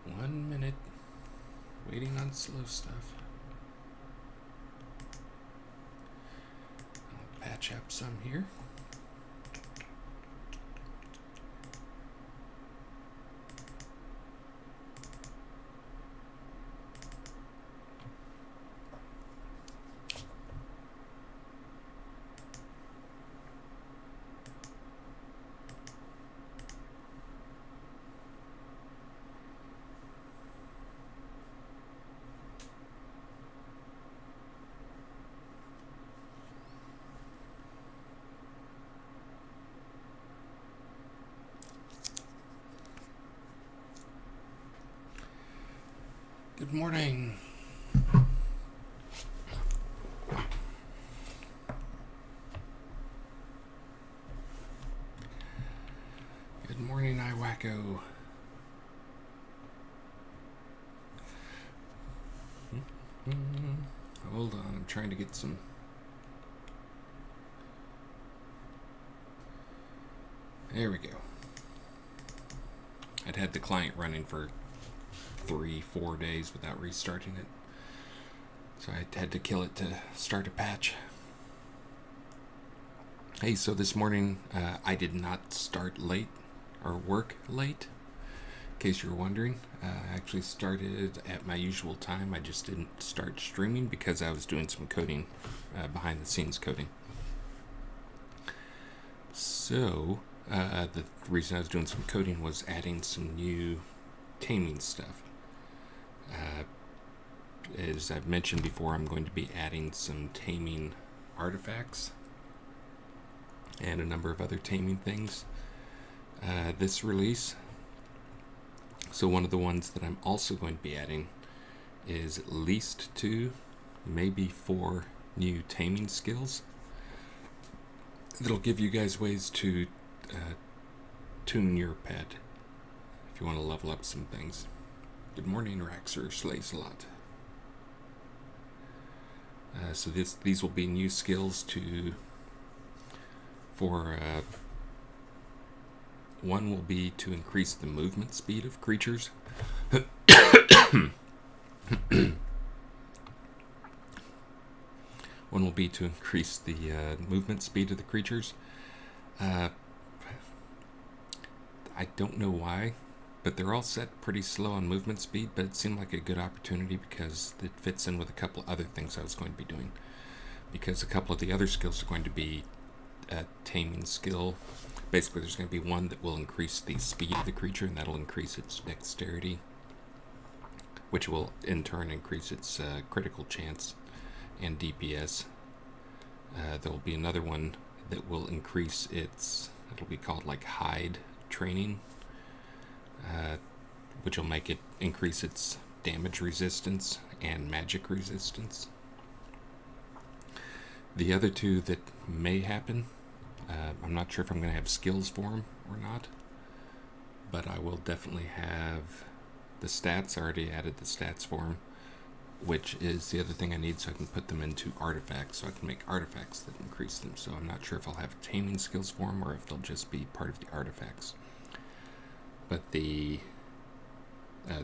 1 minute. Waiting on slow stuff. I'll patch up some here. Good morning. Good morning, iWacko. Hold on, I'm trying to get some. There we go. I'd had the client running for 3-4 days without restarting it, so I had to kill it to start a patch. Hey, so this morning I did not start late or work late, in case you were wondering. I actually started at my usual time. I just didn't start streaming because I was doing some coding, behind the scenes coding. So the reason I was doing some coding was adding some new taming stuff. As I've mentioned before, I'm going to be adding some taming artifacts and a number of other taming things this release. So one of the ones that I'm also going to be adding is at least 2, maybe 4 new taming skills that'll give you guys ways to tune your pet if you want to level up some things. Good morning, Raxer Slays a lot. So these will be new skills for one will be to increase the movement speed of creatures. One will be to increase the movement speed of the creatures. I don't know why, but they're all set pretty slow on movement speed, but it seemed like a good opportunity because it fits in with a couple other things I was going to be doing. Because a couple of the other skills are going to be a taming skill. Basically, there's going to be one that will increase the speed of the creature, and that'll increase its dexterity, which will in turn increase its critical chance and DPS. There'll be another one that will increase its, it'll be called like hide training, which will make it increase its damage resistance and magic resistance. The other 2 that may happen, I'm not sure if I'm going to have skills for them or not, but I will definitely have the stats. I already added the stats for them, which is the other thing I need so I can put them into artifacts, so I can make artifacts that increase them. So I'm not sure if I'll have taming skills for them or if they'll just be part of the artifacts. But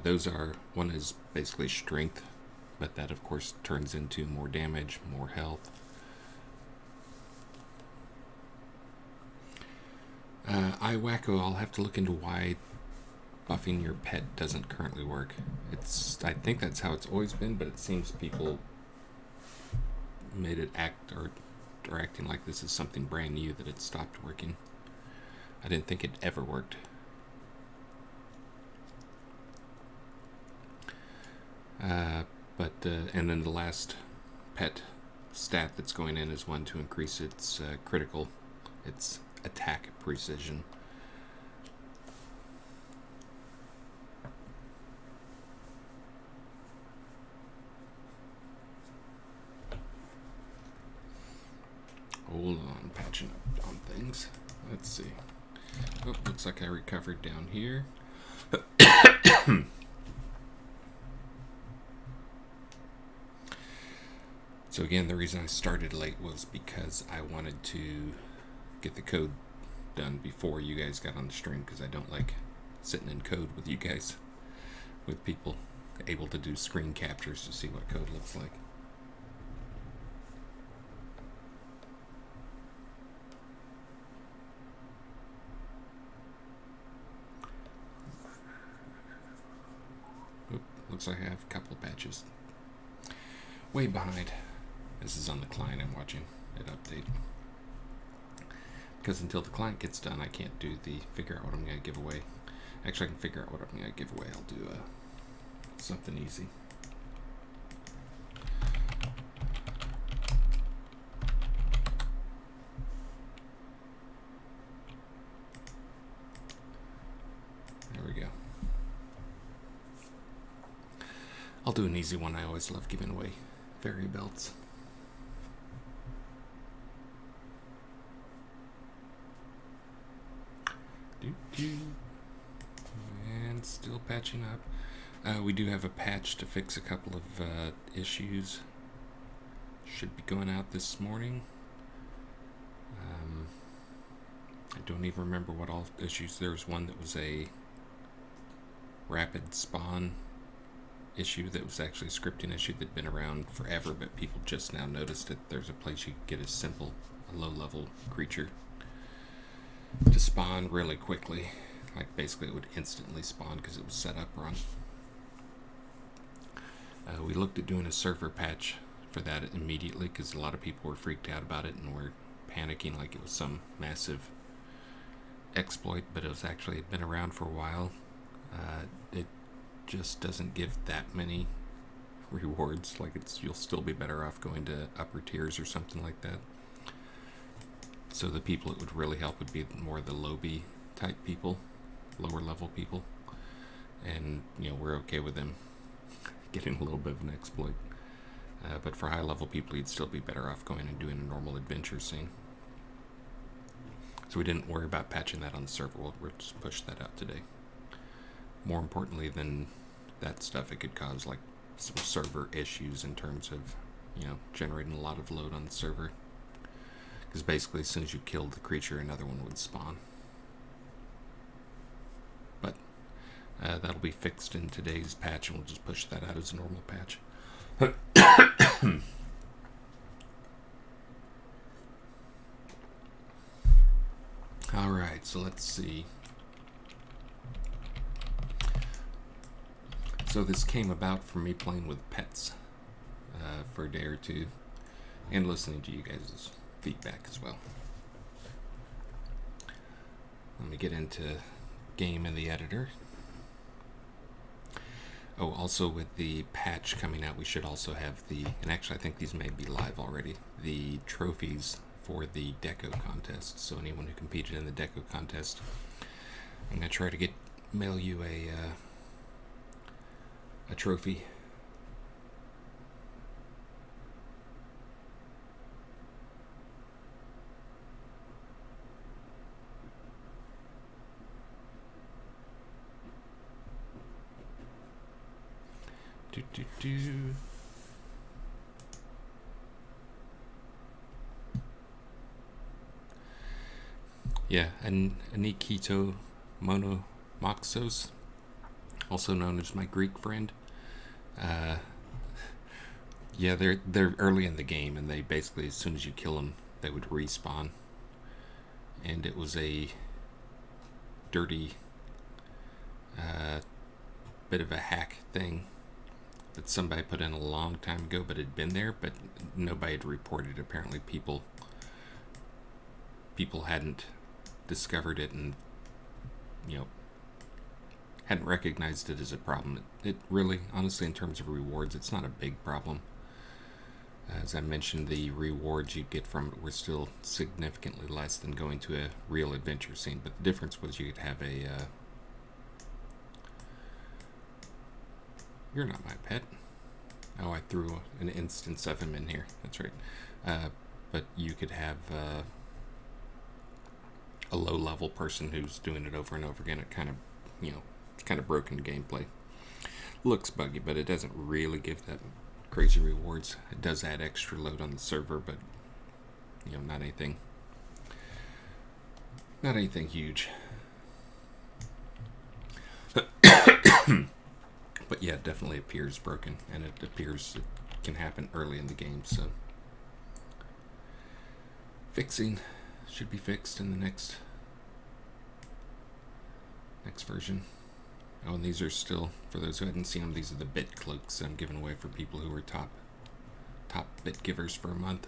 those are, one is basically strength, but that of course turns into more damage, more health. iWacko, I'll have to look into why buffing your pet doesn't currently work. I think that's how it's always been, but it seems people made it act or acting like this is something brand new, that it stopped working. I didn't think it ever worked. And then the last pet stat that's going in is one to increase its its attack precision. Hold on, patching up on things. Let's see. Oh, looks like I recovered down here. So again, the reason I started late was because I wanted to get the code done before you guys got on the stream, because I don't like sitting in code with you guys, with people able to do screen captures to see what code looks like. Oop, looks like I have a couple of patches way behind. This is on the client. I'm watching it update, because until the client gets done, I can't do the figure out what I'm going to give away. Actually, I can figure out what I'm going to give away. I'll do something easy. There we go. I'll do an easy one. I always love giving away fairy belts. And still patching up. We do have a patch to fix a couple of issues. Should be going out this morning. I don't even remember what all issues. There was one that was a rapid spawn issue that was actually a scripting issue that had been around forever, but people just now noticed it. There's a place you could get a low-level creature to spawn really quickly. Like, basically it would instantly spawn because it was set up wrong. We looked at doing a server patch for that immediately, because a lot of people were freaked out about it and were panicking like it was some massive exploit, but it was actually had been around for a while. It just doesn't give that many rewards. Like, you'll still be better off going to upper tiers or something like that. So the people it would really help would be more the lobby type people, lower level people, and we're okay with them getting a little bit of an exploit. But for high level people, you'd still be better off going and doing a normal adventure scene. So we didn't worry about patching that on the server. We'll just push that out today. More importantly than that stuff, it could cause like some server issues in terms of generating a lot of load on the server. Because basically, as soon as you killed the creature, another one would spawn. But that'll be fixed in today's patch, and we'll just push that out as a normal patch. Alright, so let's see. So this came about from me playing with pets for a day or two, and listening to you guys' feedback as well. Let me get into game in the editor. Oh, also with the patch coming out, we should also have and actually I think these may be live already, the trophies for the deco contest. So anyone who competed in the deco contest, I'm going to try to mail you a trophy. Yeah, and Anikito Monomoxos, also known as my Greek friend. Yeah, they're early in the game, and they basically, as soon as you kill them, they would respawn. And it was a dirty bit of a hack thing that somebody put in a long time ago, but had been there, but nobody had reported. Apparently people hadn't discovered it, and hadn't recognized it as a problem. It really, honestly, in terms of rewards, it's not a big problem. As I mentioned, the rewards you get from it were still significantly less than going to a real adventure scene, but the difference was you could have you're not my pet. Oh, I threw an instance of him in here. That's right. But you could have a low-level person who's doing it over and over again. It kind of, it's kind of broken gameplay. Looks buggy, but it doesn't really give that crazy rewards. It does add extra load on the server, but not anything huge. But yeah, it definitely appears broken, and it appears it can happen early in the game, so fixing should be fixed in the next version. Oh, and these are still, for those who hadn't seen them, these are the bit cloaks I'm giving away for people who are top bit givers for a month.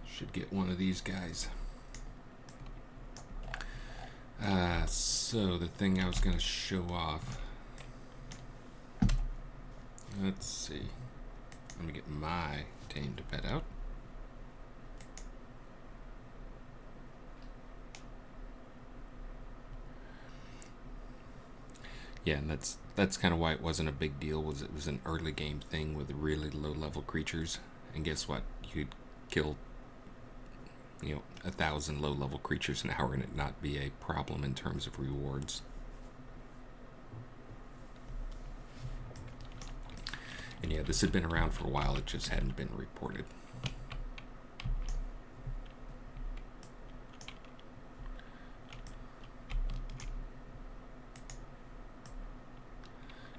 Should get one of these guys. So the thing I was going to show off. Let's see. Let me get my tamed pet out. Yeah, and that's kind of why it wasn't a big deal. Was it was an early game thing with really low level creatures, and guess what? You could kill 1,000 low level creatures an hour and it not be a problem in terms of rewards. And yeah, this had been around for a while, it just hadn't been reported.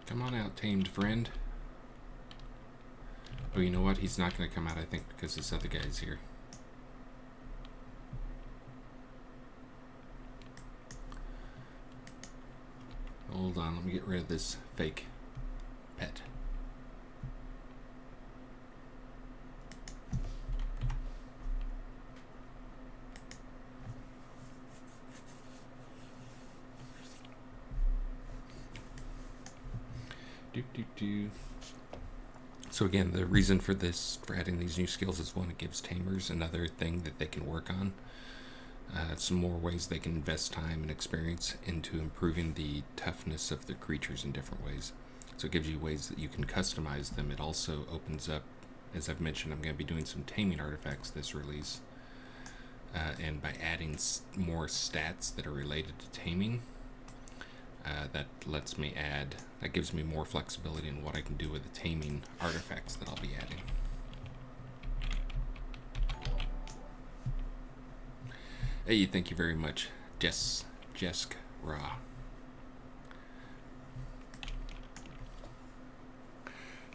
Come on out, tamed friend. Oh, you know what? He's not going to come out, I think, because this other guy's here. Hold on, let me get rid of this fake pet. So again, the reason for adding these new skills is one, it gives tamers another thing that they can work on. Some more ways they can invest time and experience into improving the toughness of the creatures in different ways. So it gives you ways that you can customize them. It also opens up, as I've mentioned, I'm going to be doing some taming artifacts this release. And by adding more stats that are related to taming, that gives me more flexibility in what I can do with the taming artifacts that I'll be adding. Hey, thank you very much, Jesk Ra.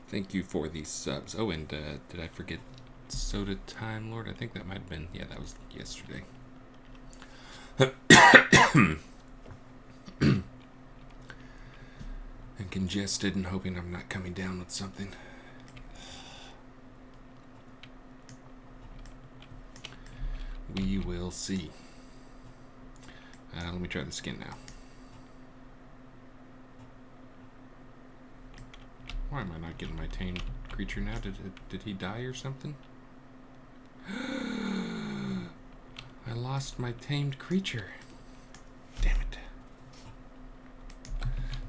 Thank you for these subs. Oh, and did I forget Soda Time Lord? I think that might have been, yeah, that was yesterday. And congested and hoping I'm not coming down with something. We will see. Let me try the skin now. Why am I not getting my tamed creature now? Did he die or something? I lost my tamed creature. Damn it.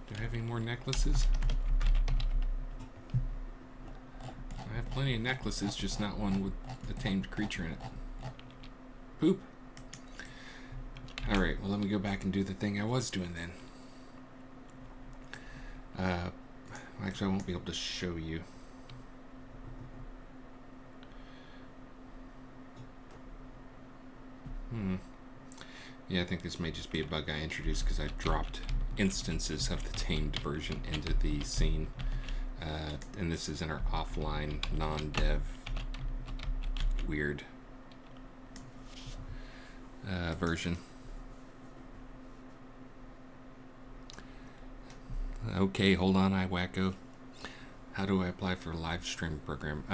Do I have any more necklaces? I have plenty of necklaces, just not one with a tamed creature in it. Poop. Alright, well let me go back and do the thing I was doing then. Actually, I won't be able to show you. Yeah, I think this may just be a bug I introduced because I dropped instances of the tamed version into the scene. And this is in our offline, non-dev, weird version. Okay, hold on, iWacko. How do I apply for a live stream program?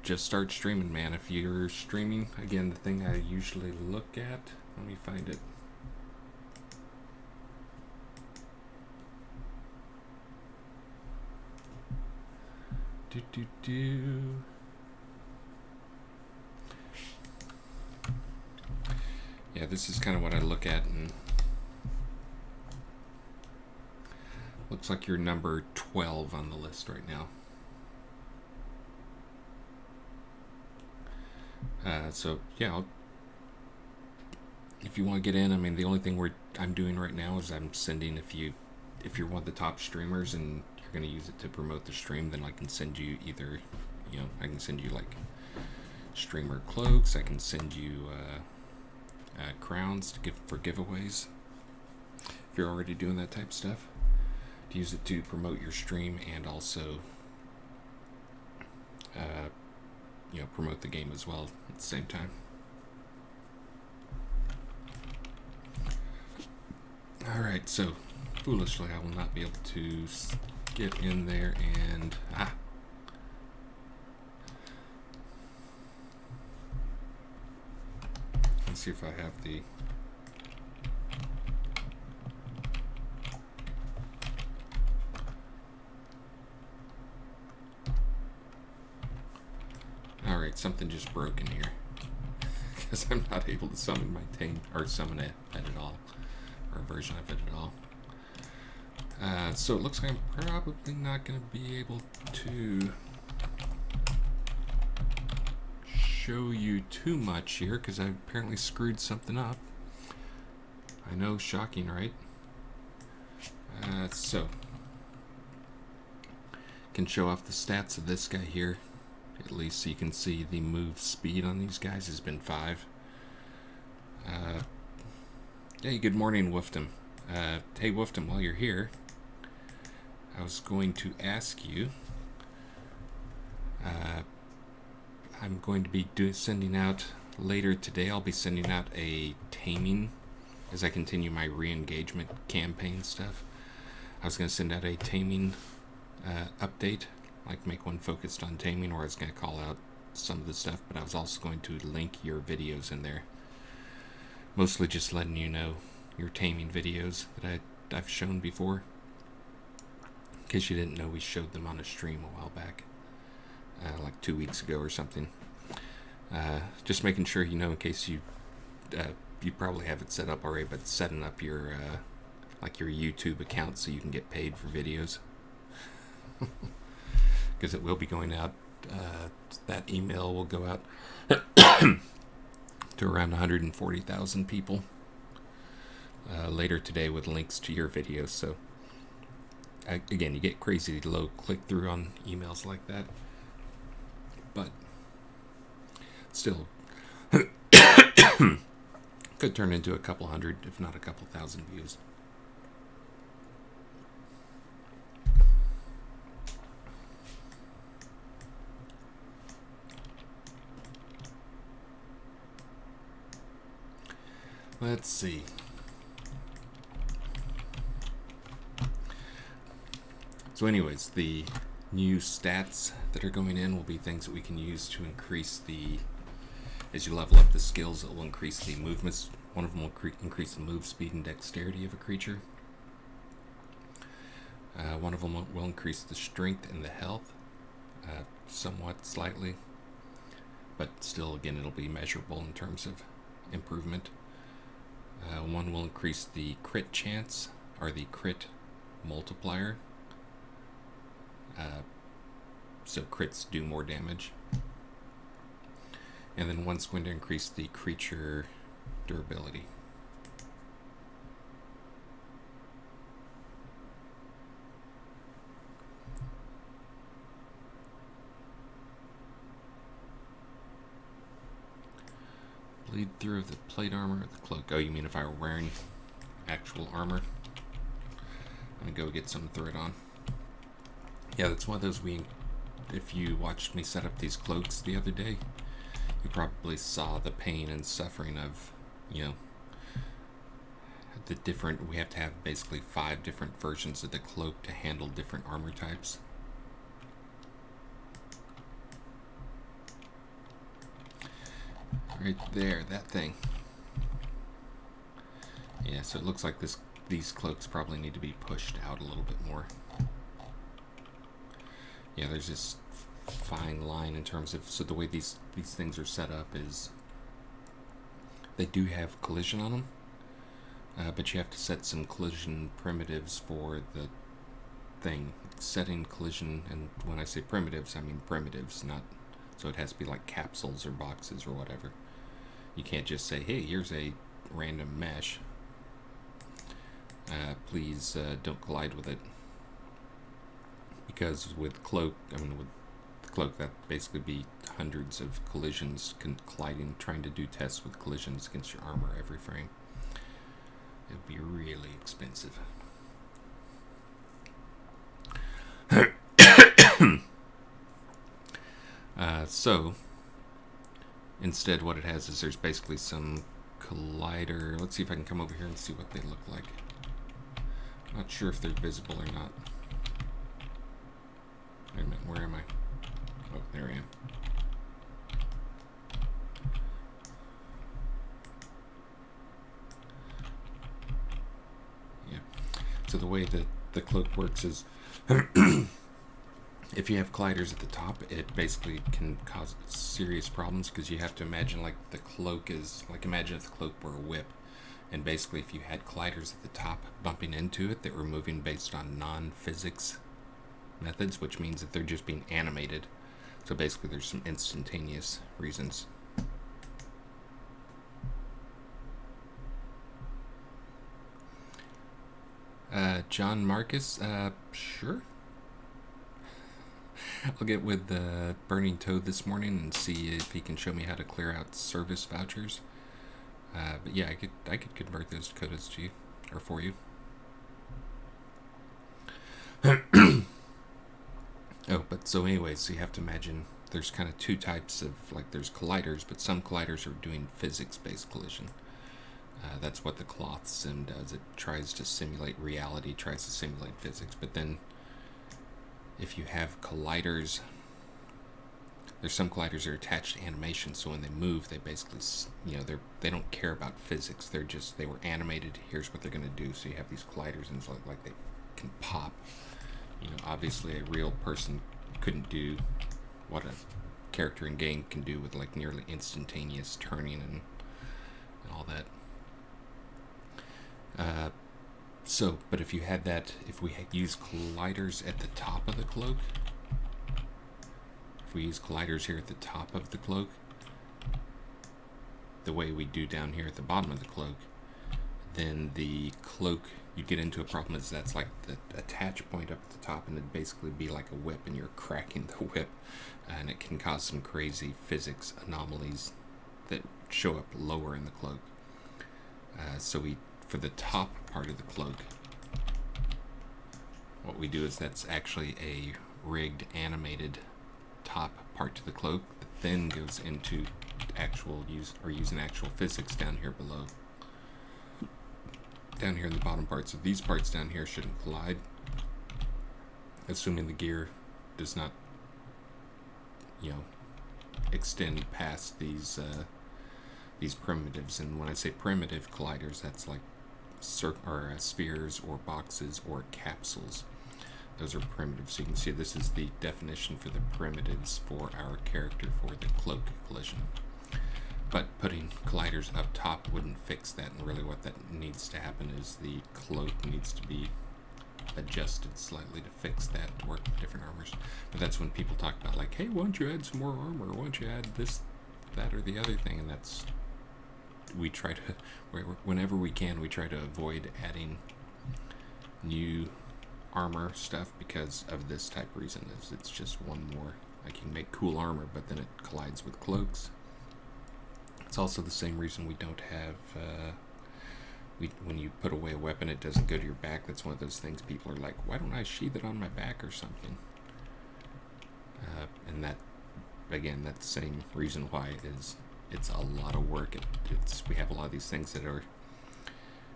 Just start streaming, man. If you're streaming, again, the thing I usually look at, let me find it. Yeah, this is kind of what I look at, and looks like you're number 12 on the list right now. So yeah, if you want to get in, I mean, the only thing I'm doing right now is I'm sending, if you're one of the top streamers and going to use it to promote the stream, then I can send you either, I can send you like streamer cloaks, I can send you crowns to give for giveaways. If you're already doing that type of stuff, to use it to promote your stream and also, promote the game as well at the same time. Alright, so foolishly I will not be able to get in there and let's see if I have the alright, something just broke in here because I'm not able to summon my tame or summon it at all. Or a version of it at all. So it looks like I'm probably not going to be able to show you too much here because I apparently screwed something up. I know, shocking, right? So can show off the stats of this guy here, at least so you can see the move speed on these guys has been 5. Hey, good morning, Wooftum. Hey, Wooftum, while you're here, I was going to ask you, I'm going to be sending out, later today, I'll be sending out a taming as I continue my re-engagement campaign stuff. I was going to send out a taming update, like make one focused on taming, or I was going to call out some of the stuff, but I was also going to link your videos in there. Mostly just letting you know your taming videos that I've shown before. In case you didn't know, we showed them on a stream a while back. Like 2 weeks ago or something. Just making sure you know in case you probably have it set up already, but setting up your like your YouTube account so you can get paid for videos. Because it will be going out. That email will go out to around 140,000 people later today with links to your videos. So again, you get crazy low click-through on emails like that, but still could turn into a couple hundred, if not a couple thousand views. Let's see. So anyways, the new stats that are going in will be things that we can use to increase the, as you level up the skills, it will increase the movements. One of them will increase the move speed and dexterity of a creature. One of them will increase the strength and the health, somewhat slightly, but still, again, it'll be measurable in terms of improvement. One will increase the crit chance, or the crit multiplier. So crits do more damage. And then one's going to increase the creature durability. Bleed through the plate armor or the cloak. Oh, you mean if I were wearing actual armor? I'm gonna go get some throw it on. Yeah, that's one of those if you watched me set up these cloaks the other day, you probably saw the pain and suffering of, the different, we have to have basically 5 different versions of the cloak to handle different armor types. Right there, that thing. Yeah, so it looks like these cloaks probably need to be pushed out a little bit more. Yeah, there's this fine line in terms of, so the way these things are set up is they do have collision on them, but you have to set some collision primitives for the thing. Setting collision, and when I say primitives, I mean primitives, not, so it has to be like capsules or boxes or whatever. You can't just say, hey, here's a random mesh. Please don't collide with it. because with cloak, with the cloak, that basically be hundreds of collisions colliding, trying to do tests with collisions against your armor every frame. It would be really expensive. So instead, what it has is there's basically some collider. Let's see if I can come over here and see what they look like. Not sure if they're visible or not. Wait a minute, where am I? Oh, there I am. Yeah. So the way that the cloak works is if you have colliders at the top, it basically can cause serious problems, because you have to imagine like the cloak is, like imagine if the cloak were a whip, and basically if you had colliders at the top bumping into it that were moving based on non-physics methods, which means that they're just being animated. So basically there's some instantaneous reasons. John Marcus, sure. I'll get with Burning Toad this morning and see if he can show me how to clear out service vouchers. But yeah, I could convert those quotas to you, or for you. Oh, but so anyways, so you have to imagine there's kind of two types of, like, there's colliders, but some colliders are doing physics-based collision. That's what the cloth sim does. It tries to simulate reality, tries to simulate physics. But then if you have colliders, there's some colliders that are attached to animation, so when they move, they basically, they don't care about physics. They were animated. Here's what they're going to do. So you have these colliders, and it's like they can pop. Obviously a real person couldn't do what a character in game can do with like nearly instantaneous turning and all that. But if you had that, if we use colliders at the top of the cloak, if we use colliders here at the top of the cloak, the way we do down here at the bottom of the cloak, then the cloak, you get into a problem is that's like the attach point up at the top, and it'd basically be like a whip, and you're cracking the whip, and it can cause some crazy physics anomalies that show up lower in the cloak. For the top part of the cloak, what we do is that's actually a rigged animated top part to the cloak that then goes into using actual physics down here below. Down here in the bottom part. So these parts down here shouldn't collide, assuming the gear does not, extend past these primitives. And when I say primitive colliders, that's like spheres or boxes or capsules. Those are primitive. So you can see this is the definition for the primitives for our character for the cloak collision. But putting colliders up top wouldn't fix that, and really what that needs to happen is the cloak needs to be adjusted slightly to fix that, to work with different armors. But that's when people talk about like, hey, why don't you add some more armor? Why don't you add this, that, or the other thing? And that's, we try to, whenever we can, we try to avoid adding new armor stuff because of this type of reason. Is it's just one more, like, you can make cool armor, but then it collides with cloaks. It's also the same reason we don't have, when you put away a weapon, it doesn't go to your back. That's one of those things people are like, why don't I sheath it on my back or something? And that, again, that's the same reason why it's a lot of work. We have a lot of these things that are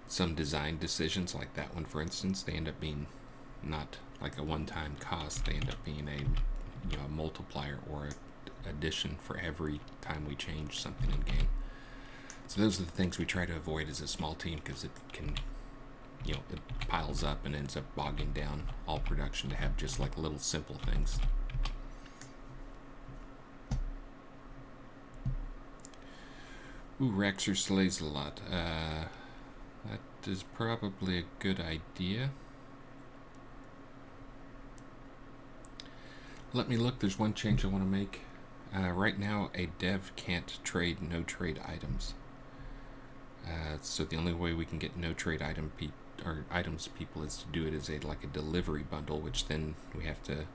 some design decisions, like that one, for instance, they end up being not like a one-time cost. They end up being a multiplier or a addition for every time we change something in game. So those are the things we try to avoid as a small team, because it can, it piles up and ends up bogging down all production to have just like little simple things. Ooh, Rexer slays a lot. That is probably a good idea. Let me look. There's one change I want to make. Right now, a dev can't trade no-trade items. So the only way we can get no-trade our items people is to do it as like a delivery bundle, which then we have to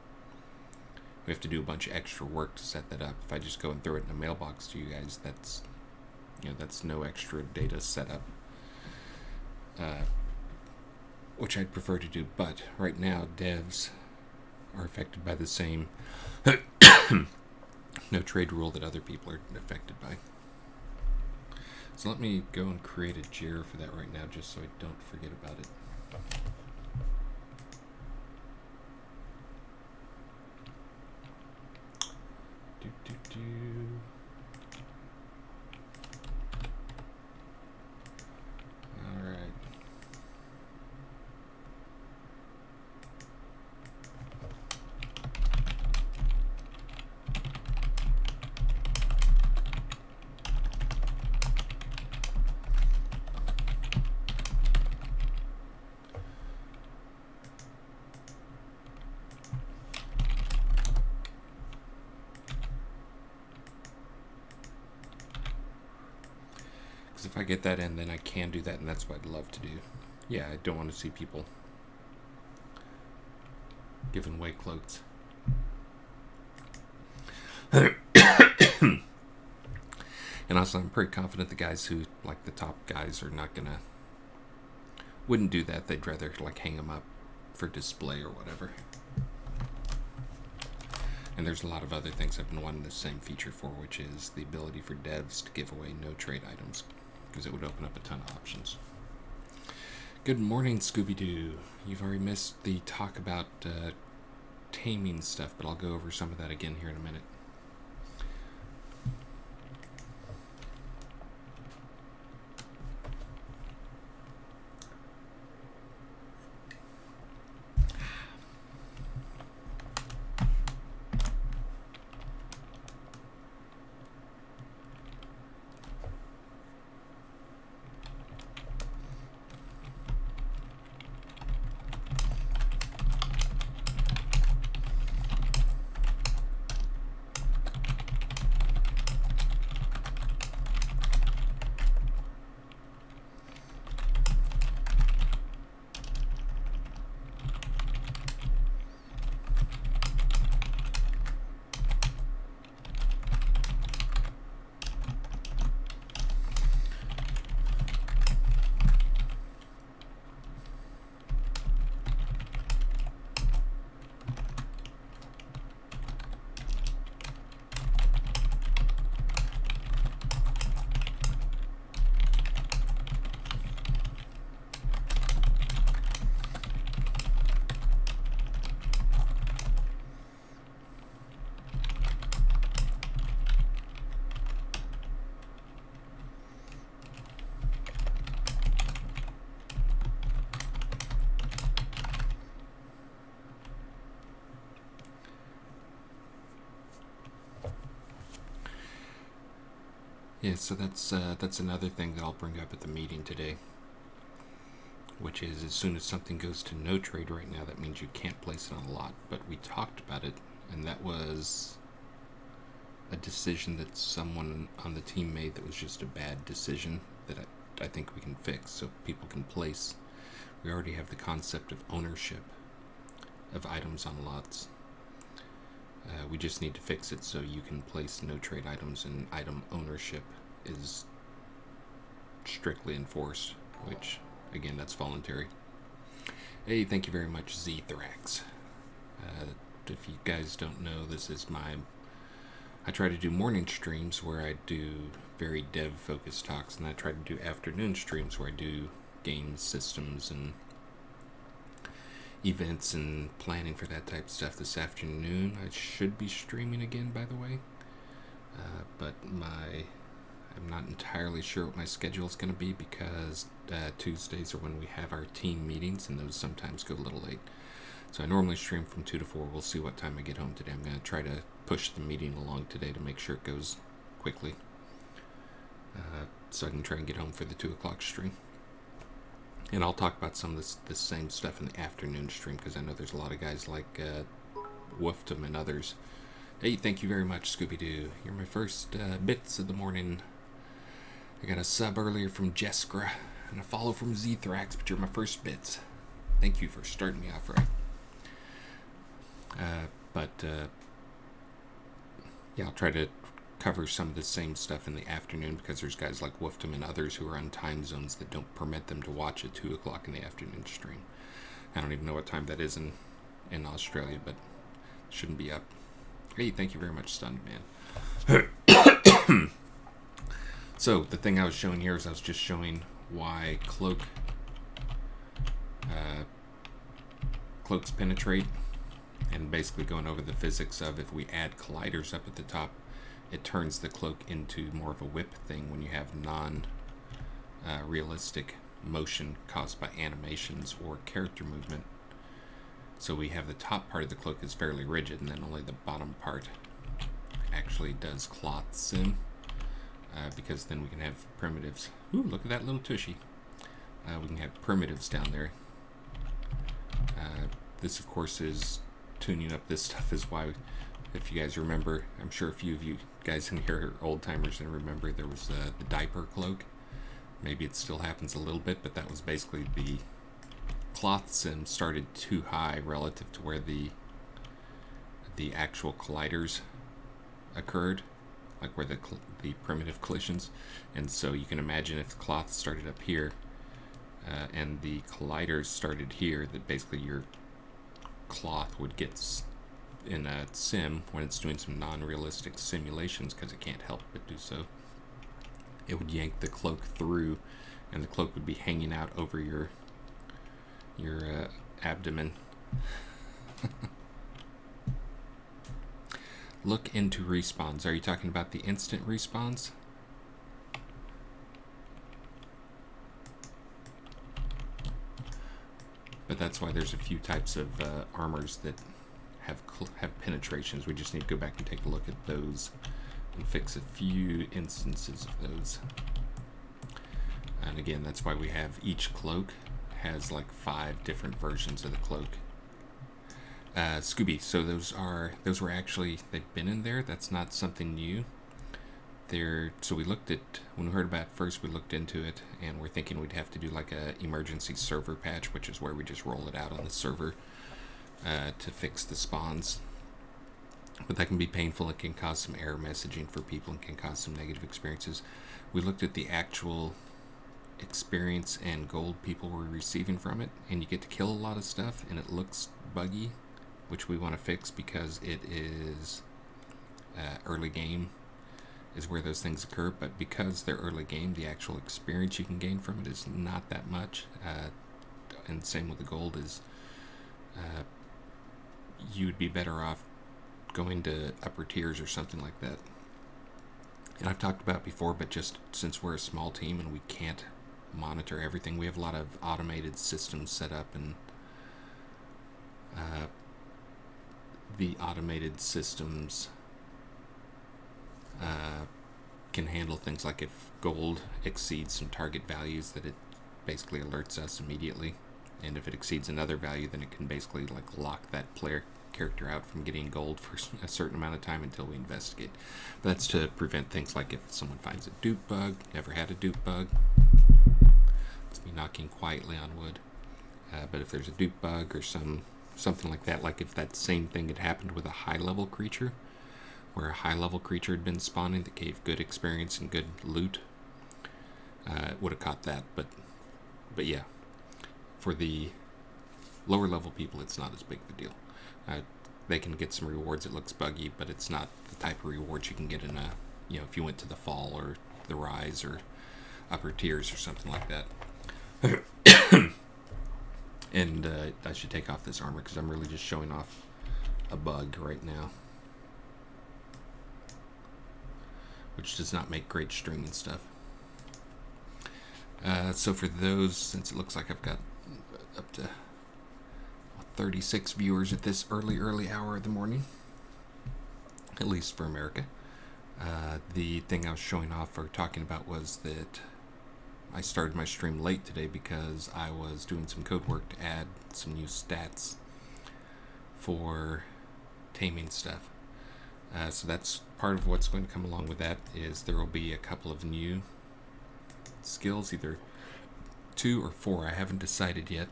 do a bunch of extra work to set that up. If I just go and throw it in a mailbox to you guys, that's no extra data setup, which I'd prefer to do. But right now, devs are affected by the same no trade rule that other people are affected by. So let me go and create a JIRA for that right now, just so I don't forget about it. All right. If I get that in, then I can do that, and that's what I'd love to do. Yeah, I don't want to see people giving away cloaks. And also, I'm pretty confident the guys who, like the top guys, are not gonna, wouldn't do that. They'd rather like hang them up for display or whatever. And there's a lot of other things I've been wanting the same feature for, which is the ability for devs to give away no trade items, because it would open up a ton of options. Good morning, Scooby-Doo. You've already missed the talk about taming stuff, but I'll go over some of that again here in a minute. Yeah, so that's another thing that I'll bring up at the meeting today, which is as soon as something goes to no trade right now, that means you can't place it on a lot. But we talked about it, and that was a decision that someone on the team made that was just a bad decision that I think we can fix, so people can place. We already have the concept of ownership of items on lots. We just need to fix it so you can place no trade items, and item ownership is strictly enforced, which, again, that's voluntary. Hey, thank you very much, Z-Thrax. If you guys don't know, this is I try to do morning streams where I do very dev-focused talks, and I try to do afternoon streams where I do game systems and events and planning for that type of stuff. This afternoon I should be streaming again, by the way, but I'm not entirely sure what my schedule is going to be, because Tuesdays are when we have our team meetings, and those sometimes go a little late. So I normally stream from 2 to 4. We'll see what time I get home today. I'm going to try to push the meeting along today to make sure it goes quickly, so I can try and get home for the 2 o'clock stream. And I'll talk about some of this same stuff in the afternoon stream, because I know there's a lot of guys like Wooftum and others. Hey, thank you very much, Scooby-Doo. You're my first bits of the morning. I got a sub earlier from Jeskra. And a follow from Zthrax, but you're my first bits. Thank you for starting me off right. Yeah, I'll try to cover some of the same stuff in the afternoon because there's guys like Wolfdom and others who are on time zones that don't permit them to watch at 2 o'clock in the afternoon stream. I don't even know what time that is in Australia, but it shouldn't be up. Hey, thank you very much, Stunned Man. So, the thing I was showing here is I was just showing why cloaks penetrate, and basically going over the physics of if we add colliders up at the top, it turns the cloak into more of a whip thing when you have non-realistic motion caused by animations or character movement. So we have the top part of the cloak is fairly rigid, and then only the bottom part actually does cloth sim, because then we can have primitives. Ooh, look at that little tushy. We can have primitives down there. This, of course, is tuning up this stuff is why, if you guys remember, I'm sure a few of you guys in here are old timers and remember there was the diaper cloak. Maybe it still happens a little bit, but that was basically the cloth sim started too high relative to where the actual colliders occurred, like where the primitive collisions. And so you can imagine if the cloth started up here and the colliders started here, that basically your cloth would get in a sim when it's doing some non-realistic simulations, because it can't help but do so. It would yank the cloak through, and the cloak would be hanging out over your abdomen. Look into respawns. Are you talking about the instant respawns? But that's why there's a few types of armors that have penetrations. We just need to go back and take a look at those and fix a few instances of those. And again, that's why we have each cloak has like 5 different versions of the cloak. Scooby, so those were actually, they've been in there. That's not something new. So we looked at, when we heard about it first, we looked into it, and we're thinking we'd have to do like a emergency server patch, which is where we just roll it out on the server to fix the spawns. But that can be painful. It can cause some error messaging for people and can cause some negative experiences. We looked at the actual experience and gold people were receiving from it, and you get to kill a lot of stuff, and it looks buggy, which we want to fix because it is early game is where those things occur. But because they're early game, the actual experience you can gain from it is not that much. And same with the gold is you would be better off going to upper tiers or something like that. And I've talked about it before, but just since we're a small team and we can't monitor everything, we have a lot of automated systems set up, and the automated systems can handle things like if gold exceeds some target values, that it basically alerts us immediately, and if it exceeds another value, then it can basically like lock that character out from getting gold for a certain amount of time until we investigate. But that's to prevent things like if someone finds a dupe bug. Never had a dupe bug. It's me knocking quietly on wood. But if there's a dupe bug or something like that, like if that same thing had happened with a high level creature, where a high level creature had been spawning that gave good experience and good loot, it would have caught that. But yeah, for the lower level people, it's not as big of a deal. They can get some rewards. It looks buggy, but it's not the type of rewards you can get in if you went to the Fall or the Rise or upper tiers or something like that. And I should take off this armor because I'm really just showing off a bug right now, which does not make great streaming stuff. So for those, since it looks like I've got up to 36 viewers at this early hour of the morning, at least for America, the thing I was showing off or talking about was that I started my stream late today because I was doing some code work to add some new stats for taming stuff. So that's part of what's going to come along with that, is there will be a couple of new skills, either 2 or 4. I haven't decided yet.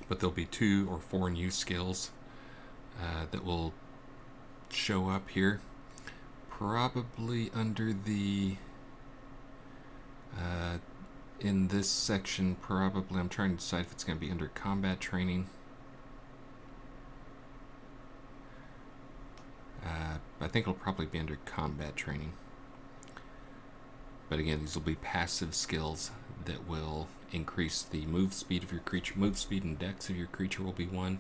But there'll be 2 or 4 new skills that will show up here. Probably under the... in this section, probably, I'm trying to decide if it's going to be under combat training. I think it'll probably be under combat training. But again, these will be passive skills that will increase the move speed of your creature. Move speed and dex of your creature will be one.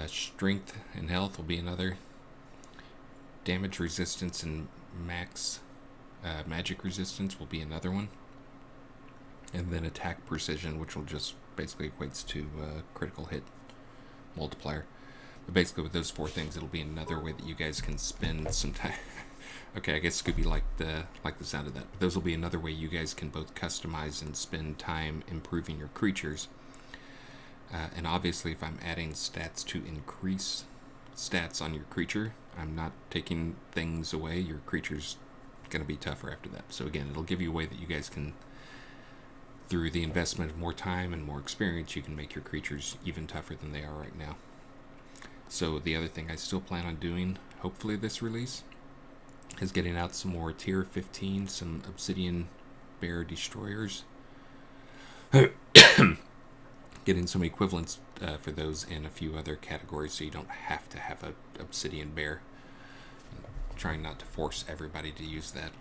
Strength and health will be another. Damage resistance and max magic resistance will be another one. And then attack precision, which will just basically equates to critical hit multiplier. But basically with those 4 things, it'll be another way that you guys can spend some time. Okay, I guess Scooby liked the sound of that. But those will be another way you guys can both customize and spend time improving your creatures. And obviously, if I'm adding stats to increase stats on your creature, I'm not taking things away. Your creature's going to be tougher after that. So again, it'll give you a way that you guys can, through the investment of more time and more experience, you can make your creatures even tougher than they are right now. So the other thing I still plan on doing, hopefully this release, is getting out some more tier 15, some obsidian bear destroyers. Getting some equivalents for those in a few other categories, so you don't have to have a obsidian bear. Trying not to force everybody to use that.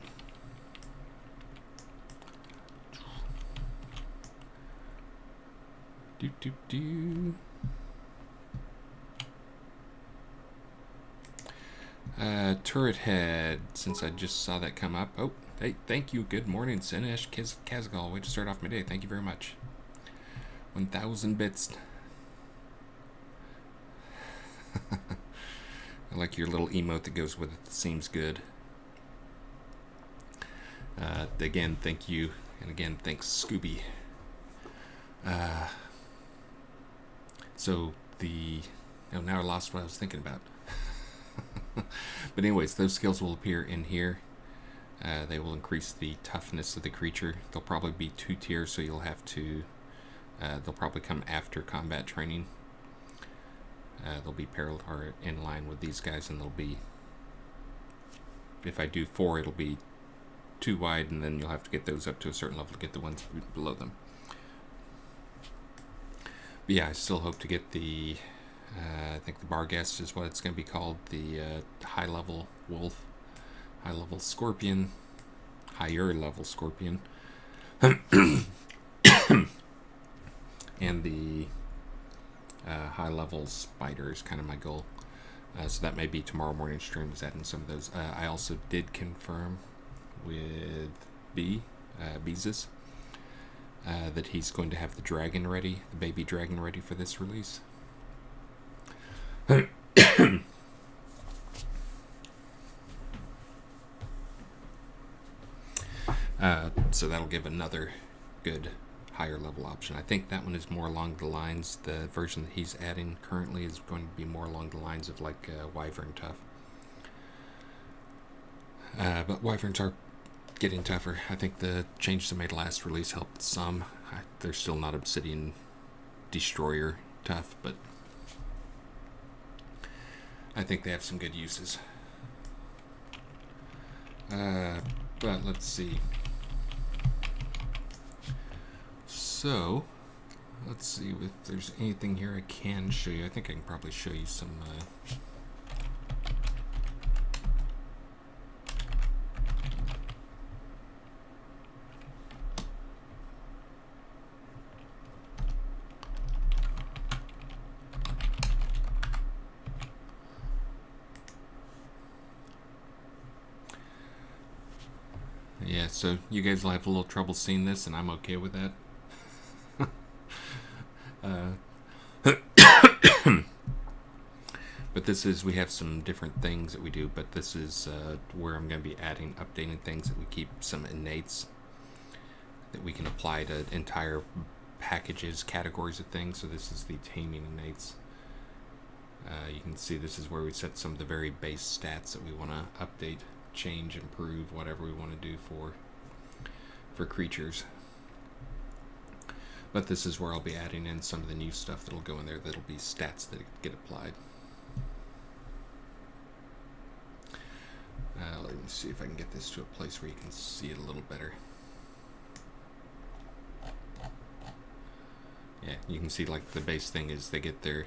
Turret head, since I just saw that come up. Oh, hey, thank you. Good morning, Sinesh Kazgal. Way to start off my day. Thank you very much. 1,000 bits. I like your little emote that goes with it. Seems good. Again, thank you. And again, thanks, Scooby. So the... Oh, now I lost what I was thinking about. But anyways, those skills will appear in here. They will increase the toughness of the creature. They'll probably be 2 tiers, so you'll have to... they'll probably come after combat training. They'll be parallel or in line with these guys, and they'll be... If I do 4, it'll be 2 wide, and then you'll have to get those up to a certain level to get the ones below them. But yeah, I still hope to get the... I think the Barghest is what it's going to be called. The high-level wolf, high-level scorpion, higher-level scorpion, and the high-level spider is kind of my goal. So that may be tomorrow morning stream, is adding some of those. I also did confirm with Beezus, that he's going to have the dragon ready, the baby dragon ready for this release. So that'll give another good higher level option. I think that one is more along the lines, the version that he's adding currently is going to be more along the lines of like Wyvern tough. But Wyverns are getting tougher. I think the changes they made last release helped some. They're still not Obsidian Destroyer tough, but I think they have some good uses. But let's see. So, let's see if there's anything here I can show you. I think I can probably show you some... Yeah, so you guys will have a little trouble seeing this, and I'm okay with that. But this is, we have some different things that we do, but this is where I'm going to be adding, updating things that we keep, some innates that we can apply to entire packages, categories of things. So this is the taming innates. You can see this is where we set some of the very base stats that we want to update, change, improve, whatever we want to do for creatures. But this is where I'll be adding in some of the new stuff that'll go in there that'll be stats that get applied. Let me see if I can get this to a place where you can see it a little better. Yeah, you can see like the base thing is they get their,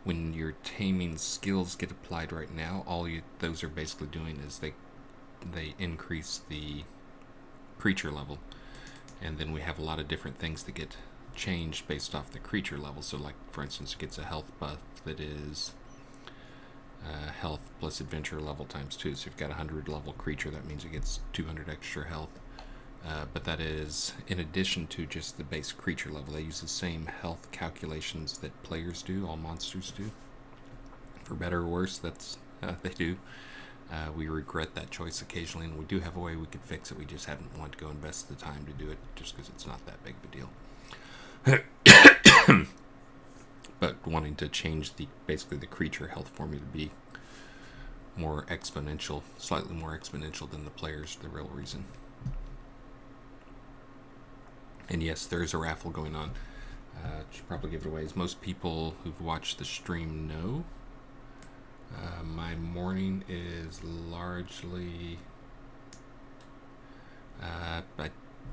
when your taming skills get applied right now, those are basically doing is they increase the creature level. And then we have a lot of different things that get changed based off the creature level. So like, for instance, it gets a health buff that is health plus adventure level times 2. So if you've got a 100 level creature, that means it gets 200 extra health. But that is in addition to just the base creature level. They use the same health calculations that players do, all monsters do. For better or worse, that's they do. We regret that choice occasionally, and we do have a way we could fix it. We just haven't wanted to go invest the time to do it just because it's not that big of a deal. But wanting to change basically the creature health formula to be more exponential, slightly more exponential than the players, the real reason. And yes, there is a raffle going on. Should probably give it away. As most people who've watched the stream know, my morning is largely I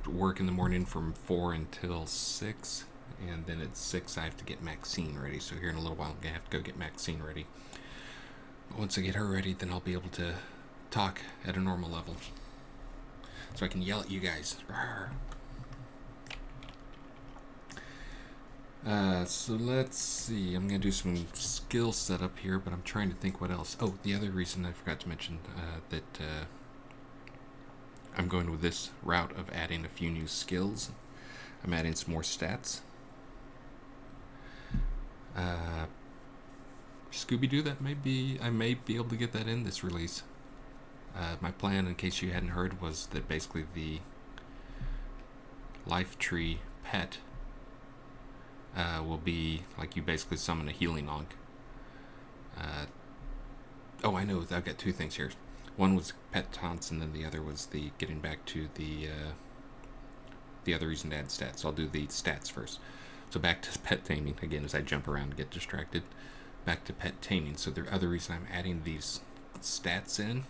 work in the morning from 4 until 6, and then at 6 I have to get Maxine ready. So here in a little while I'm going to have to go get Maxine ready. But once I get her ready, then I'll be able to talk at a normal level. So I can yell at you guys. Rawr. So let's see. I'm going to do some skill setup here, but I'm trying to think what else. Oh, the other reason I forgot to mention that I'm going with this route of adding a few new skills. I'm adding some more stats. Scooby-Doo, I may be able to get that in this release. My plan, in case you hadn't heard, was that basically the life tree pet will be like you basically summon a healing Ankh. Oh, I know. I've got two things here. One was pet taunts, and then the other was the getting back to the other reason to add stats. I'll do the stats first. So back to pet taming again as I jump around and get distracted. Back to pet taming. So the other reason I'm adding these stats in.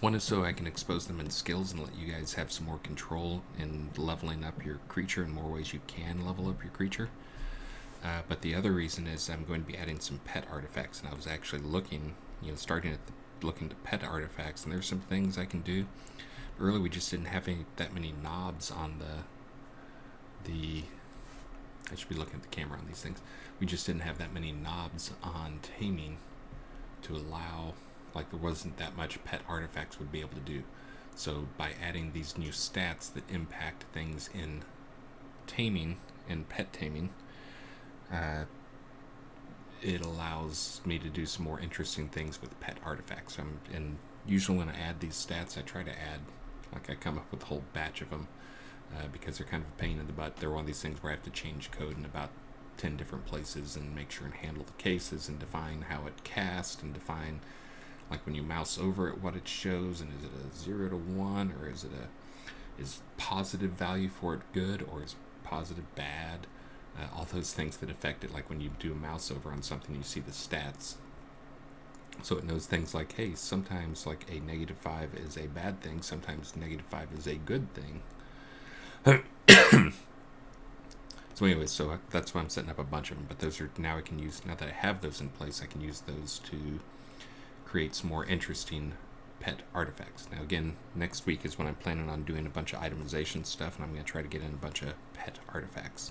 One is so I can expose them in skills and let you guys have some more control in leveling up your creature in more ways you can level up your creature. But the other reason is I'm going to be adding some pet artifacts, and I was actually looking, looking to pet artifacts, and there's some things I can do. Earlier we just didn't have that many knobs on the. I should be looking at the camera on these things. We just didn't have that many knobs on taming to allow. Like there wasn't that much pet artifacts would be able to do. So by adding these new stats that impact things in taming and pet taming, it allows me to do some more interesting things with pet artifacts. And usually when I add these stats, I try to add, like I come up with a whole batch of them because they're kind of a pain in the butt. They're one of these things where I have to change code in about 10 different places and make sure and handle the cases and define how it casts and define. Like when you mouse over it, what it shows, and is it a 0 to 1, or is positive value for it good, or is positive bad? All those things that affect it. Like when you do a mouse over on something, you see the stats. So it knows things like, hey, sometimes like a -5 is a bad thing, sometimes -5 is a good thing. So anyway, that's why I'm setting up a bunch of them. But those are now now that I have those in place, I can use those to create some more interesting pet artifacts. Now again, next week is when I'm planning on doing a bunch of itemization stuff, and I'm going to try to get in a bunch of pet artifacts.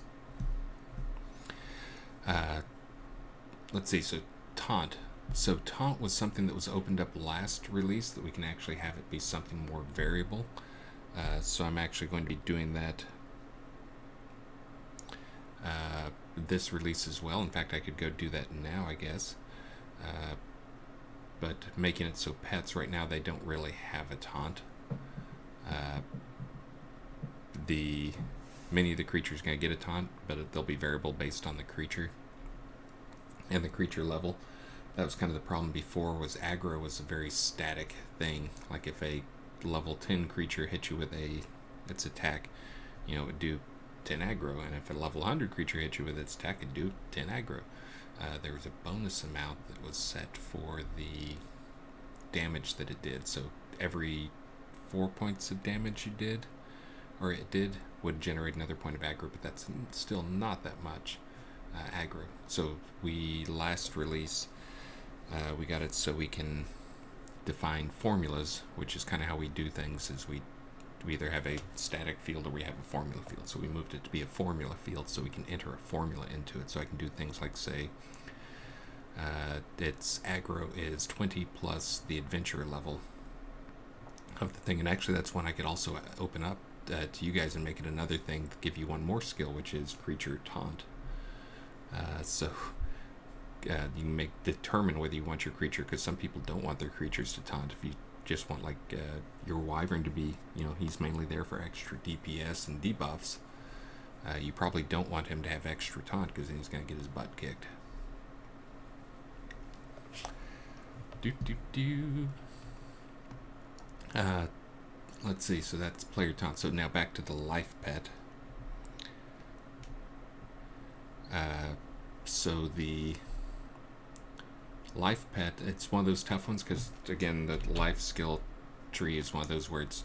Let's see, so taunt. So taunt was something that was opened up last release, that we can actually have it be something more variable. So I'm actually going to be doing that this release as well. In fact, I could go do that now, I guess. But making it so pets right now, they don't really have a taunt. Many of the creatures are going to get a taunt, but they'll be variable based on the creature and the creature level. That was kind of the problem before, was aggro was a very static thing. Like if a level 10 creature hit you with its attack, it would do 10 aggro, and if a level 100 creature hits you with its attack, it'd do 10 aggro. There was a bonus amount that was set for the damage that it did, so every 4 points of damage you did, or it did, would generate another point of aggro, but that's still not that much aggro. So we last release, we got it so we can define formulas, which is kind of how we do things, is we either have a static field or we have a formula field. So we moved it to be a formula field so we can enter a formula into it. So I can do things like, say, its aggro is 20 plus the adventure level of the thing. And actually that's one I could also open up to you guys and make it another thing to give you one more skill, which is creature taunt. So you can determine whether you want your creature, because some people don't want their creatures to taunt. If you just want like your wyvern to be, he's mainly there for extra DPS and debuffs, you probably don't want him to have extra taunt, because then he's going to get his butt kicked. Let's see, so that's player taunt. So now back to the life pet. So the life pet, it's one of those tough ones, because again, the life skill tree is one of those where it's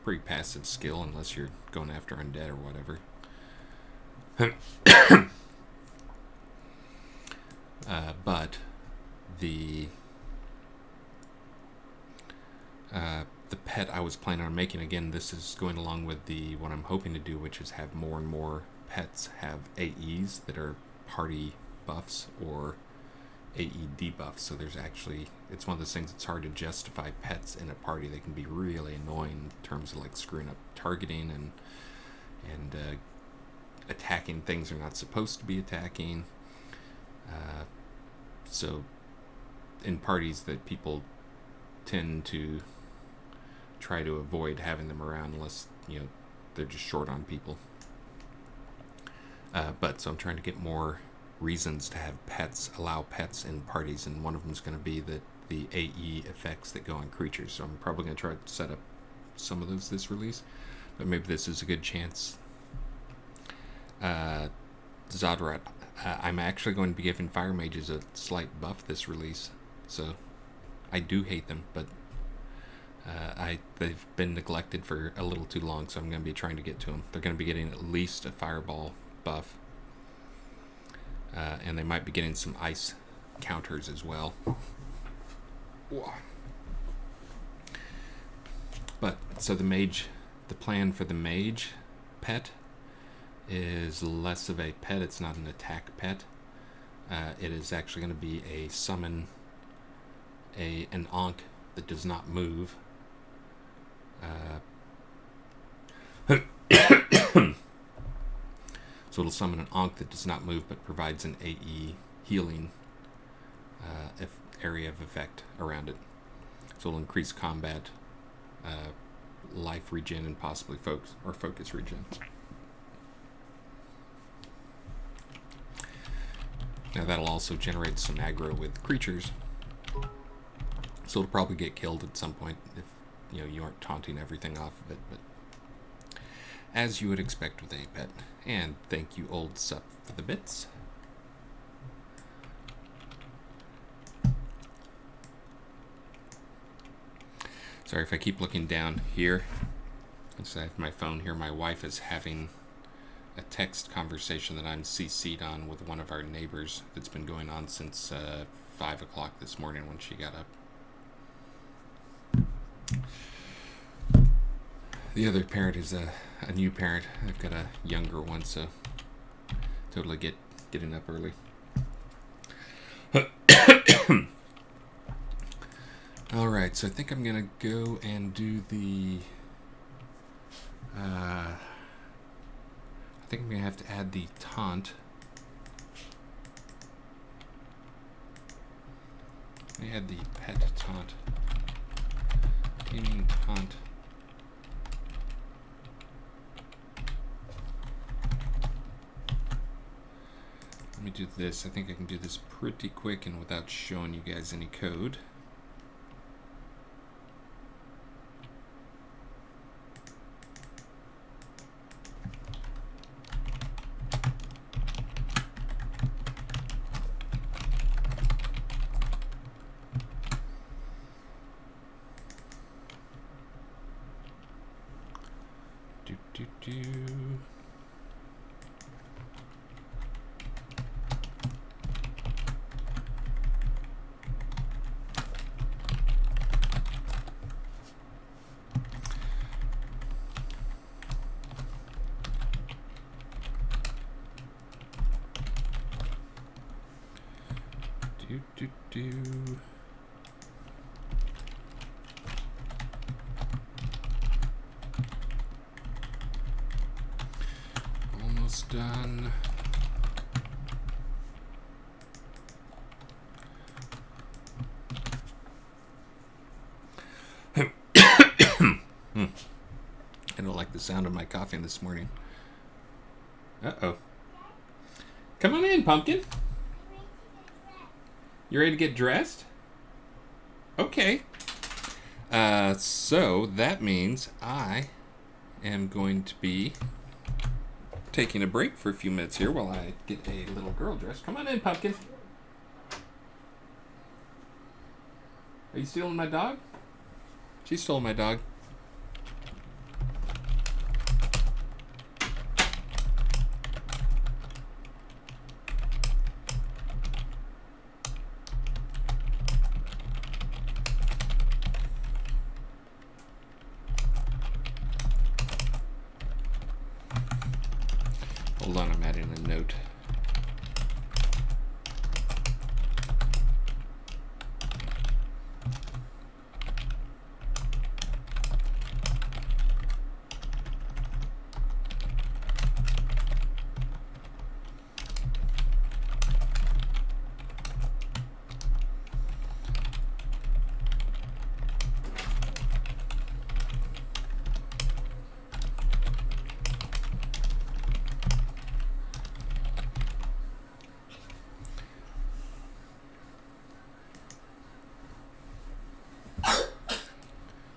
pretty passive skill unless you're going after undead or whatever. But the pet I was planning on making, again, this is going along with what I'm hoping to do, which is have more and more pets have AEs that are party buffs or AE debuffs. So there's actually, it's one of those things that's hard to justify pets in a party. They can be really annoying in terms of like screwing up targeting and attacking things they're not supposed to be attacking. So in parties that people tend to try to avoid having them around unless they're just short on people. But so I'm trying to get more reasons to have pets, allow pets in parties, and one of them is going to be the AE effects that go on creatures. So I'm probably going to try to set up some of those this release, but maybe this is a good chance. Zodrat, I'm actually going to be giving fire mages a slight buff this release, so I do hate them, but they've been neglected for a little too long, so I'm going to be trying to get to them. They're going to be getting at least a fireball buff, and they might be getting some ice counters as well. But so the plan for the mage pet is less of a pet. It's not an attack pet. It is actually going to be a summon, an Ankh that does not move. So it'll summon an Ankh that does not move but provides an AE healing area of effect around it. So it'll increase combat, life regen, and possibly focus regen. Now that'll also generate some aggro with creatures, so it'll probably get killed at some point if you aren't taunting everything off of it, but as you would expect with a pet. And thank you, Old Sup, for the bits. Sorry if I keep looking down here. Since I have my phone here, my wife is having a text conversation that I'm CC'd on with one of our neighbors that's been going on since 5 o'clock this morning when she got up. The other parent is a new parent. I've got a younger one, so totally getting up early. Alright, so I think I'm going to go and do the... I think I'm going to have to add the taunt. I add the pet taunt. Gaming taunt. Let me do this. I think I can do this pretty quick and without showing you guys any code. do, do. Do. Almost done. I don't like the sound of my coughing this morning. Uh-oh. Come on in, Pumpkin. You ready to get dressed? Okay. So that means I am going to be taking a break for a few minutes here while I get a little girl dressed. Come on in, Pumpkin. Are you stealing my dog? She stole my dog. Hold on, I'm adding a note.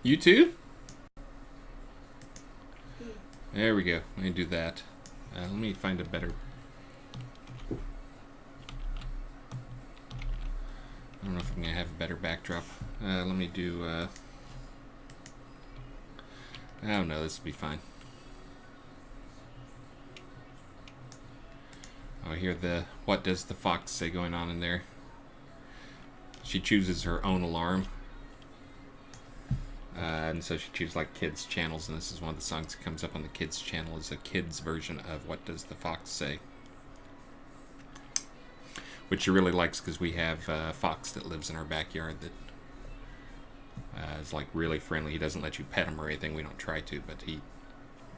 You too? There we go. Let me do that. Let me find a better... I don't know if I'm going to have a better backdrop. Let me do... I don't know. This will be fine. Oh, I hear the "What does the fox say" going on in there. She chooses her own alarm. And so she chooses like kids channels, and this is one of the songs that comes up on the kids channel. Is a kids version of "What Does the Fox Say," which she really likes because we have a fox that lives in our backyard that is like really friendly. He doesn't let you pet him or anything. We don't try to, but he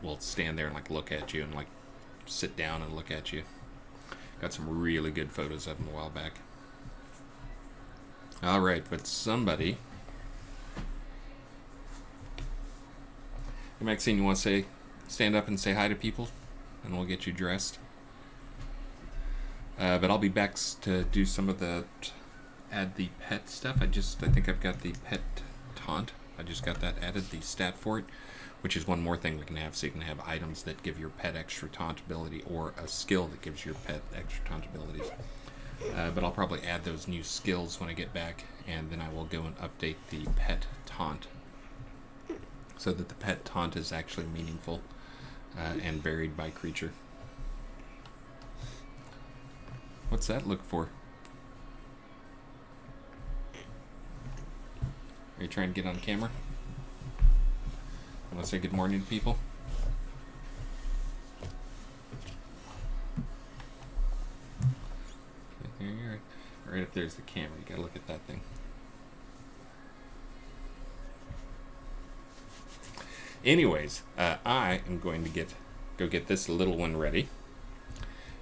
will stand there and like look at you and like sit down and look at you. Got some really good photos of him a while back. All right, but somebody... Hey, Maxine, you want to stand up and say hi to people, and we'll get you dressed. But I'll be back to do some of the add the pet stuff. I think I've got the pet taunt. I just got that added, the stat for it, which is one more thing we can have. So you can have items that give your pet extra taunt ability, or a skill that gives your pet extra taunt abilities. But I'll probably add those new skills when I get back, and then I will go and update the pet taunt, so that the pet taunt is actually meaningful and varied by creature. What's that look for? Are you trying to get on camera? You want to say good morning to people? There you are. Right up there's the camera. You gotta look at that thing. Anyways, I am going to go get this little one ready.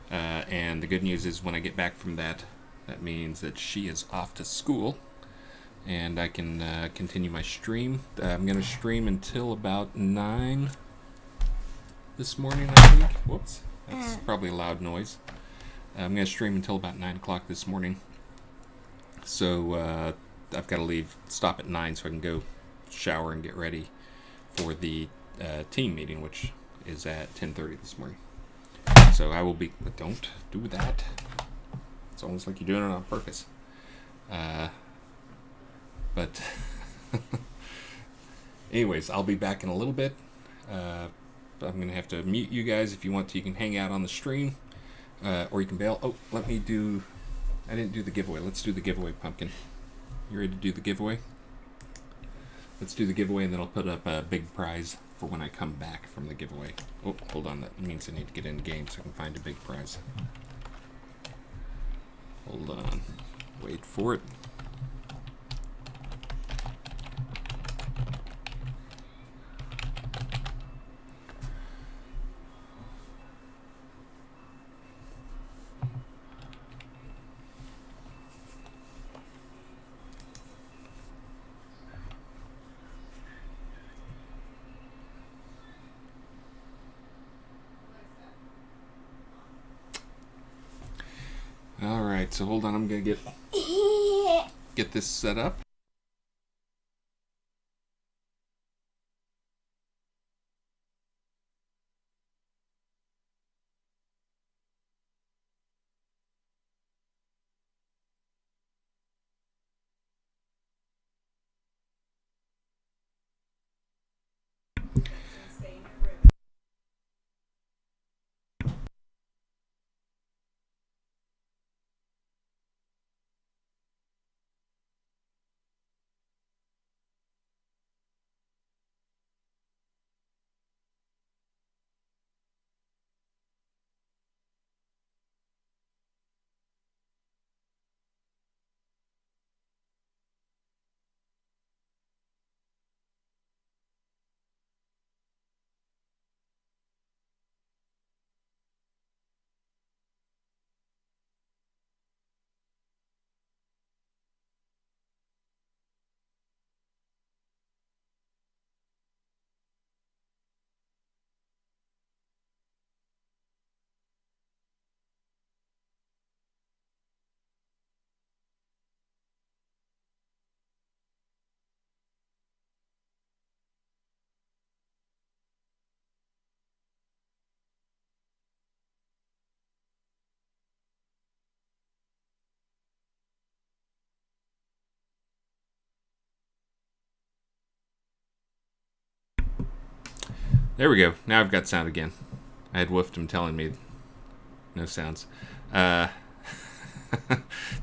And the good news is when I get back from that means that she is off to school. And I can continue my stream. I'm going to stream until about 9 this morning, I think. Whoops. That's probably a loud noise. I'm going to stream until about 9 o'clock this morning. So I've got to stop at 9 so I can go shower and get ready for the team meeting, which is at 10:30 this morning. So I will be... Don't do that. It's almost like you're doing it on purpose. But anyways, I'll be back in a little bit. I'm going to have to mute you guys. If you want to, you can hang out on the stream. Or you can bail. Oh, let me do... I didn't do the giveaway. Let's do the giveaway, Pumpkin. You ready to do the giveaway? Let's do the giveaway, and then I'll put up a big prize for when I come back from the giveaway. Oh, hold on. That means I need to get in game so I can find a big prize. Hold on. Wait for it. Alright, so hold on, I'm gonna get this set up. There we go. Now I've got sound again. I had Wooftum telling me no sounds.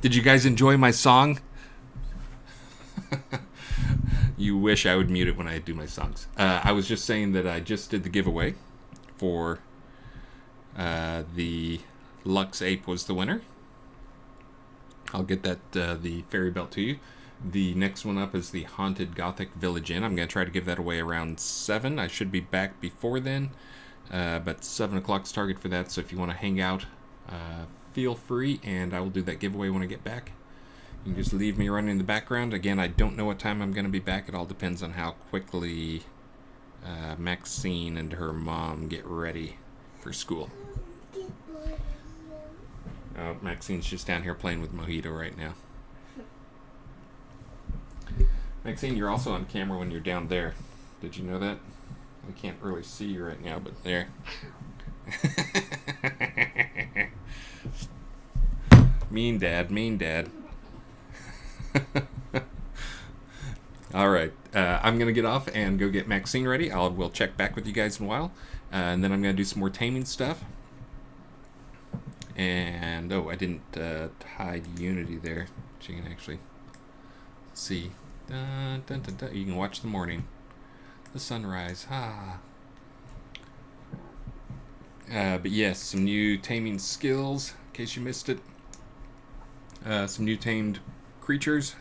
Did you guys enjoy my song? You wish I would mute it when I do my songs. I was just saying that I just did the giveaway for the Lux Ape was the winner. I'll get that the fairy belt to you. The next one up is the Haunted Gothic Village Inn. I'm going to try to give that away around 7. I should be back before then, but 7 o'clock's target for that, so if you want to hang out, feel free, and I will do that giveaway when I get back. You can just leave me running in the background. Again, I don't know what time I'm going to be back. It all depends on how quickly Maxine and her mom get ready for school. Oh, Maxine's just down here playing with Mojito right now. Maxine, you're also on camera when you're down there. Did you know that? I can't really see you right now, but there. Mean dad, mean dad. All right, I'm gonna get off and go get Maxine ready. We'll check back with you guys in a while, and then I'm gonna do some more taming stuff. And oh, I didn't hide Unity there, so you can actually see. Dun, dun, dun, dun. You can watch the morning, the sunrise. But yes, some new taming skills, in case you missed it. Some new tamed creatures,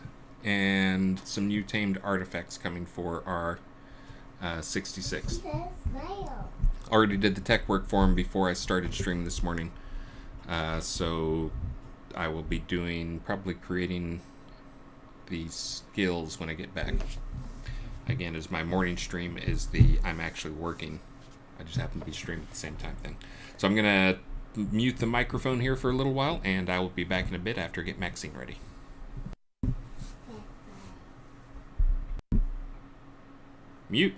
and some new tamed artifacts coming for our 66. Already did the tech work for him before I started streaming this morning. So I will be probably creating these skills when I get back. Again, as my morning stream is I'm actually working. I just happen to be streaming at the same time thing. So I'm going to mute the microphone here for a little while, and I will be back in a bit after I get Maxine ready. Mute.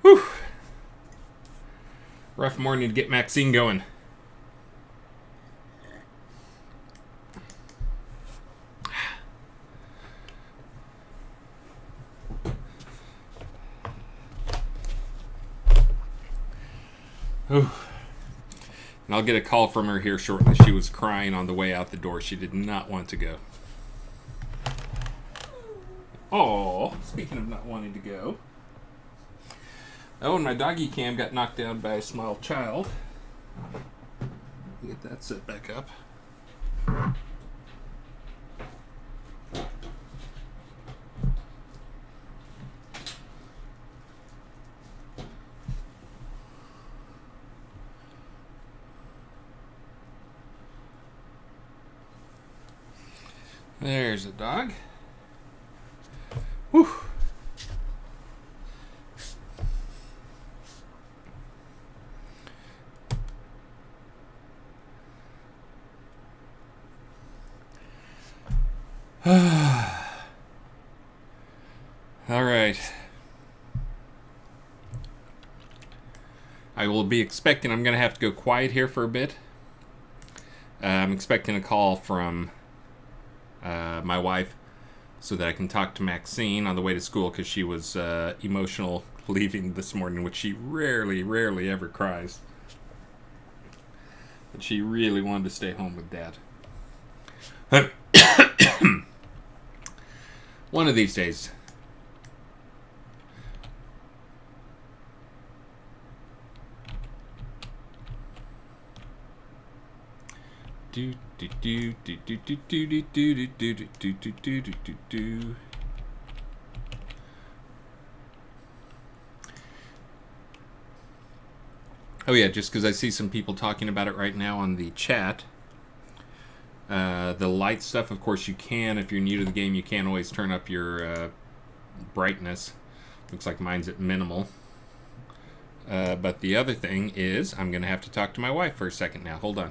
Whew. Rough morning to get Maxine going. Whew. And I'll get a call from her here shortly. She was crying on the way out the door. She did not want to go. Oh, speaking of not wanting to go. Oh, and my doggy cam got knocked down by a small child. Get that set back up. There's a dog. Whew. All right. I will be expecting, I'm going to have to go quiet here for a bit. I'm expecting a call from my wife so that I can talk to Maxine on the way to school because she was emotional leaving this morning, which she rarely ever cries. But she really wanted to stay home with Dad. One of these days. Do do do do do do do do do do do do do do do do. Oh yeah, just because I see some people talking about it right now on the chat. The light stuff, of course, you can. If you're new to the game, you can always turn up your brightness. Looks like mine's at minimal. But the other thing is, I'm going to have to talk to my wife for a second now. Hold on.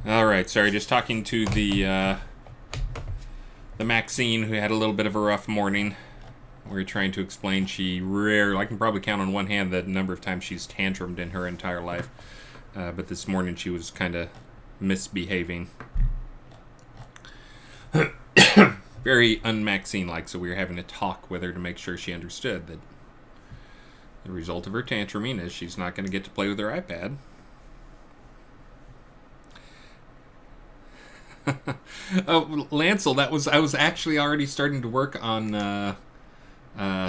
All right, sorry, just talking to the Maxine, who had a little bit of a rough morning. We were trying to explain she I can probably count on one hand the number of times she's tantrumed in her entire life. But this morning she was kind of misbehaving. Very un-Maxine-like, so we were having a talk with her to make sure she understood that the result of her tantruming is she's not going to get to play with her iPad. Oh, Lancel, I was actually already starting to work on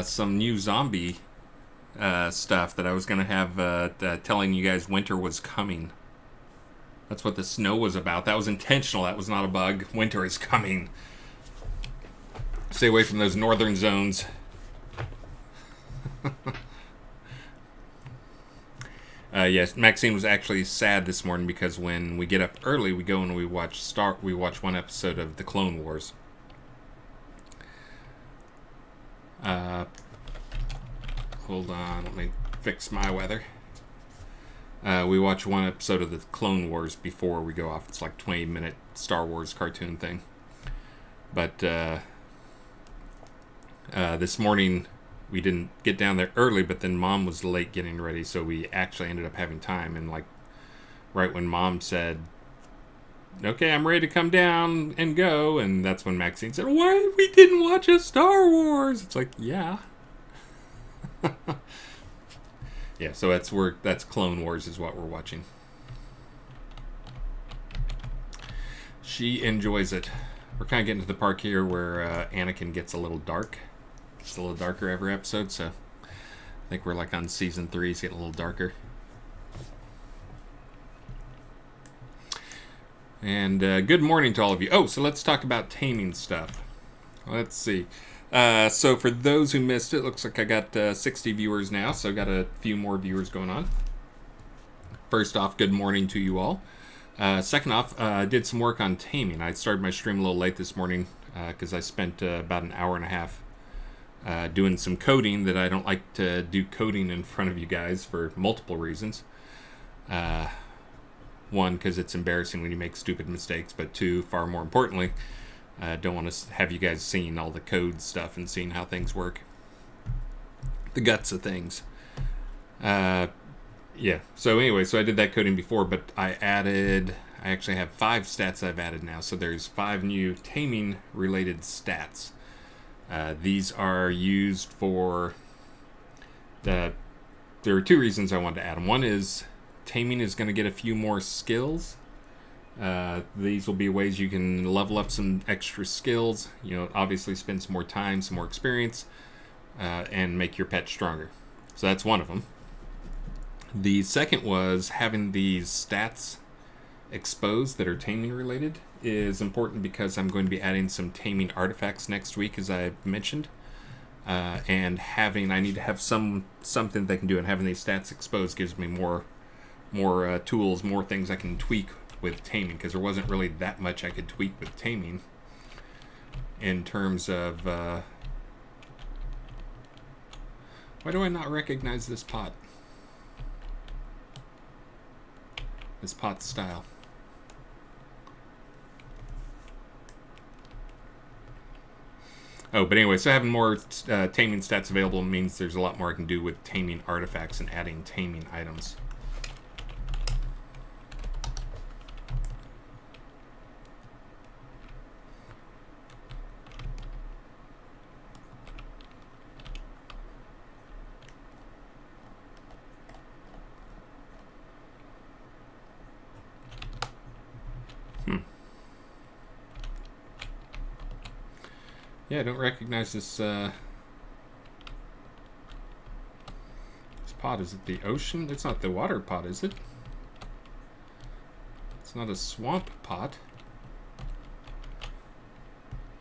some new zombie stuff that I was going to have telling you guys winter was coming. That's what the snow was about. That was intentional. That was not a bug. Winter is coming. Stay away from those northern zones. Yes, Maxine was actually sad this morning because when we get up early, we go and we watch one episode of the Clone Wars. Hold on, let me fix my weather. We watch one episode of the Clone Wars before we go off. It's like 20-minute Star Wars cartoon thing. But this morning we didn't get down there early, but then Mom was late getting ready, so we actually ended up having time. And like right when Mom said, "Okay, I'm ready to come down and go," and that's when Maxine said, "Why we didn't watch a Star Wars?" It's like, yeah. Yeah, so that's Clone Wars is what we're watching. She enjoys it. We're kind of getting to the part here where Anakin gets a little dark. It's a little darker every episode, so I think we're like on season 3. It's getting a little darker. And good morning to all of you. Oh, so let's talk about taming stuff. Let's see. So for those who missed it, looks like I got 60 viewers now, so got a few more viewers going on. First off, good morning to you all. Second off, I did some work on taming. I started my stream a little late this morning because I spent about an hour and a half doing some coding that I don't like to do coding in front of you guys for multiple reasons. One, because it's embarrassing when you make stupid mistakes, but two, far more importantly, I don't want to have you guys seeing all the code stuff and seeing how things work. The guts of things. Yeah, so anyway, so I did that coding before, but I actually have 5 stats I've added now, so there's 5 new taming related stats. These are used for there are 2 reasons I wanted to add them. One is taming is going to get a few more skills. These will be ways you can level up some extra skills, obviously spend some more time, some more experience, and make your pet stronger. So that's one of them. The second was having these stats exposed that are taming related is important because I'm going to be adding some taming artifacts next week, as I mentioned. And I need to have something they can do, and having these stats exposed gives me more tools, more things I can tweak with taming, because there wasn't really that much I could tweak with taming in terms of why do I not recognize this pot? This pot style. Oh, but anyway, so having more taming stats available means there's a lot more I can do with taming artifacts and adding taming items. Yeah, I don't recognize this this pot. Is it the ocean? It's not the water pot, is it? It's not a swamp pot.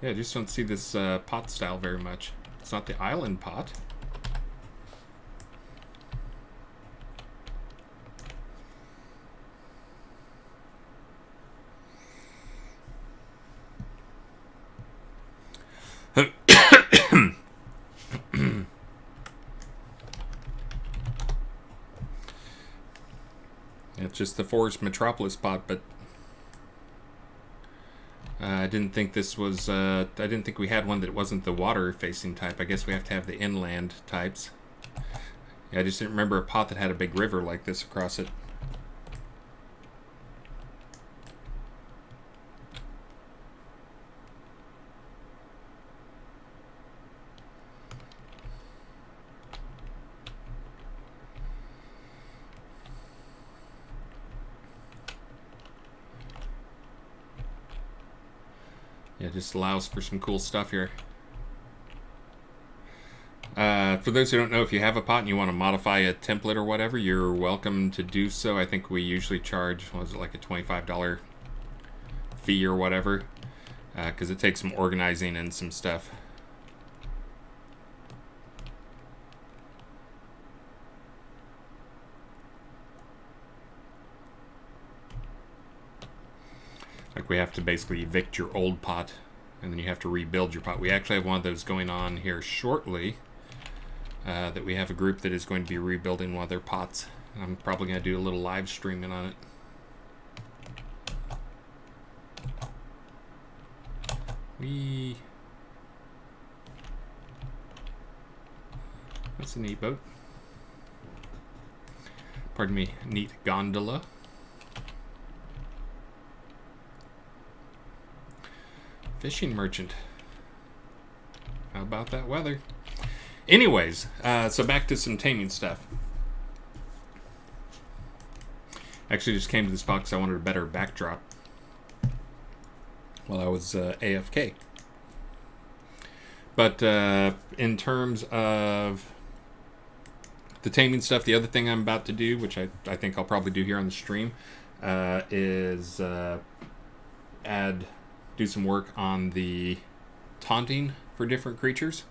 Yeah, I just don't see this pot style very much. It's not the island pot. It's just the Forest Metropolis pot, but I didn't think this was, I didn't think we had one that wasn't the water-facing type. I guess we have to have the inland types. Yeah, I just didn't remember a pot that had a big river like this across it. Yeah, it just allows for some cool stuff here. For those who don't know, if you have a pot and you want to modify a template or whatever, you're welcome to do so. I think we usually charge, what was it, like a $25 fee or whatever, because it takes some organizing and some stuff. Like we have to basically evict your old pot, and then you have to rebuild your pot. We actually have one of those going on here shortly. That we have a group that is going to be rebuilding one of their pots. And I'm probably going to do a little live streaming on it. That's a neat boat. Pardon me, neat gondola. Fishing merchant. How about that weather? Anyways, so back to some taming stuff. Actually just came to this box. I wanted a better backdrop while I was AFK. But in terms of the taming stuff, the other thing I'm about to do, which I think I'll probably do here on the stream, is do some work on the taunting for different creatures.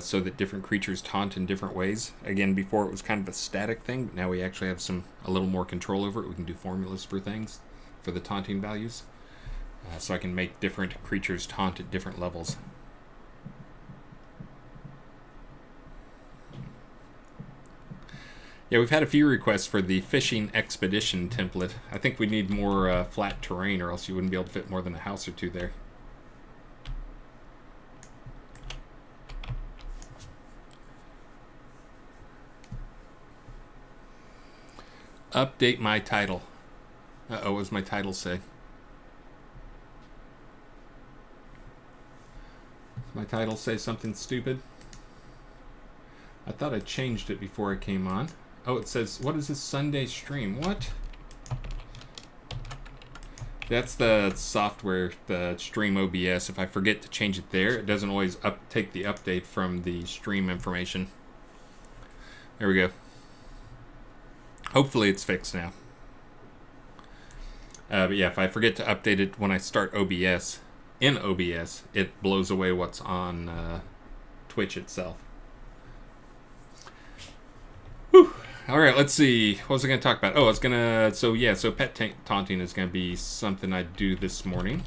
So that different creatures taunt in different ways. Again, before it was kind of a static thing, but now we actually have a little more control over it. We can do formulas for things, for the taunting values. So I can make different creatures taunt at different levels. Yeah, we've had a few requests for the fishing expedition template. I think we need more flat terrain, or else you wouldn't be able to fit more than a house or two there. Update my title. Uh-oh, what does my title say? Does my title say something stupid? I thought I changed it before I came on. Oh, it says, what is this Sunday stream? What? That's the software, the Stream OBS. If I forget to change it there, it doesn't always take the update from the stream information. There we go. Hopefully it's fixed now. But yeah, if I forget to update it when I start OBS, in OBS, it blows away what's on Twitch itself. Whew. All right, let's see. What was I going to talk about? Oh, I was going to... So pet taunting is going to be something I do this morning.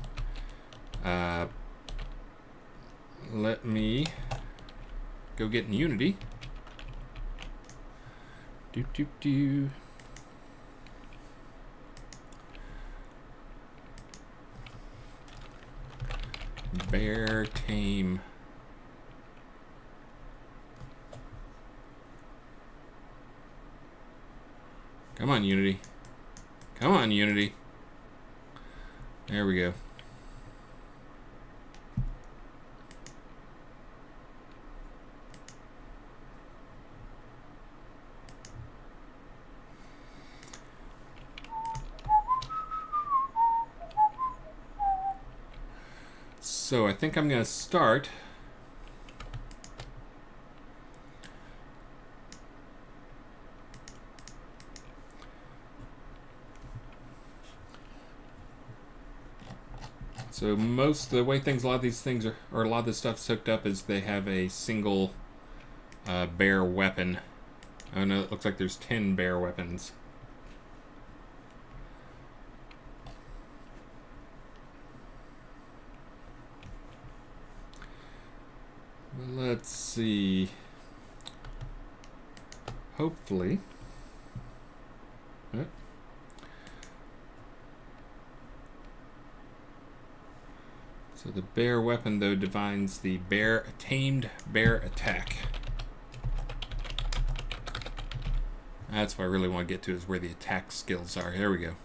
Let me go get in Unity. Bear tame. Come on, Unity. Come on, Unity. There we go. So I think I'm going to start. So the way a lot of these things are, or a lot of this stuff's hooked up, is they have a single bear weapon. Oh no, it looks like there's 10 bear weapons. Let's see. Hopefully. So the bear weapon, though, defines the tamed bear attack. That's what I really want to get to, is where the attack skills are. Here we go.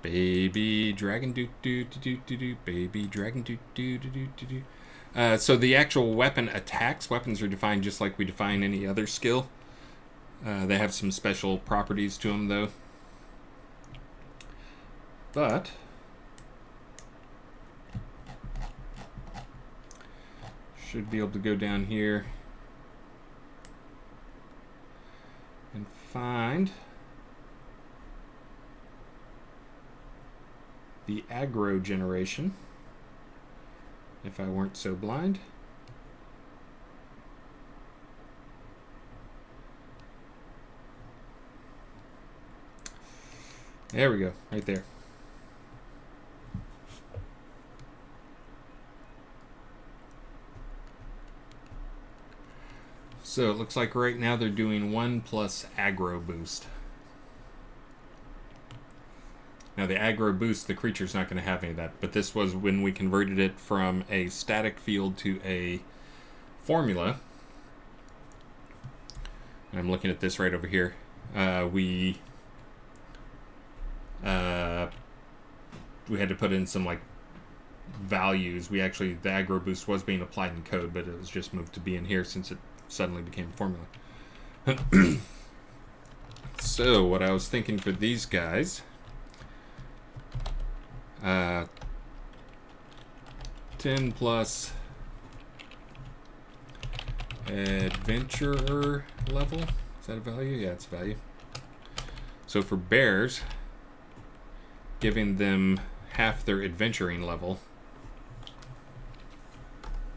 Baby dragon do do do do do do. Baby dragon do do do do do do. So the actual weapon attacks. Weapons are defined just like we define any other skill. They have some special properties to them, though. But should be able to go down here and find the aggro generation, if I weren't so blind. There we go, right there. So it looks like right now they're doing 1 plus aggro boost. Now the aggro boost, the creature's not going to have any of that, but this was when we converted it from a static field to a formula. And I'm looking at this right over here. We had to put in some like values. The aggro boost was being applied in code, but it was just moved to be in here since it suddenly became a formula. So what I was thinking for these guys, 10 plus adventurer level. Is that a value? Yeah, it's a value. So for bears, giving them half their adventuring level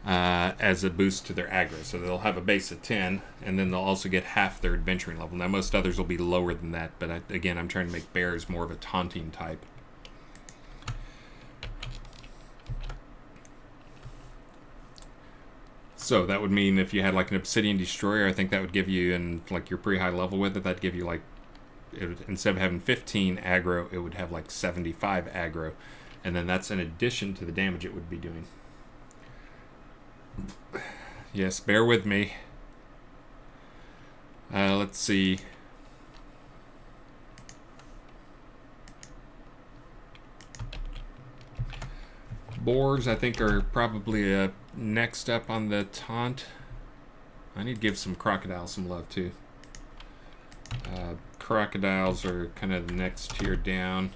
as a boost to their aggro. So they'll have a base of 10, and then they'll also get half their adventuring level. Now most others will be lower than that, but again, I'm trying to make bears more of a taunting type. So that would mean if you had like an obsidian destroyer, I think that would give you, and like you're pretty high level with it, that'd give you like, instead of having 15 aggro, it would have like 75 aggro. And then that's in addition to the damage it would be doing. Yes, bear with me. Let's see. Boars, I think, are probably next up on the taunt. I need to give some crocodiles some love, too. Crocodiles are kind of the next tier down.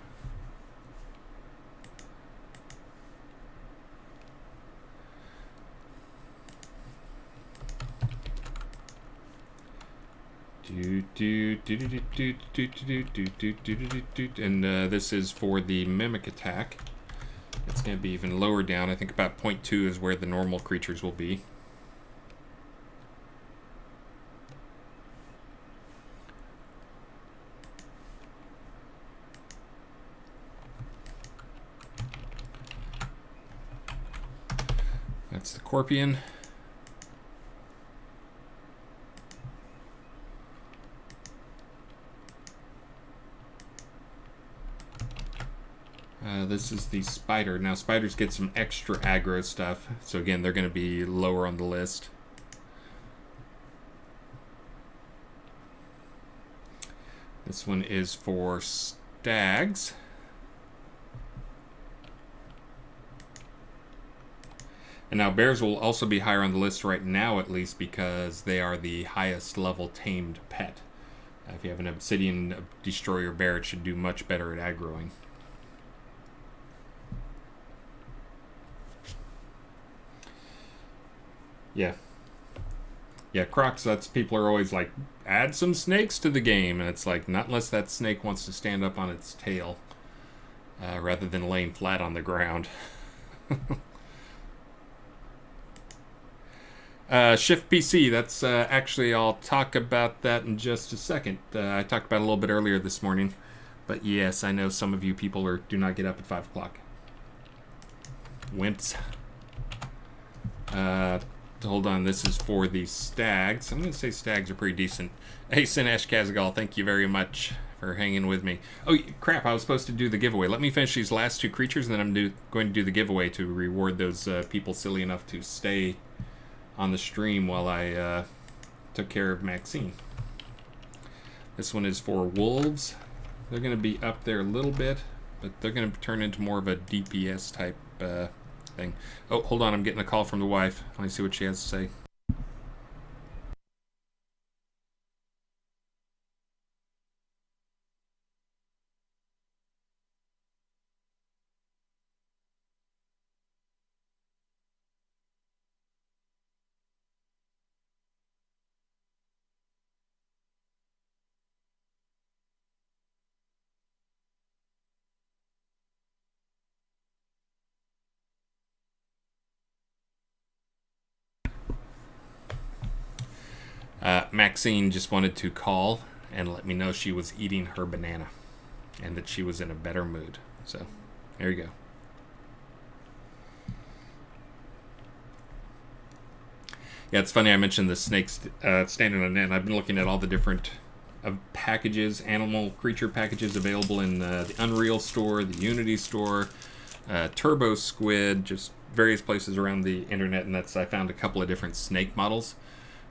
And this is for the mimic attack. It's going to be even lower down. I think about 0.2 is where the normal creatures will be. That's the Corpion. This is the spider. Now spiders get some extra aggro stuff, so again they're going to be lower on the list. This one is for stags. And now bears will also be higher on the list right now, at least, because they are the highest level tamed pet. If you have an obsidian destroyer bear, it should do much better at aggroing. Yeah. Yeah, crocs, that's, people are always like, add some snakes to the game. And it's like, not unless that snake wants to stand up on its tail, rather than laying flat on the ground. Shift PC, that's actually, I'll talk about that in just a second. I talked about it a little bit earlier this morning. But yes, I know some of you people do not get up at 5 o'clock. Wimps. hold on. This is for the stags. I'm going to say stags are pretty decent. Hey, Sinesh Kazagal, thank you very much for hanging with me. Oh, crap. I was supposed to do the giveaway. Let me finish these last two creatures, and then I'm going to do the giveaway to reward those people silly enough to stay on the stream while I took care of Maxine. This one is for wolves. They're going to be up there a little bit, but they're going to turn into more of a DPS type thing. Oh, hold on. I'm getting a call from the wife. Let me see what she has to say. Maxine just wanted to call and let me know she was eating her banana and that she was in a better mood. So, there you go. Yeah, it's funny I mentioned the snakes standing on net. I've been looking at all the different packages, animal creature packages available in the Unreal store, the Unity store, Turbo Squid, just various places around the internet. And I found a couple of different snake models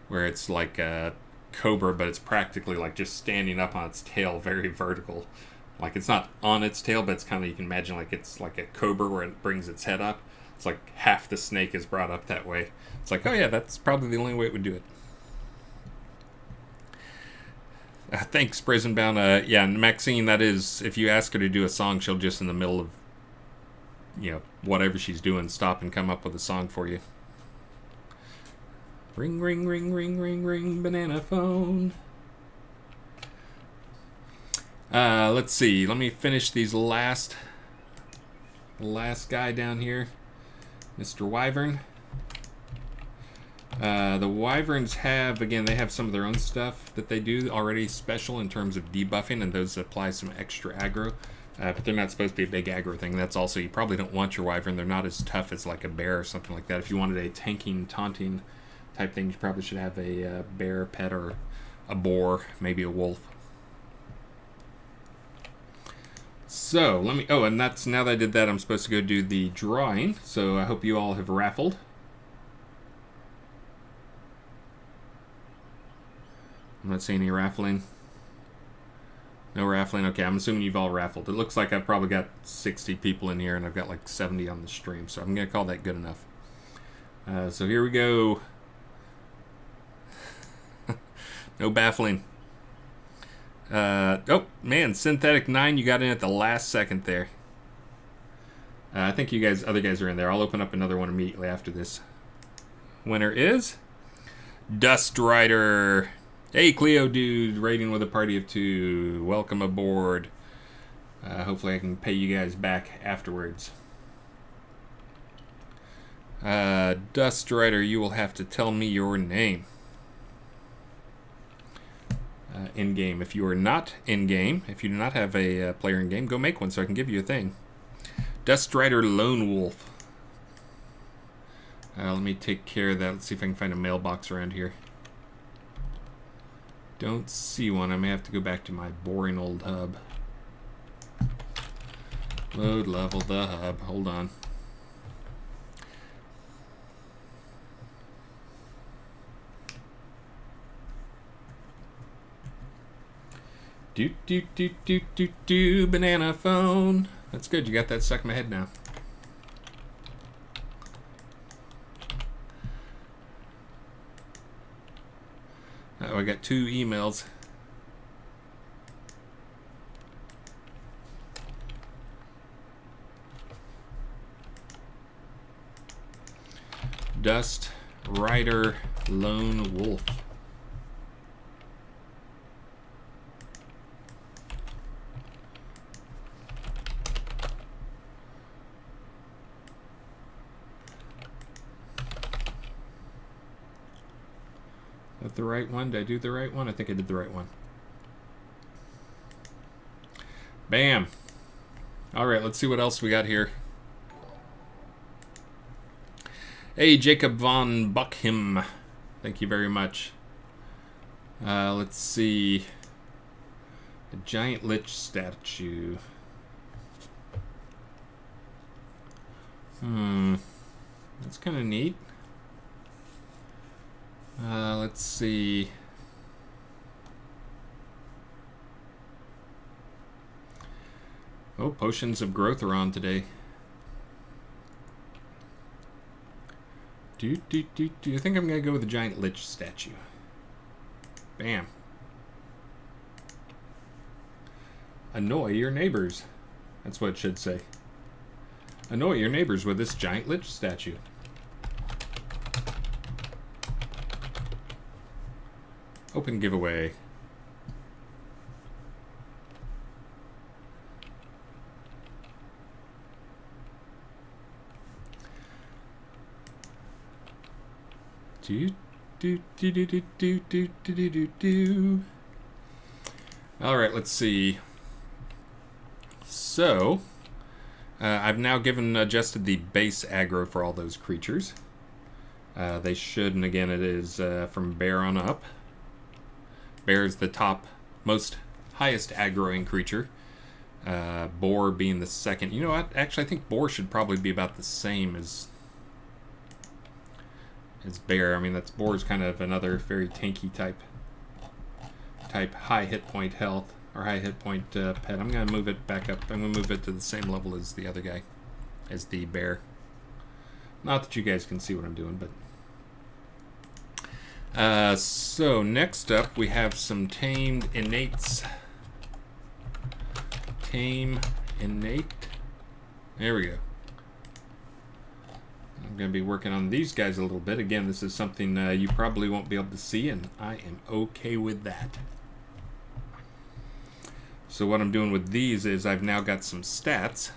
where it's like a cobra, but it's practically like just standing up on its tail, very vertical. Like it's not on its tail, but it's kind of, you can imagine like it's like a cobra where it brings its head up. It's like half the snake is brought up that way. It's like, oh yeah, that's probably the only way it would do it. Thanks, Prisonbound. Yeah, Maxine, that is, if you ask her to do a song, she'll just in the middle of, whatever she's doing, stop and come up with a song for you. Ring, ring, ring, ring, ring, ring, banana phone. Let's see. Let me finish these last guy down here, Mr. Wyvern. The Wyverns have, again, they have some of their own stuff that they do already special in terms of debuffing, and those apply some extra aggro. But they're not supposed to be a big aggro thing. That's also, you probably don't want your Wyvern. They're not as tough as like a bear or something like that. If you wanted a tanking, taunting type thing, you probably should have a bear pet or a boar, maybe a wolf. So let me, and that's, now that I did that, I'm supposed to go do the drawing. So I hope you all have raffled. I'm not seeing any raffling. No raffling. Okay, I'm assuming you've all raffled. It looks like I've probably got 60 people in here and I've got like 70 on the stream, so I'm going to call that good enough. So here we go. No baffling. Oh, man, Synthetic 9, you got in at the last second there. I think you guys, other guys are in there. I'll open up another one immediately after this. Winner is Dust Rider. Hey, Cleo dude, raiding with a party of 2. Welcome aboard. Hopefully I can pay you guys back afterwards. Dust Rider, you will have to tell me your name. In-game. If you are not in-game, if you do not have a player in-game, go make one so I can give you a thing. Dust Rider Lone Wolf. Let me take care of that. Let's see if I can find a mailbox around here. Don't see one. I may have to go back to my boring old hub. Load level the hub. Hold on. Do banana phone. That's good. You got that stuck in my head now. Oh, I got 2 emails. Dust Rider Lone Wolf. Is that the right one? Did I do the right one? I think I did the right one. Bam. All right, let's see what else we got here. Hey, Jacob von Buckham. Thank you very much. Let's see. A giant lich statue. That's kind of neat. Let's see. Oh, potions of growth are on today. Do you think I'm gonna go with a giant lich statue? Bam. Annoy your neighbors. That's what it should say. Annoy your neighbors with this giant lich statue. Open giveaway. All right, let's see. So, I've now adjusted the base aggro for all those creatures. They should, and again, it is from bear on up. Bear is the top, highest aggroing creature. Boar being the second. You know what? Actually, I think boar should probably be about the same as bear. I mean, boar is kind of another very tanky type high hit point health or high hit point pet. I'm gonna move it back up. I'm gonna move it to the same level as the other guy, as the bear. Not that you guys can see what I'm doing, but so next up we have some tamed innates. Tame innate. There we go. I'm going to be working on these guys a little bit. Again, this is something you probably won't be able to see, and I am okay with that. So what I'm doing with these is I've now got some stats,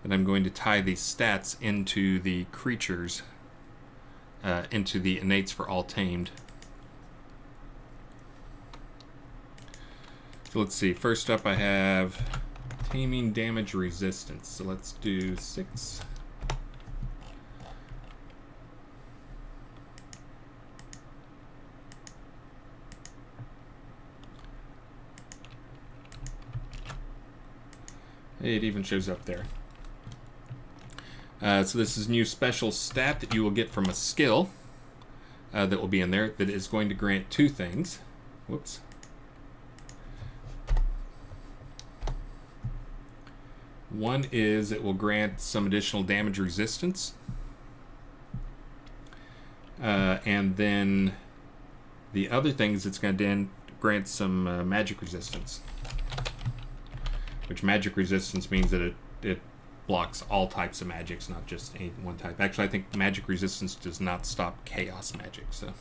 and I'm going to tie these stats into the creatures, into the innates for all tamed. So let's see. First up I have taming damage resistance. So let's do 6. It even shows up there. So this is a new special stat that you will get from a skill that will be in there that is going to grant 2 things. Whoops. One is it will grant some additional damage resistance. And then the other thing is it's going to grant some magic resistance. Which magic resistance means that it blocks all types of magics, not just any one type. Actually, I think magic resistance does not stop chaos magic, so.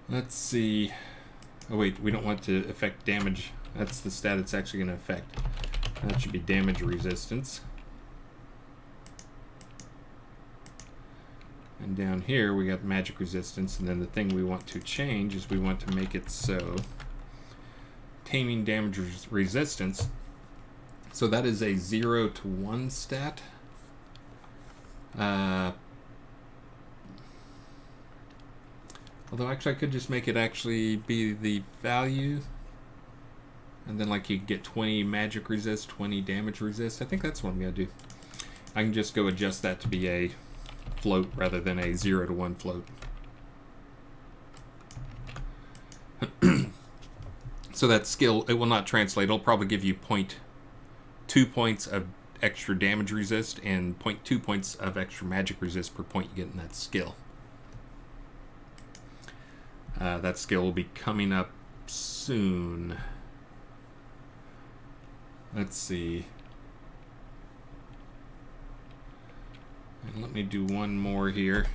Let's see. Oh wait, we don't want to affect damage. That's the stat it's actually going to affect. That should be damage resistance. And down here we got magic resistance, and then the thing we want to change is we want to make it so taming damage resistance. So that is a 0 to 1 stat. Although actually I could just make it actually be the value, and then like you get 20 magic resist, 20 damage resist. I think that's what I'm gonna do. I can just go adjust that to be a float rather than a 0 to 1 float. So that skill, it will not translate. It'll probably give you 0.2 points of extra damage resist and 0.2 points of extra magic resist per point you get in that skill. That skill will be coming up soon. Let's see. And let me do one more here.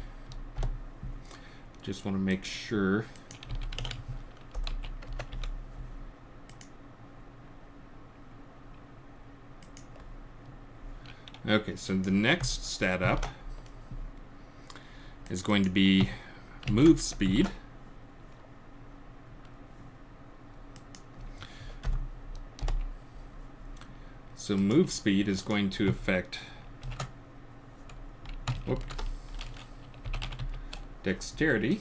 Just want to make sure. Okay, so the next stat up is going to be move speed. So move speed is going to affect dexterity.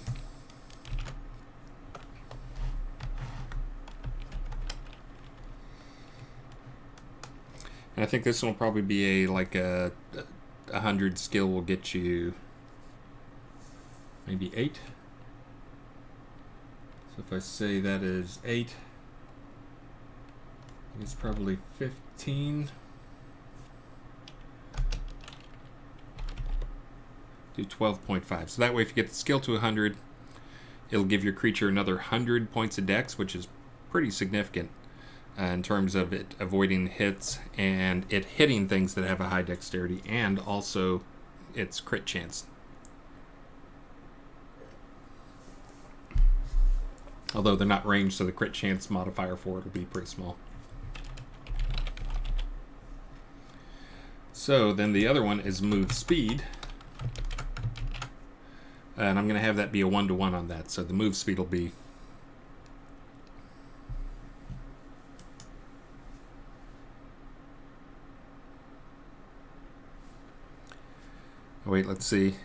And I think this one will probably be a 100 skill will get you maybe 8. So if I say that is 8, it's probably 15. Do 12.5. So that way if you get the skill to 100, it'll give your creature another 100 points of dex, which is pretty significant in terms of it avoiding hits and it hitting things that have a high dexterity, and also its crit chance. Although they're not ranged, so the crit chance modifier for it will be pretty small. So then the other one is move speed. And I'm going to have that be a 1-to-1 on that. So the move speed will be wait, let's see.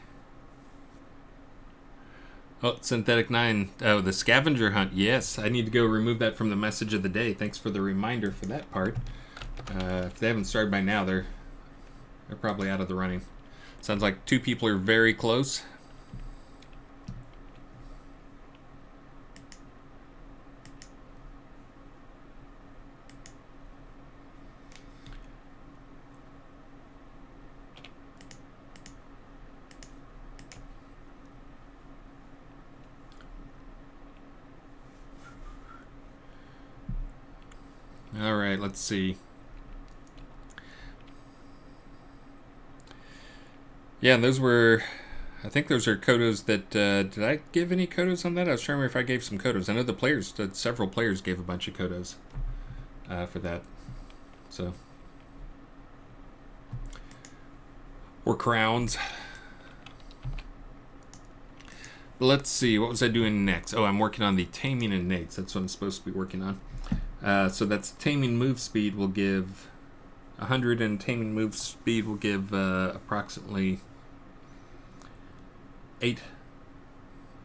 Oh, Synthetic 9. Oh, the scavenger hunt. Yes, I need to go remove that from the message of the day. Thanks for the reminder for that part. If they haven't started by now, they're probably out of the running. Sounds like 2 people are very close. All right, let's see. Yeah, and those were, I think those are kodos that, did I give any kodos on that? I was trying to remember if I gave some kodos. I know the players, several players gave a bunch of kodos for that. So, or crowns. Let's see, what was I doing next? Oh, I'm working on the taming innates. That's what I'm supposed to be working on. So that's taming move speed will give 100, and taming move speed will give approximately 8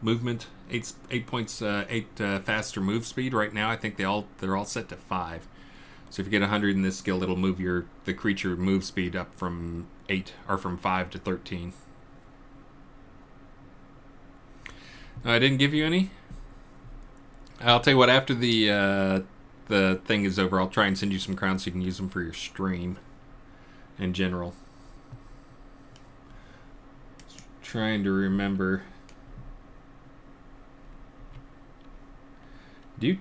movement, 8 points, 8 faster move speed. Right now, I think they're all set to 5. So if you get 100 in this skill, it'll move the creature move speed up from 8 or from 5 to 13. No, I didn't give you any. I'll tell you what. After the thing is over, I'll try and send you some crowns so you can use them for your stream in general. Just trying to remember. Do.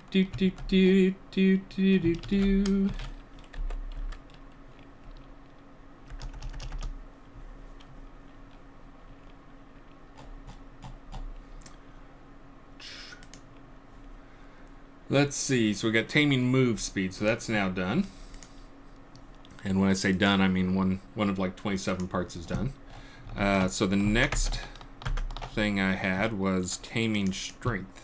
Let's see, so we got taming move speed, so that's now done. And when I say done, I mean one of like 27 parts is done. So the next thing I had was taming strength.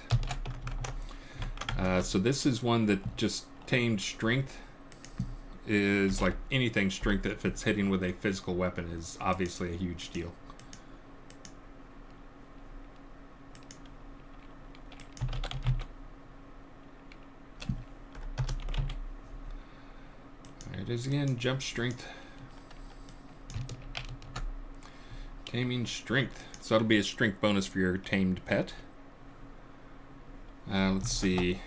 So this is one that just tamed strength is like anything strength if it's hitting with a physical weapon is obviously a huge deal. There it is again, jump strength. Taming strength. So that'll be a strength bonus for your tamed pet. Let's see.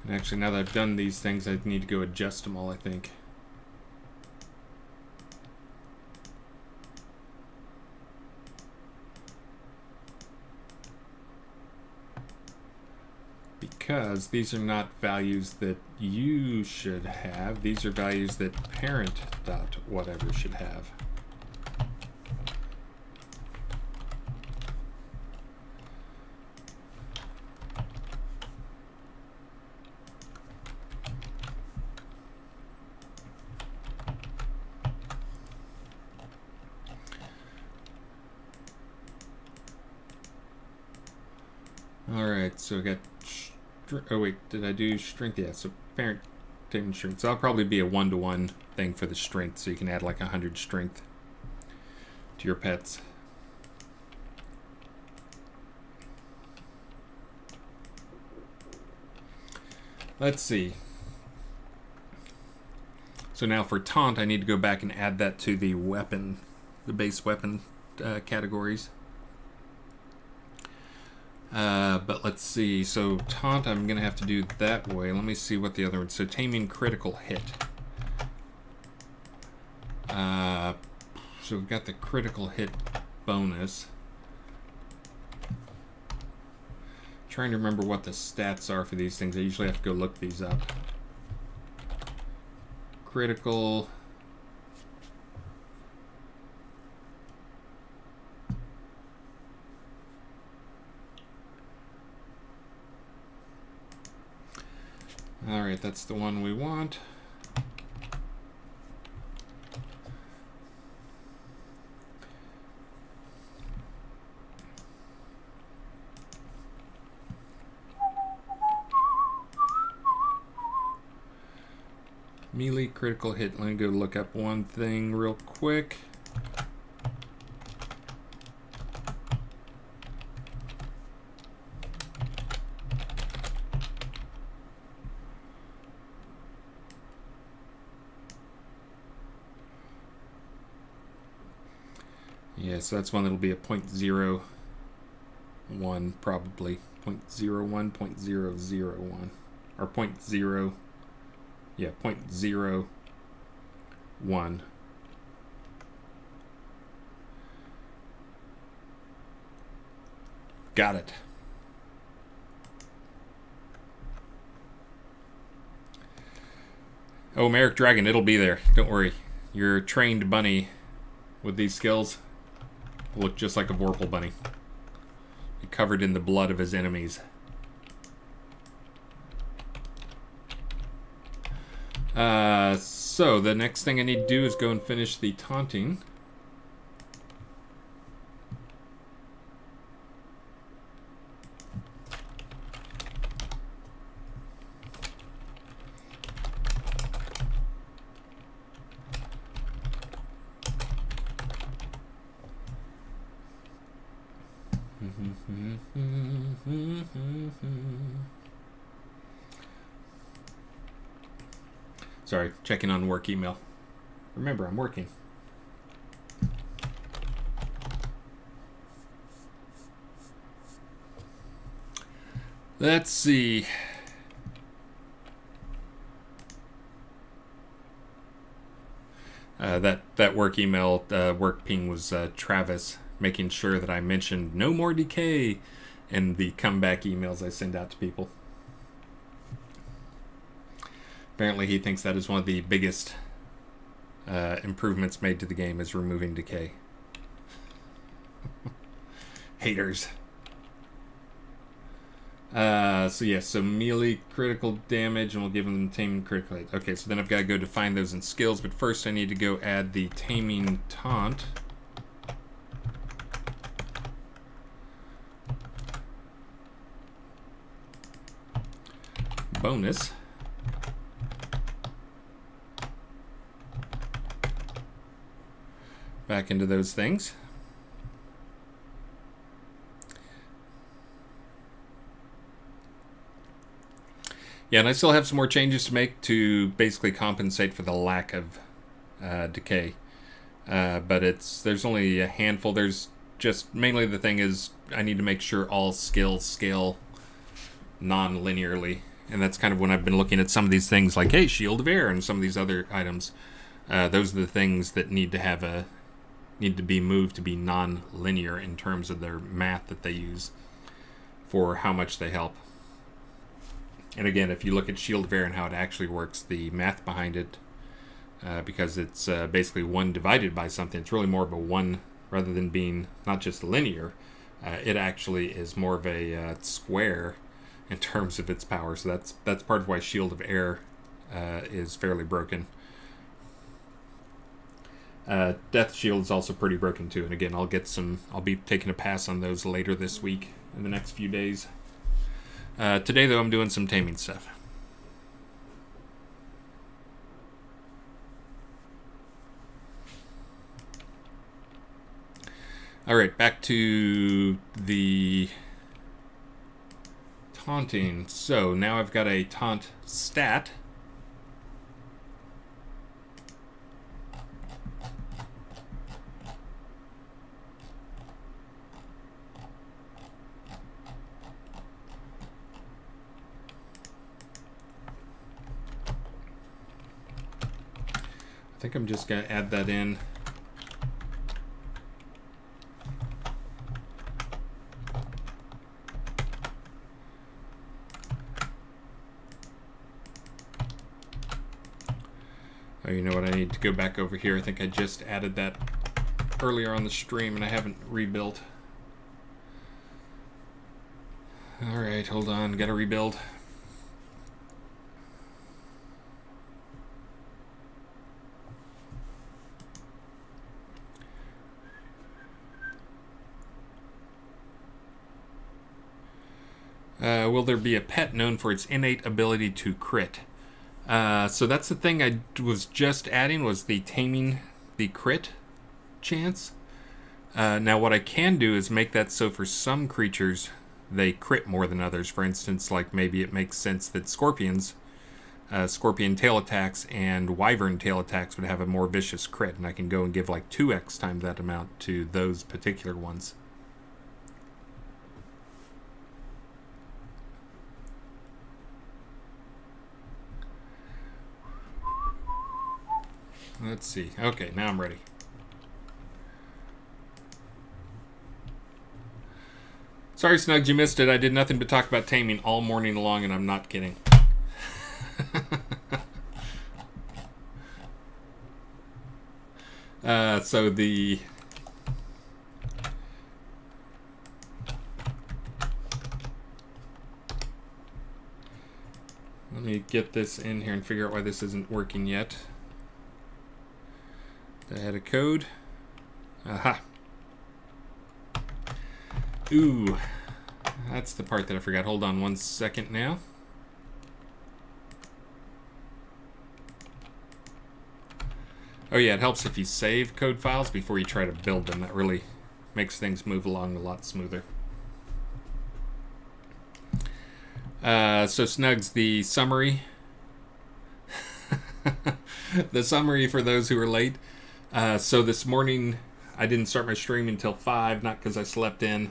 And actually, now that I've done these things, I need to go adjust them all, I think. Because these are not values that you should have. These are values that parent.whatever should have. Alright, so I got... oh wait, did I do strength? Yeah, so parent taming strength. So that'll probably be a 1-to-1 thing for the strength, so you can add like 100 strength to your pets. Let's see. So now for taunt, I need to go back and add that to the weapon, the base weapon categories. But let's see. So taunt, I'm going to have to do that way. Let me see what the other one. So taming critical hit. So we've got the critical hit bonus. Trying to remember what the stats are for these things. I usually have to go look these up. Critical. Alright, that's the one we want. Melee critical hit. Let me go look up one thing real quick. Yeah, so that's one that'll be a 0.01 probably. 0.01, 0.001. Or 0.0. Yeah, 0.01. Got it. Oh, Merrick Dragon, it'll be there. Don't worry. Your trained bunny with these skills will look just like a Vorpal bunny. Covered in the blood of his enemies. So the next thing I need to do is go and finish the taunting. Sorry, checking on work email. Remember, I'm working. Let's see. That work email, work ping was Travis making sure that I mentioned no more decay in the comeback emails I send out to people. Apparently he thinks that is one of the biggest improvements made to the game is removing decay. Haters. So yeah, so melee critical damage, and we'll give them taming critical hit. Okay, so then I've got to go define those in skills, but first I need to go add the taming taunt. Bonus. Back into those things. Yeah, and I still have some more changes to make to basically compensate for the lack of decay. But there's only a handful. There's just mainly the thing is I need to make sure all skills scale non-linearly. And that's kind of when I've been looking at some of these things like, hey, Shield of Air and some of these other items. Those are the things that need to be moved to be non-linear in terms of their math that they use for how much they help. And again, if you look at Shield of Air and how it actually works, the math behind it, because it's basically 1 divided by something, it's really more of a 1 rather than being not just linear. It actually is more of a square in terms of its power. So that's part of why Shield of Air is fairly broken. Death Shield is also pretty broken too, and again, I'll be taking a pass on those later this week in the next few days. Today, though, I'm doing some taming stuff. Alright, back to the taunting. So now I've got a taunt stat. I think I'm just going to add that in. Oh, you know what? I need to go back over here. I think I just added that earlier on the stream and I haven't rebuilt. Alright, hold on. Gotta rebuild. Will there be a pet known for its innate ability to crit? So that's the thing I was just adding, was the taming the crit chance. Now what I can do is make that so for some creatures they crit more than others. For instance, like maybe it makes sense that scorpions, scorpion tail attacks and wyvern tail attacks would have a more vicious crit, and I can go and give like 2x times that amount to those particular ones. Let's see. Okay, now I'm ready. Sorry, Snugs, you missed it. I did nothing but talk about taming all morning long, and I'm not kidding. So the... Let me get this in here and figure out why this isn't working yet. Add a code. Aha. Ooh. That's the part that I forgot. Hold on 1 second now. Oh yeah, it helps if you save code files before you try to build them. That really makes things move along a lot smoother. So Snugs, the summary. The summary for those who are late. So this morning, I didn't start my stream until 5, not because I slept in,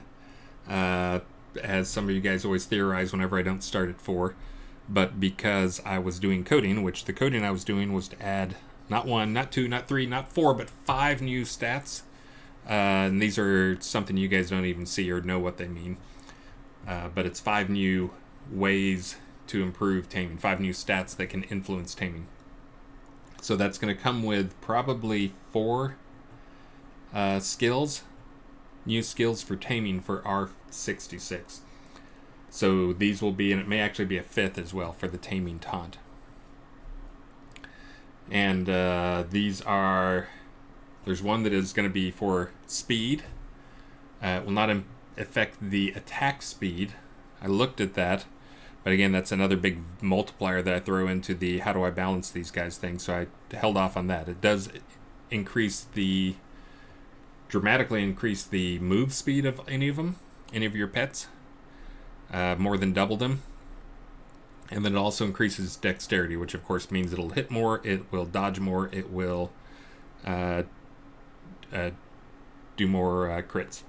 as some of you guys always theorize whenever I don't start at 4, but because I was doing coding, which the coding I was doing was to add not 1, not 2, not 3, not 4, but 5 new stats. And these are something you guys don't even see or know what they mean. But it's 5 new ways to improve taming, 5 new stats that can influence taming. So that's going to come with probably 4 skills, new skills for taming for R66. So these will be, and it may actually be a 5th as well for the taming taunt. And these are, there's one that is going to be for speed. It will not affect the attack speed. I looked at that. But again, that's another big multiplier that I throw into the how do I balance these guys thing, so I held off on that. It does dramatically increase the move speed of any of your pets, more than double them. And then it also increases dexterity, which of course means it'll hit more, it will dodge more, it will do more crits.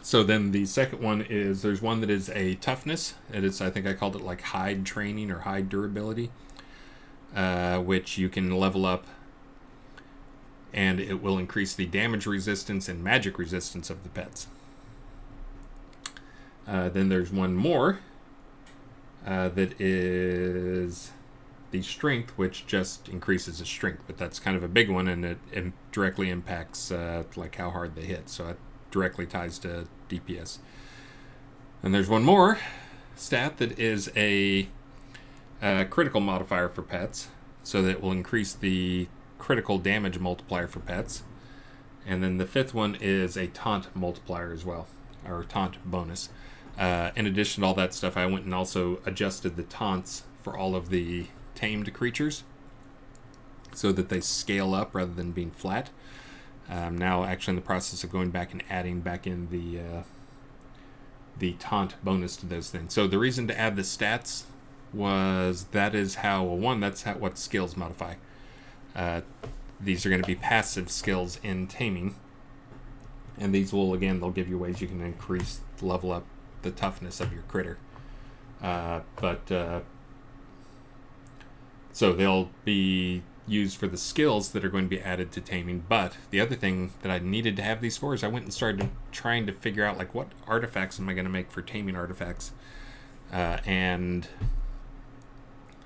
So then the second one is, there's one that is a toughness. It is, I think I called it like hide training or hide durability, which you can level up, and it will increase the damage resistance and magic resistance of the pets. Then there's one more that is the strength, which just increases the strength, but that's kind of a big one, and it directly impacts like how hard they hit. So it directly ties to DPS. And there's one more stat that is a critical modifier for pets, so that it will increase the critical damage multiplier for pets. And then the 5th one is a taunt multiplier as well, or taunt bonus. In addition to all that stuff, I went and also adjusted the taunts for all of the tamed creatures so that they scale up rather than being flat. Now, actually, in the process of going back and adding back in the taunt bonus to those things. So the reason to add the stats was that's how what skills modify. These are going to be passive skills in taming, and these will, again, they'll give you ways you can level up the toughness of your critter. So they'll be used for the skills that are going to be added to taming. But the other thing that I needed to have these for is I went and started trying to figure out, like, what artifacts am I going to make for taming artifacts. And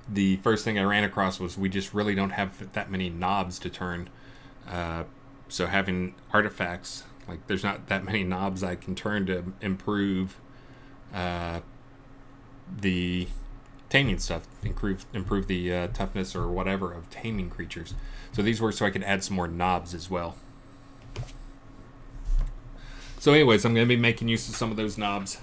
the first thing I ran across was we just really don't have that many knobs to turn. So having artifacts, like, there's not that many knobs I can turn to improve the taming stuff, improve the toughness or whatever of taming creatures. So these were so I could add some more knobs as well. So anyways, I'm going to be making use of some of those knobs.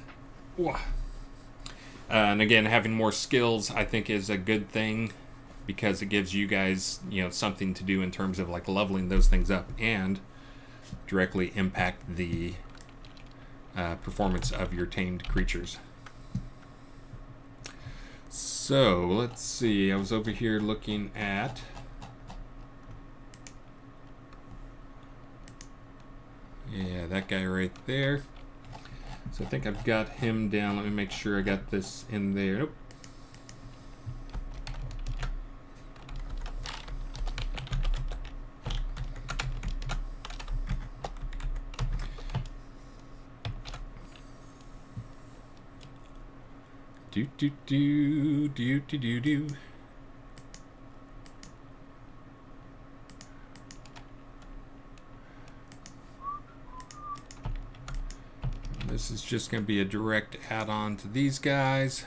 And again, having more skills I think is a good thing, because it gives you guys, something to do in terms of, like, leveling those things up and directly impact the performance of your tamed creatures. So let's see, I was over here looking at that guy right there. So I think I've got him down. Let me make sure I got this in there. Nope. Do. This is just going to be a direct add-on to these guys.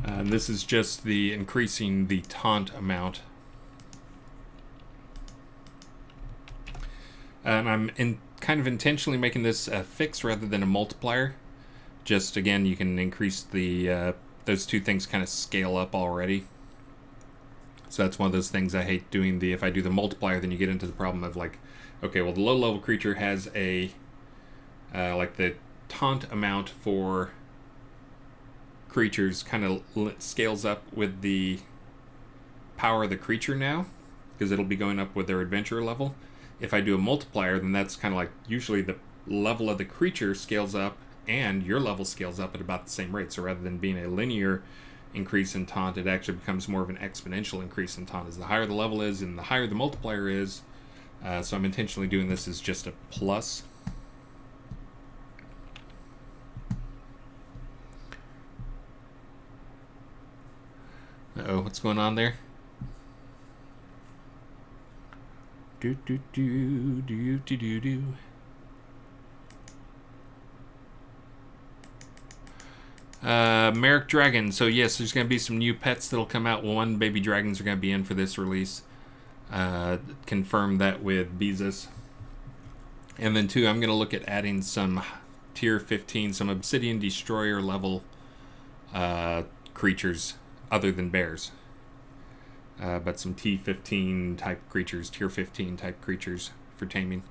And this is just the increasing the taunt amount. And I'm kind of intentionally making this a fix rather than a multiplier. Just, again, you can increase the those two things kind of scale up already. So that's one of those things I hate doing. If I do the multiplier, then you get into the problem of, like, okay, well, the low level creature has a like the taunt amount for creatures kind of scales up with the power of the creature now, because it'll be going up with their adventurer level. If I do a multiplier, then that's kind of like usually the level of the creature scales up and your level scales up at about the same rate. So rather than being a linear increase in taunt, it actually becomes more of an exponential increase in taunt as the higher the level is and the higher the multiplier is. So I'm intentionally doing this as just a plus. Uh-oh, what's going on there? Do. Merrick Dragon. So yes, there's going to be some new pets that'll come out. One, baby dragons are going to be in for this release. Confirmed that with Beezus. And then two, I'm going to look at adding some tier 15, some Obsidian Destroyer level creatures other than bears. But some T15 type creatures, tier 15 type creatures for taming.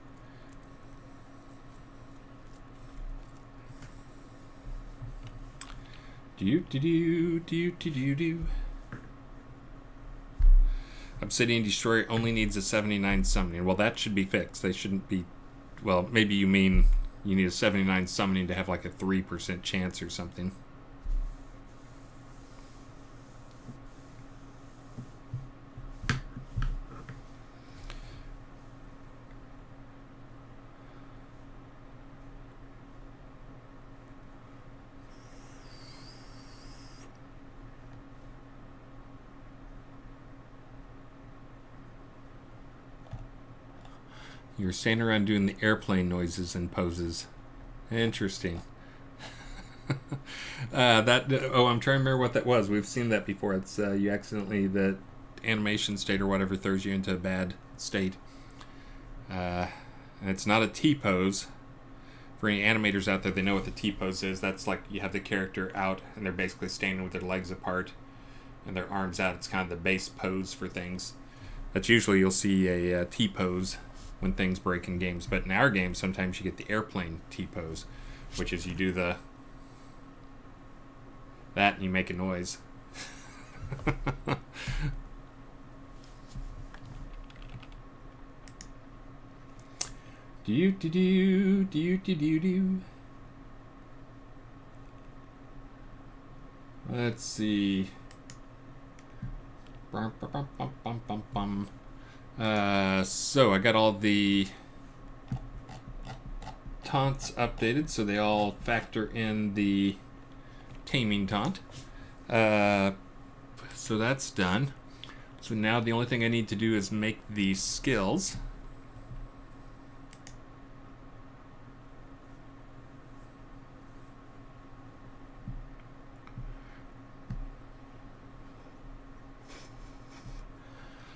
Obsidian Destroyer only needs a 79 summoning. Well, that should be fixed. They shouldn't be... Well, maybe you mean you need a 79 summoning to have like a 3% chance or something. You're standing around doing the airplane noises and poses. Interesting. I'm trying to remember what that was. We've seen that before. It's you accidentally, the animation state or whatever throws you into a bad state. And it's not a T-pose. For any animators out there, they know what the T-pose is. That's like you have the character out and they're basically standing with their legs apart and their arms out. It's kind of the base pose for things. That's usually you'll see a T-pose when things break in games. But in our games, sometimes you get the airplane T-pose, which is you do that and you make a noise. Do. Let's see. So I got all the taunts updated, so they all factor in the taming taunt. So that's done. So now the only thing I need to do is make the skills.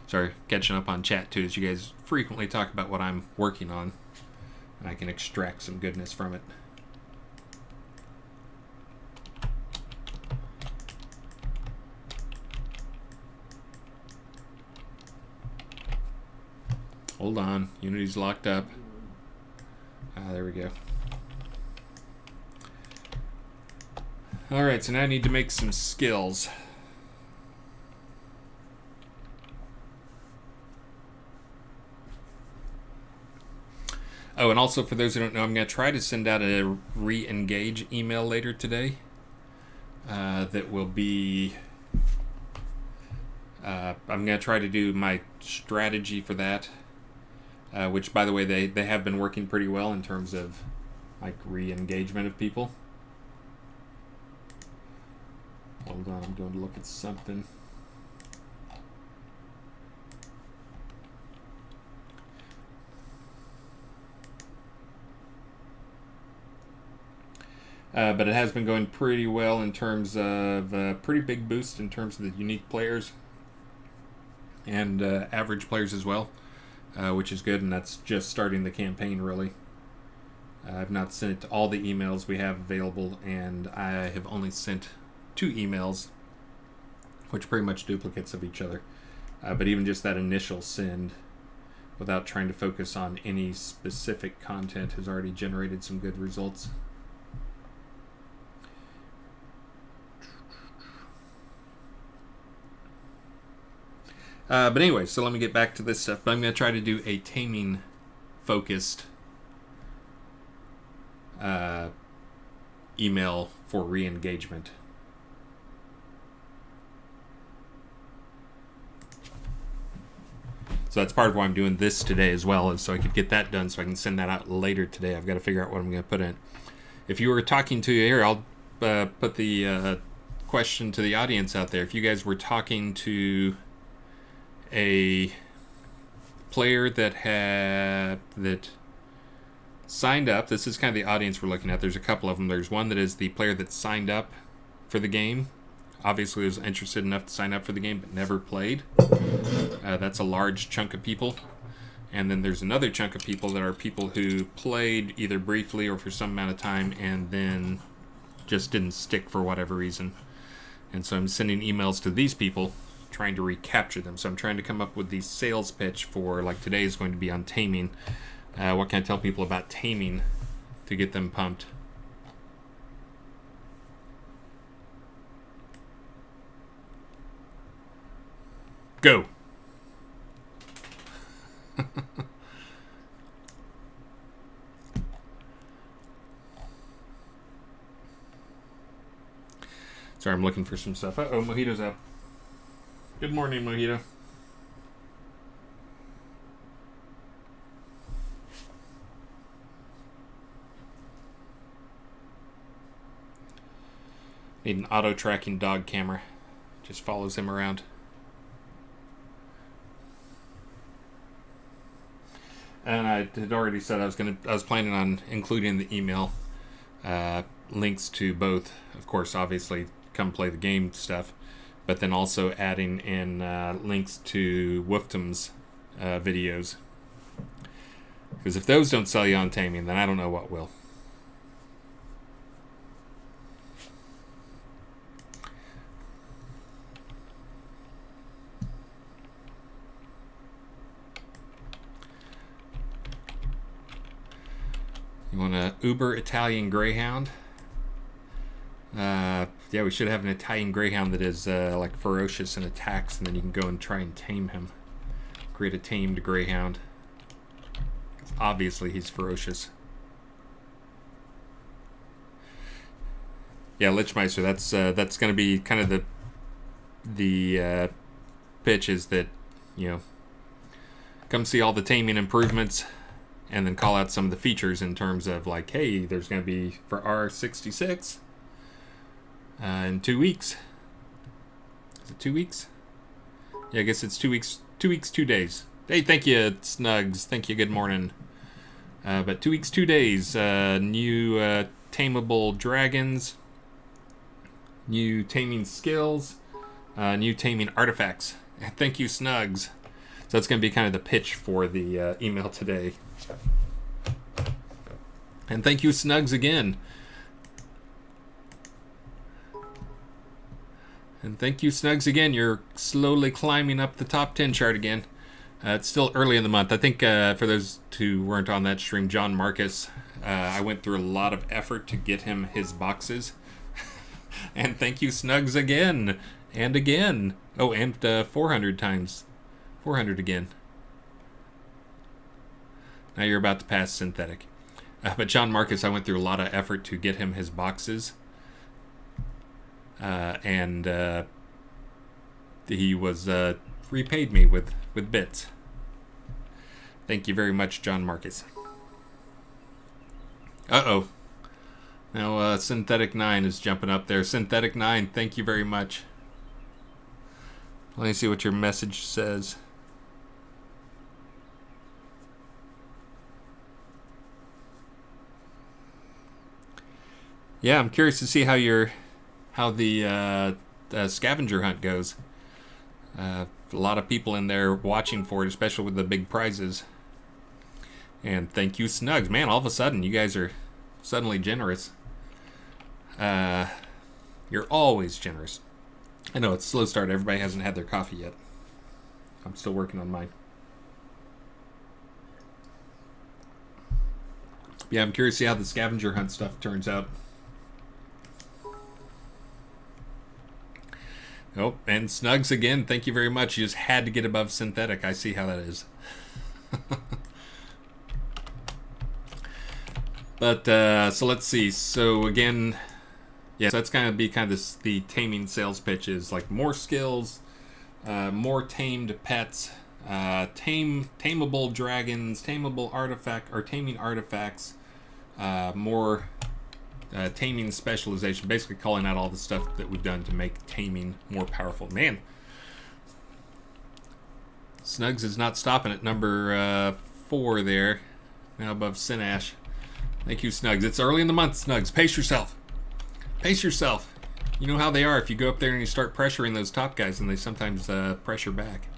Sorry, catching up on chat too, as you guys frequently talk about what I'm working on, and I can extract some goodness from it. Hold on, Unity's locked up. There we go. Alright, so now I need to make some skills. Oh, and also for those who don't know, I'm going to try to send out a re-engage email later today. That will be... I'm going to try to do my strategy for that. Which, by the way, they have been working pretty well in terms of like re-engagement of people. Hold on, I'm going to look at something. But it has been going pretty well in terms of a pretty big boost in terms of the unique players and average players as well, which is good, and that's just starting the campaign really. I've not sent all the emails we have available, and I have only sent 2 emails, which are pretty much duplicates of each other. But even just that initial send, without trying to focus on any specific content, has already generated some good results. But anyway, so let me get back to this stuff. But I'm going to try to do a taming focused email for re-engagement. So that's part of why I'm doing this today as well, is so I could get that done so I can send that out later today. I've got to figure out what I'm going to put in. If you were talking to here, I'll put the question to the audience out there. If you guys were talking to a player that signed up, this is kind of the audience we're looking at. There's a couple of them. There's one that is the player that signed up for the game, obviously was interested enough to sign up for the game but never played. That's a large chunk of people. And then there's another chunk of people that are people who played either briefly or for some amount of time and then just didn't stick for whatever reason. And so I'm sending emails to these people trying to recapture them. So I'm trying to come up with the sales pitch for, like today is going to be on taming. What can I tell people about taming to get them pumped? Go. Sorry, I'm looking for some stuff. Uh-oh, Mojito's up. Good morning, Mojito. Need an auto-tracking dog camera. Just follows him around. and I had already said I was planning on including the email links to both, of course, obviously, come play the game stuff, but then also adding in links to Wolftom's videos. Because if those don't sell you on taming, then I don't know what will. You want a Uber Italian Greyhound? Yeah, we should have an Italian Greyhound that is like ferocious and attacks, and then you can go and try and tame him. Create a tamed Greyhound. Obviously, he's ferocious. Yeah, Lichmeister. That's going to be kind of the pitch is that, you know, come see all the taming improvements, and then call out some of the features in terms of like, hey, there's going to be for R66 in 2 weeks. Is it 2 weeks? Yeah, I guess it's 2 weeks. 2 weeks, 2 days. Hey, thank you, Snugs. Thank you. Good morning. But 2 weeks, 2 days. New tameable dragons. New taming skills. New taming artifacts. Thank you, Snugs. So that's going to be kind of the pitch for the email today. And thank you, Snugs, again. And thank you, Snugs, again. You're slowly climbing up the top 10 chart again. It's still early in the month. I think for those who weren't on that stream, John Marcus, I went through a lot of effort to get him his boxes. And thank you, Snugs, again. And again. Oh, and 400 times. 400 again. Now you're about to pass Synthetic. But John Marcus, I went through a lot of effort to get him his boxes. And he was repaid me with bits. Thank you very much, John Marcus. Uh-oh. Now Synthetic 9 is jumping up there. Synthetic 9, thank you very much. Let me see what your message says. Yeah, I'm curious to see how the scavenger hunt goes. A lot of people in there watching for it, especially with the big prizes. And thank you, Snugs. Man, all of a sudden, you guys are suddenly generous. You're always generous. I know it's a slow start. Everybody hasn't had their coffee yet. I'm still working on mine. Yeah, I'm curious to see how the scavenger hunt stuff turns out. Oh, and Snugs again, thank you very much. You just had to get above Synthetic. I see how that is. But, so let's see. So again, yeah, so that's going to be kind of the taming sales pitch is like more skills, more tamed pets, tameable dragons, tameable artifact, or taming artifacts, more taming specialization, basically calling out all the stuff that we've done to make taming more powerful. Man, Snugs is not stopping at number 4 there, now above Sinash. Thank you, Snugs. It's early in the month, Snugs. Pace yourself. Pace yourself. You know how they are. If you go up there and you start pressuring those top guys, and they sometimes pressure back.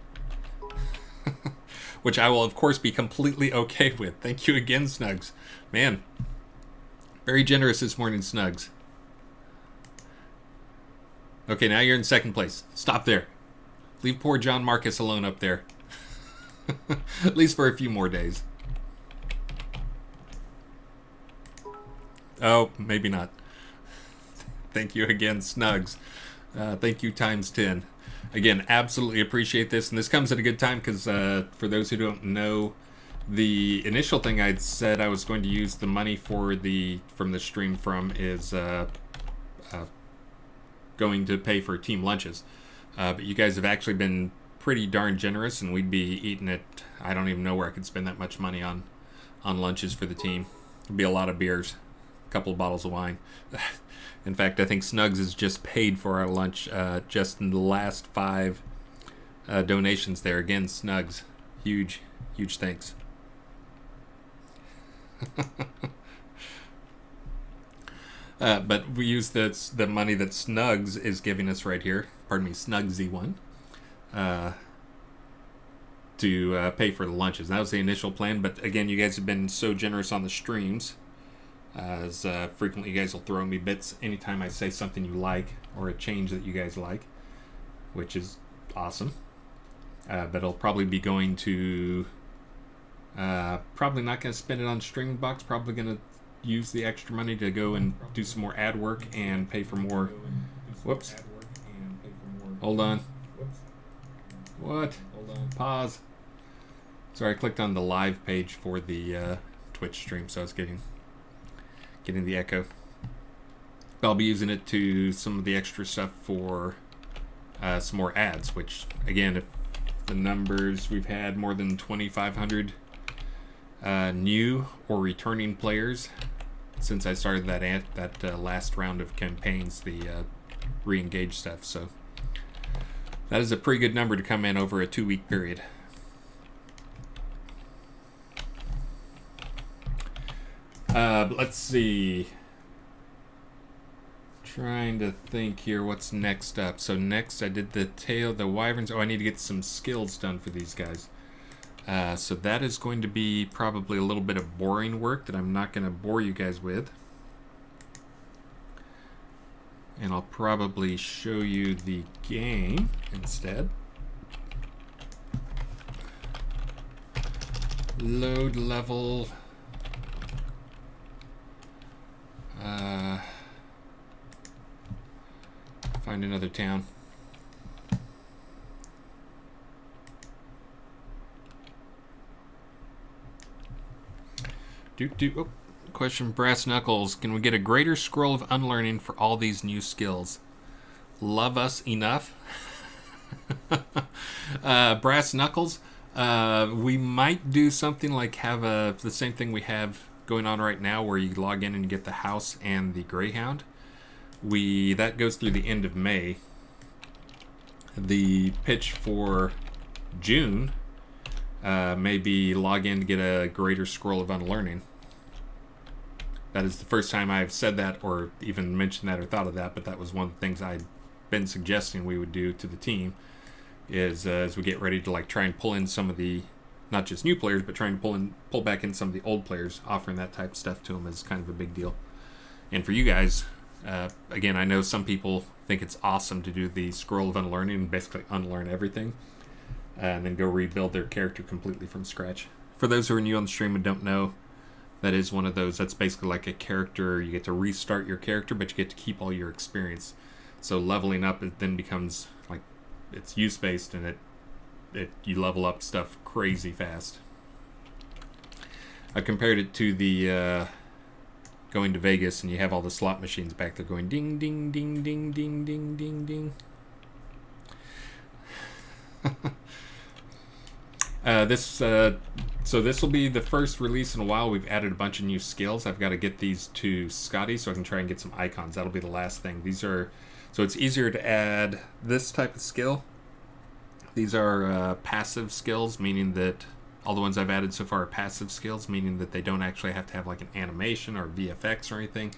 Which I will, of course, be completely okay with. Thank you again, Snugs. Man, very generous this morning, Snugs. Okay, now you're in second place. Stop there. Leave poor John Marcus alone up there. At least for a few more days. Oh, maybe not. Thank you again, Snugs. Thank you times 10. Again, absolutely appreciate this. And this comes at a good time because for those who don't know, the initial thing I'd said I was going to use the money for from the stream from is going to pay for team lunches. But you guys have actually been pretty darn generous, and we'd be eating it. I don't even know where I could spend that much money on lunches for the team. It'd be a lot of beers. Couple of bottles of wine. In fact, I think Snugs has just paid for our lunch just in the last 5 donations there. Again, Snugs, huge thanks. But we use the money that Snugs is giving us right here. Pardon me, Snugsy1. To pay for the lunches. That was the initial plan, but again, you guys have been so generous on the streams, as frequently you guys will throw me bits anytime I say something you like or a change that you guys like, which is awesome. But it'll probably be going to probably not going to spend it on streaming box, probably going to use the extra money to go and do some more ad work and pay for more. Whoops, hold on. What? Pause. Sorry, I clicked on the live page for the Twitch stream, so I was getting the echo. I'll be using it to some of the extra stuff for some more ads, which, again, if the numbers, we've had more than 2,500 new or returning players since I started that last round of campaigns, the re-engage stuff, so that is a pretty good number to come in over a 2-week period. Let's see. Trying to think here what's next up. So next I did the tail, the wyverns. Oh, I need to get some skills done for these guys. So that is going to be probably a little bit of boring work that I'm not going to bore you guys with. And I'll probably show you the game instead. Load level. Find another town. Oh, question, Brass Knuckles. Can we get a greater scroll of unlearning for all these new skills? Love us enough? Brass Knuckles, we might do something like have the same thing we have going on right now, where you log in and you get the house and the Greyhound. That goes through the end of May. The pitch for June maybe log in to get a greater scroll of unlearning. That is the first time I've said that or even mentioned that or thought of that, but that was one of the things I'd been suggesting we would do to the team, is as we get ready to like try and pull in some of the, not just new players, but trying to pull back in some of the old players, offering that type of stuff to them is kind of a big deal. And for you guys, again, I know some people think it's awesome to do the scroll of unlearning and basically unlearn everything and then go rebuild their character completely from scratch. For those who are new on the stream and don't know, that is one of those. That's basically like a character. You get to restart your character, but you get to keep all your experience. So leveling up, it then becomes like, it's use-based, and you level up stuff crazy fast. I compared it to the going to Vegas and you have all the slot machines back there going ding, ding, ding, ding, ding, ding, ding, ding. So this will be the first release in a while. We've added a bunch of new skills. I've got to get these to Scotty so I can try and get some icons. That'll be the last thing. So it's easier to add this type of skill. These are passive skills, meaning that all the ones I've added so far are passive skills, meaning that they don't actually have to have like an animation or VFX or anything.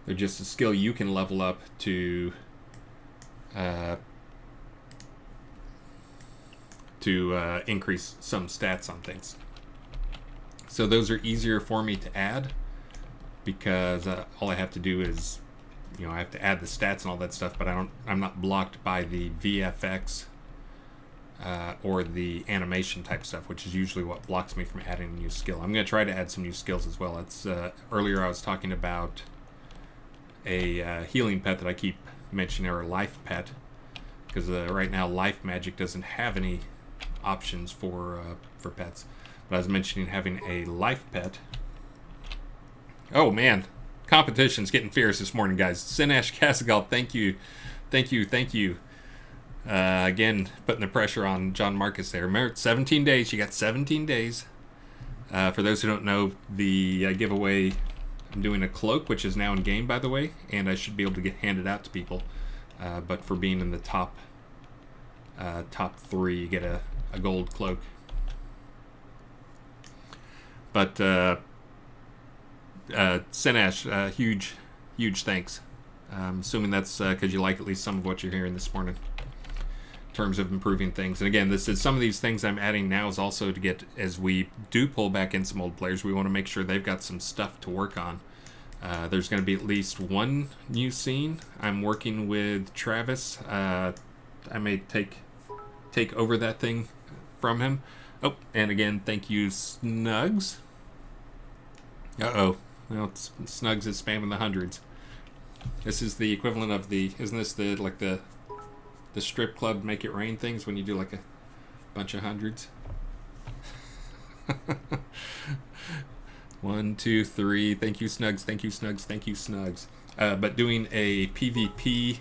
They're just a skill you can level up to increase some stats on things. So those are easier for me to add because all I have to do is, I have to add the stats and all that stuff, but I'm not blocked by the VFX or the animation type stuff, which is usually what blocks me from adding a new skill. I'm going to try to add some new skills as well. It's earlier I was talking about a healing pet that I keep mentioning, or a life pet, because right now life magic doesn't have any options for pets. But I was mentioning having a life pet. Oh man, competition's getting fierce this morning, guys. Sinesh Casagal, thank you. Again, putting the pressure on John Marcus there. Remember, 17 days. You got 17 days. For those who don't know, the giveaway, I'm doing a cloak, which is now in game, by the way, and I should be able to get handed out to people. But for being in the top 3, you get a gold cloak. But Sinash, huge thanks. Assuming that's because you like at least some of what you're hearing this morning in terms of improving things. And again, this is some of these things I'm adding now is also to get, as we do pull back in some old players, we want to make sure they've got some stuff to work on. There's going to be at least one new scene. I'm working with Travis. I may take over that thing from him. Oh, and again, thank you, Snugs. Uh-oh. Well, Snugs is spamming the hundreds. This is the equivalent of the... Isn't this the strip club make it rain things when you do like a bunch of hundreds? 1, 2, 3. Thank you, Snugs. Thank you, Snugs. Thank you, Snugs. But doing a PvP,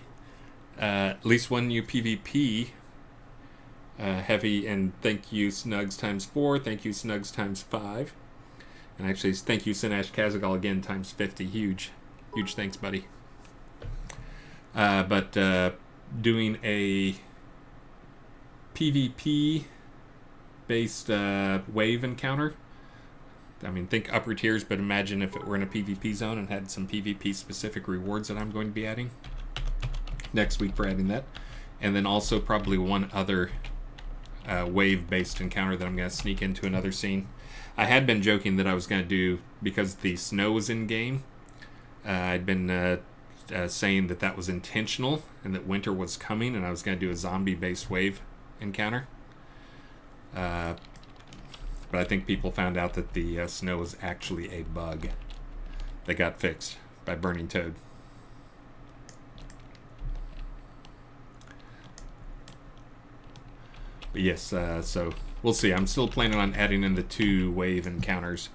at least one new PvP heavy, and thank you, Snugs times 4. Thank you, Snugs times 5. And actually, thank you, Sinash Kazagal again times 50. Huge thanks, buddy. But doing a PvP-based wave encounter. I mean, think upper tiers, but imagine if it were in a PvP zone and had some PvP-specific rewards that I'm going to be adding next week for adding that. And then also probably one other wave-based encounter that I'm going to sneak into another scene. I had been joking that I was going to do, because the snow was in game, I'd been saying that was intentional and that winter was coming, and I was going to do a zombie-based wave encounter. But I think people found out that the snow was actually a bug that got fixed by Burning Toad. But yes, so we'll see. I'm still planning on adding in the 2 wave encounters.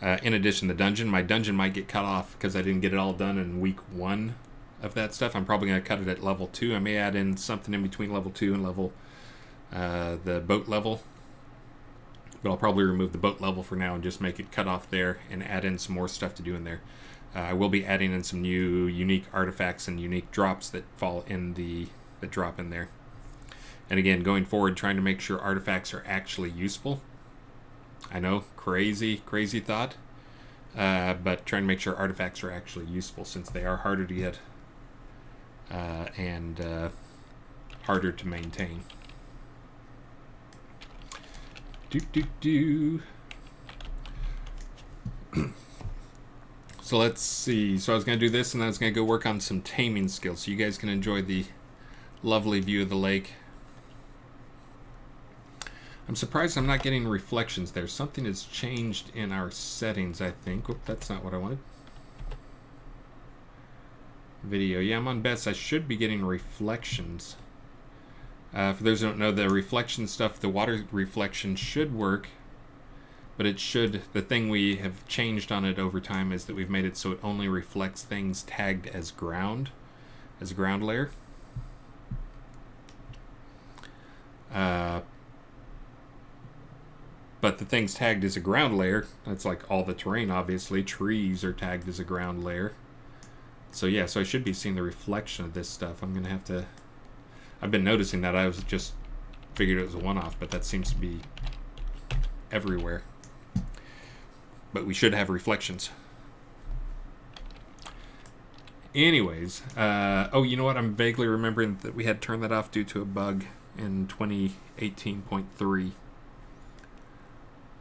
In addition, the dungeon. My dungeon might get cut off because I didn't get it all done in week 1 of that stuff. I'm probably going to cut it at level 2. I may add in something in between level 2 and level the boat level. But I'll probably remove the boat level for now and just make it cut off there and add in some more stuff to do in there. I will be adding in some new unique artifacts and unique drops that fall in that drop in there. And again, going forward, trying to make sure artifacts are actually useful. I know, crazy thought. But trying to make sure artifacts are actually useful, since they are harder to get and harder to maintain. So let's see. So I was going to do this, and then I was going to go work on some taming skills so you guys can enjoy the lovely view of the lake. I'm surprised I'm not getting reflections there. Something has changed in our settings, I think. Oop, that's not what I wanted. Video. Yeah, I'm on best. I should be getting reflections. For those who don't know, the reflection stuff, the water reflection should work, but it should, the thing we have changed on it over time is that we've made it so it only reflects things tagged as ground layer. But the things tagged as a ground layer, that's like all the terrain, obviously. Trees are tagged as a ground layer. So yeah, so I should be seeing the reflection of this stuff. I'm going to have to... I've been noticing that. I was just figured it was a one-off, but that seems to be everywhere. But we should have reflections. Anyways, oh, you know what? I'm vaguely remembering that we had turned that off due to a bug in 2018.3.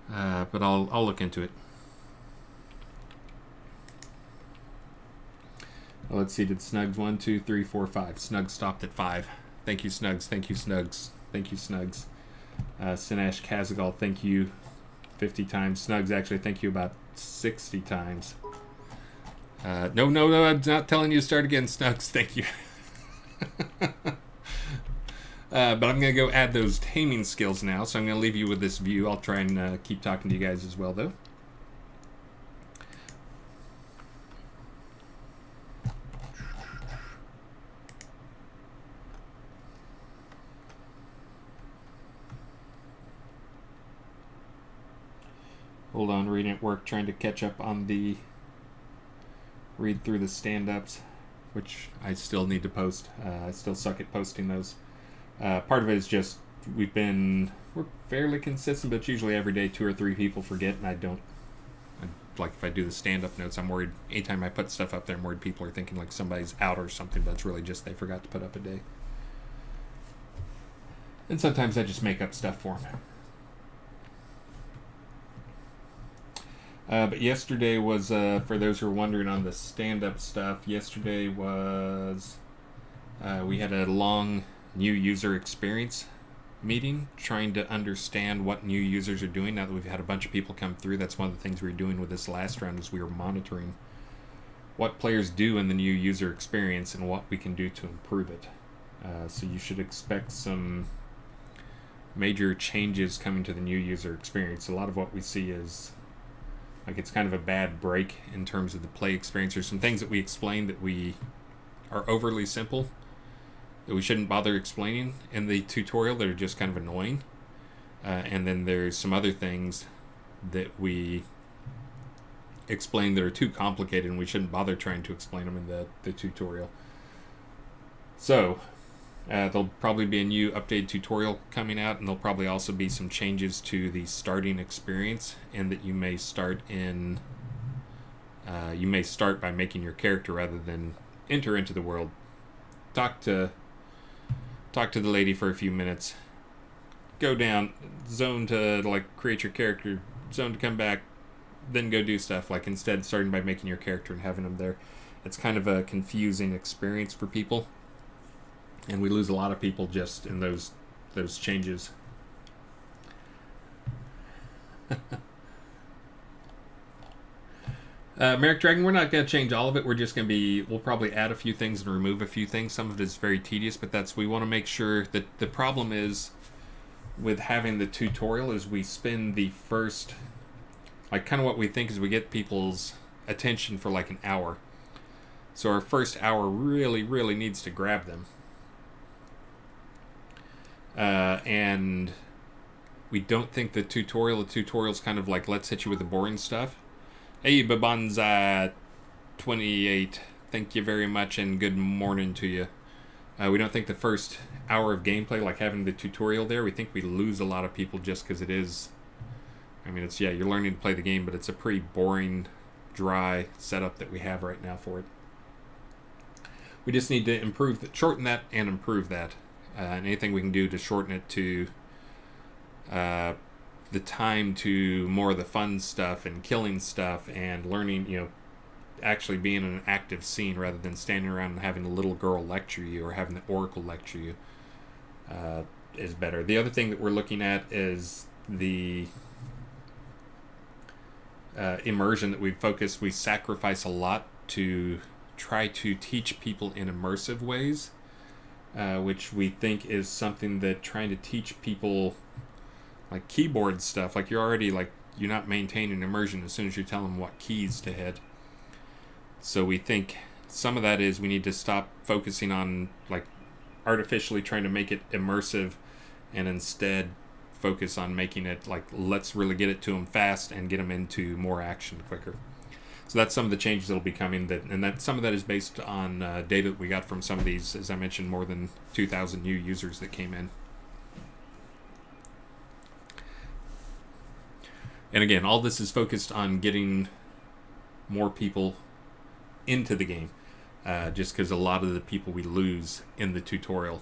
But I'll look into it. Well, let's see. Did Snugs 1, 2, 3, 4, 5? Snugs stopped at 5. Thank you, Snugs. Thank you, Snugs. Thank you, Snugs. Sinash Kazagal, thank you 50 times. Snugs, actually, thank you about 60 times. No, I'm not telling you to start again, Snugs. Thank you. But I'm going to go add those taming skills now, so I'm going to leave you with this view. I'll try and keep talking to you guys as well, though. Hold on, reading at work, trying to catch up on the read through the stand-ups, which I still need to post. I still suck at posting those. Part of it is just we're fairly consistent, but it's usually every day 2 or 3 people forget, and I like if I do the stand-up notes, I'm worried anytime I put stuff up there, I'm worried people are thinking like somebody's out or something, but it's really just they forgot to put up a day. And sometimes I just make up stuff for them. But yesterday was, for those who are wondering on the stand-up stuff, yesterday was, we had a long new user experience meeting, trying to understand what new users are doing now that we've had a bunch of people come through. That's one of the things we were doing with this last round, is we were monitoring what players do in the new user experience and what we can do to improve it. So you should expect some major changes coming to the new user experience. A lot of what we see is like it's kind of a bad break in terms of the play experience. There's some things that we explain that we are overly simple, that we shouldn't bother explaining in the tutorial, that are just kind of annoying. And then there's some other things that we explain that are too complicated and we shouldn't bother trying to explain them in the tutorial. So there'll probably be a new updated tutorial coming out, and there'll probably also be some changes to the starting experience, and that you may start by making your character rather than enter into the world. Talk to the lady for a few minutes, go down, zone to like create your character, zone to come back, then go do stuff. Like instead starting by making your character and having them there. It's kind of a confusing experience for people, and we lose a lot of people just in those changes. Merrick Dragon, we're not going to change all of it. We're just going to we'll probably add a few things and remove a few things. Some of it is very tedious, but we want to make sure that the problem is with having the tutorial is we spend the first, like kind of what we think is we get people's attention for like an hour. So our first hour really, really needs to grab them. And we don't think the tutorial's kind of like, let's hit you with the boring stuff. Hey, Babanza 28, thank you very much and good morning to you. We don't think the first hour of gameplay, like having the tutorial there, we think we lose a lot of people just because it is, I mean, it's, yeah, you're learning to play the game, but it's a pretty boring, dry setup that we have right now for it. We just need to shorten that and improve that. And anything we can do to shorten it to the time to more of the fun stuff and killing stuff and learning, actually being in an active scene rather than standing around and having the little girl lecture you or having the oracle lecture you is better. The other thing that we're looking at is the immersion that we sacrifice a lot to try to teach people in immersive ways, which we think is something that trying to teach people like keyboard stuff, like you're not maintaining immersion as soon as you tell them what keys to hit. So we think some of that is we need to stop focusing on like artificially trying to make it immersive and instead focus on making it like, let's really get it to them fast and get them into more action quicker. So that's some of the changes that'll be coming, and some of that is based on data that we got from some of these, as I mentioned, more than 2,000 new users that came in. And again, all this is focused on getting more people into the game, just because a lot of the people we lose in the tutorial.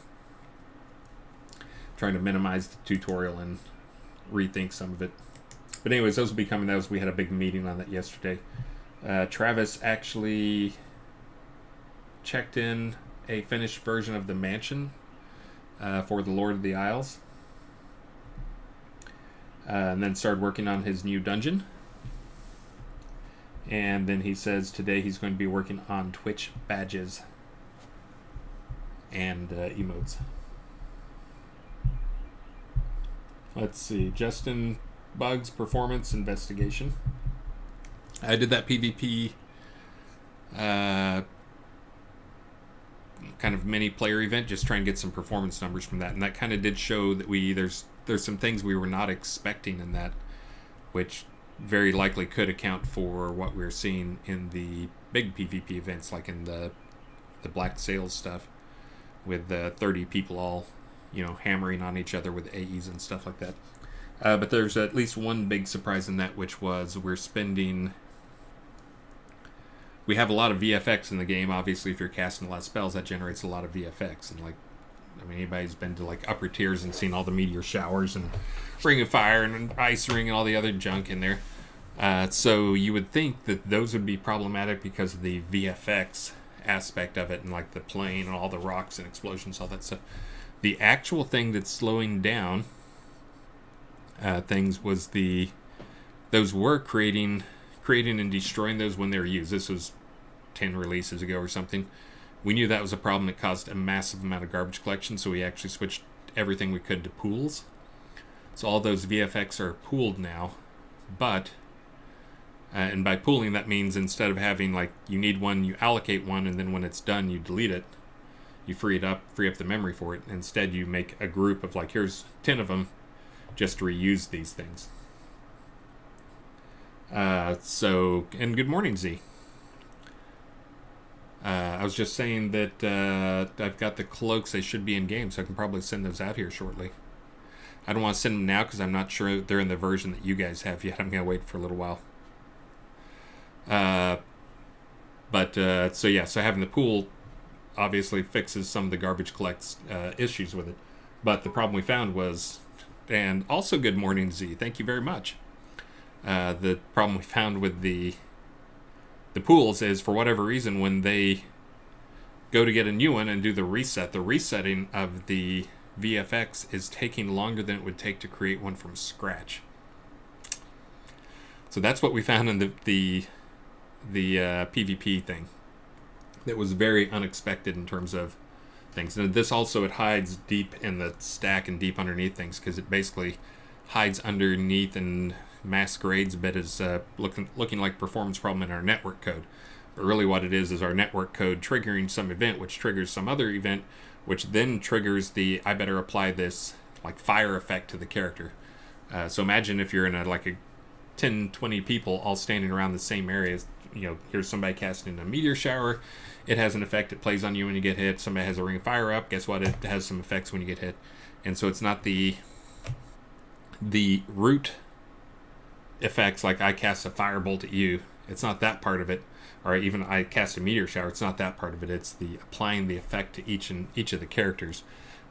Trying to minimize the tutorial and rethink some of it. But anyways, those will be coming. We had a big meeting on that yesterday. Travis actually checked in a finished version of the mansion for the Lord of the Isles. And then started working on his new dungeon. And then he says today he's going to be working on Twitch badges and emotes. Let's see. Justin Bugs performance investigation. I did that PvP kind of mini player event, just trying to get some performance numbers from that, and that kind of did show that there's some things we were not expecting in that, which very likely could account for what we're seeing in the big PvP events, like in the Black Sails stuff, with 30 people all, hammering on each other with AEs and stuff like that. But there's at least one big surprise in that, which was we're spending we have a lot of VFX in the game. Obviously, if you're casting a lot of spells, that generates a lot of VFX. And like, I mean, anybody's been to like upper tiers and seen all the meteor showers and Ring of Fire and Ice Ring and all the other junk in there. So you would think that those would be problematic because of the VFX aspect of it, and like the plane and all the rocks and explosions, all that stuff. The actual thing that's slowing down things was those were creating and destroying those when they were used. This was 10 releases ago or something. We knew that was a problem that caused a massive amount of garbage collection, so we actually switched everything we could to pools. So all those VFX are pooled now, but and by pooling, that means instead of having like you need one, you allocate one, and then when it's done, you delete it. You free up the memory for it. Instead, you make a group of like, here's 10 of them, just to reuse these things. And good morning, Z. I was just saying that I've got the cloaks. They should be in game, so I can probably send those out here shortly. I don't want to send them now because I'm not sure they're in the version that you guys have yet. I'm going to wait for a little while. So having the pool obviously fixes some of the garbage collects issues with it. But the problem we found was, and also good morning, Z. Thank you very much. The problem we found with the pools is, for whatever reason, when they go to get a new one and do the resetting of the VFX is taking longer than it would take to create one from scratch. So that's what we found in the PvP thing. That was very unexpected in terms of things. And this also, it hides deep in the stack and deep underneath things, because it basically hides underneath and masquerades a bit as looking like performance problem in our network code. But really what it is our network code triggering some event, which triggers some other event, which then triggers the I better apply this like fire effect to the character. So imagine if you're in a 10, 20 people all standing around the same area. Here's somebody casting a meteor shower. It has an effect. It plays on you when you get hit. Somebody has a ring of fire up. Guess what? It has some effects when you get hit. And so it's not the root effects, like I cast a firebolt at you. It's not that part of it. Or even I cast a meteor shower. It's not that part of it. It's the applying the effect to each of the characters.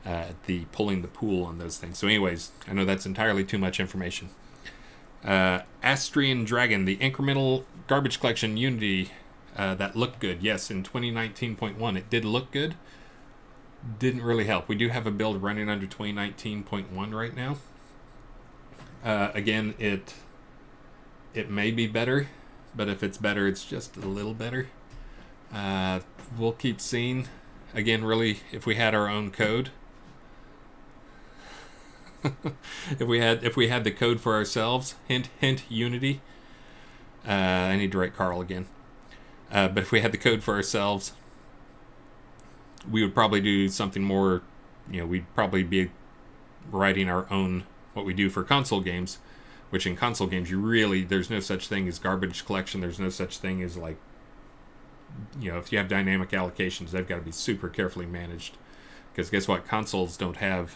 The pulling the pool on those things. So anyways, I know that's entirely too much information. Astrian Dragon, the incremental garbage collection Unity that looked good. Yes, in 2019.1 it did look good. Didn't really help. We do have a build running under 2019.1 right now. Again, it may be better, but if it's better, it's just a little better. We'll keep seeing. Again, really, if we had our own code, if we had the code for ourselves, hint Unity. I need to write Carl again. But if we had the code for ourselves, we would probably do something more. We'd probably be writing our own what we do for console games. Which in console games, there's no such thing as garbage collection. There's no such thing as if you have dynamic allocations, they've got to be super carefully managed. Because guess what? Consoles don't have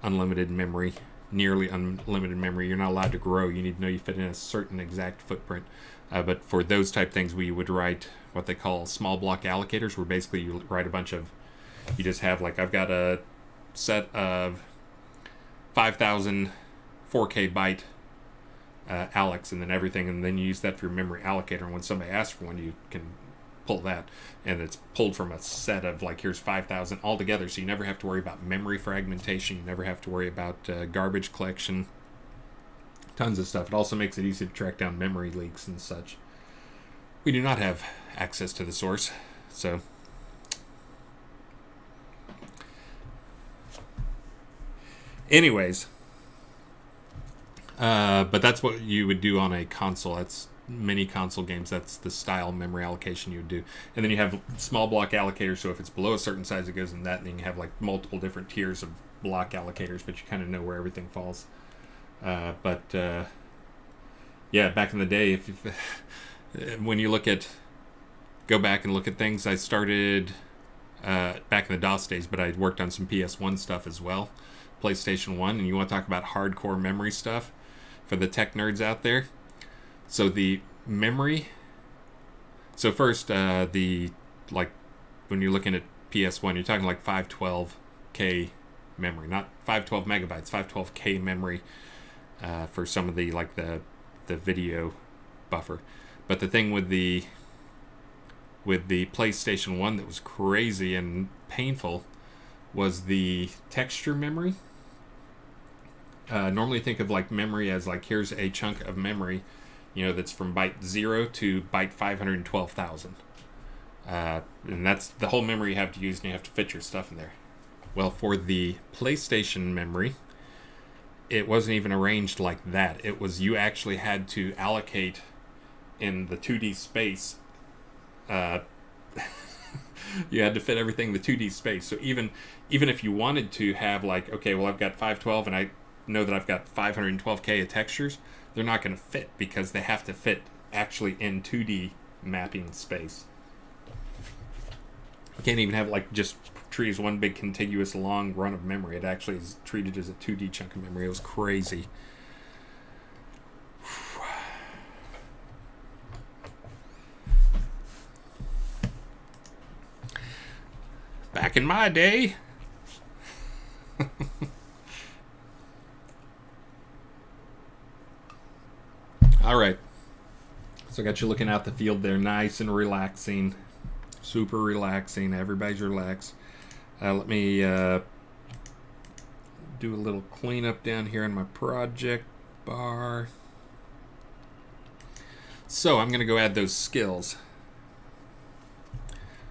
unlimited memory, nearly unlimited memory. You're not allowed to grow. You need to know you fit in a certain exact footprint. But for those type things, we would write what they call small block allocators, where basically you write a bunch of, you just have I've got a set of 5,000 4K byte Alex, and then everything, and then you use that for your memory allocator, and when somebody asks for one, you can pull that, and it's pulled from a set of here's 5,000 altogether, so you never have to worry about memory fragmentation, you never have to worry about garbage collection, tons of stuff. It also makes it easy to track down memory leaks and such. We do not have access to the source, so anyways, but that's what you would do on a console. That's many console games. That's the style memory allocation you would do. And then you have small block allocators, so if it's below a certain size, it goes in that, and then you have multiple different tiers of block allocators, but you kind of know where everything falls. Yeah, back in the day, if when you go back and look at things, I started back in the DOS days, but I worked on some PS1 stuff as well, PlayStation 1, and you want to talk about hardcore memory stuff for the tech nerds out there. So the memory, So first, the like when you're looking at PS1, you're talking like 512K memory, not 512 megabytes, 512K memory for some of the like the video buffer. But the thing with the PlayStation 1 that was crazy and painful was the texture memory. Normally think of like memory as like, here's a chunk of memory, you know, that's from byte 0 to byte 512,000. And that's the whole memory you have to use, and you have to fit your stuff in there. Well, for the PlayStation memory, it wasn't even arranged like that. It was, you actually had to allocate in the 2D space. You had to fit everything in the 2D space. So even if you wanted to have like, okay, well, I've got 512 and I know that I've got 512K of textures, they're not going to fit because they have to fit actually in 2D mapping space. You can't even have like just trees one big contiguous long run of memory. It actually is treated as a 2D chunk of memory. It was crazy. Back in my day. All right. So I got you looking out the field there, nice and relaxing. Super relaxing. Everybody's relaxed. Let me do a little cleanup down here in my project bar. So I'm going to go add those skills.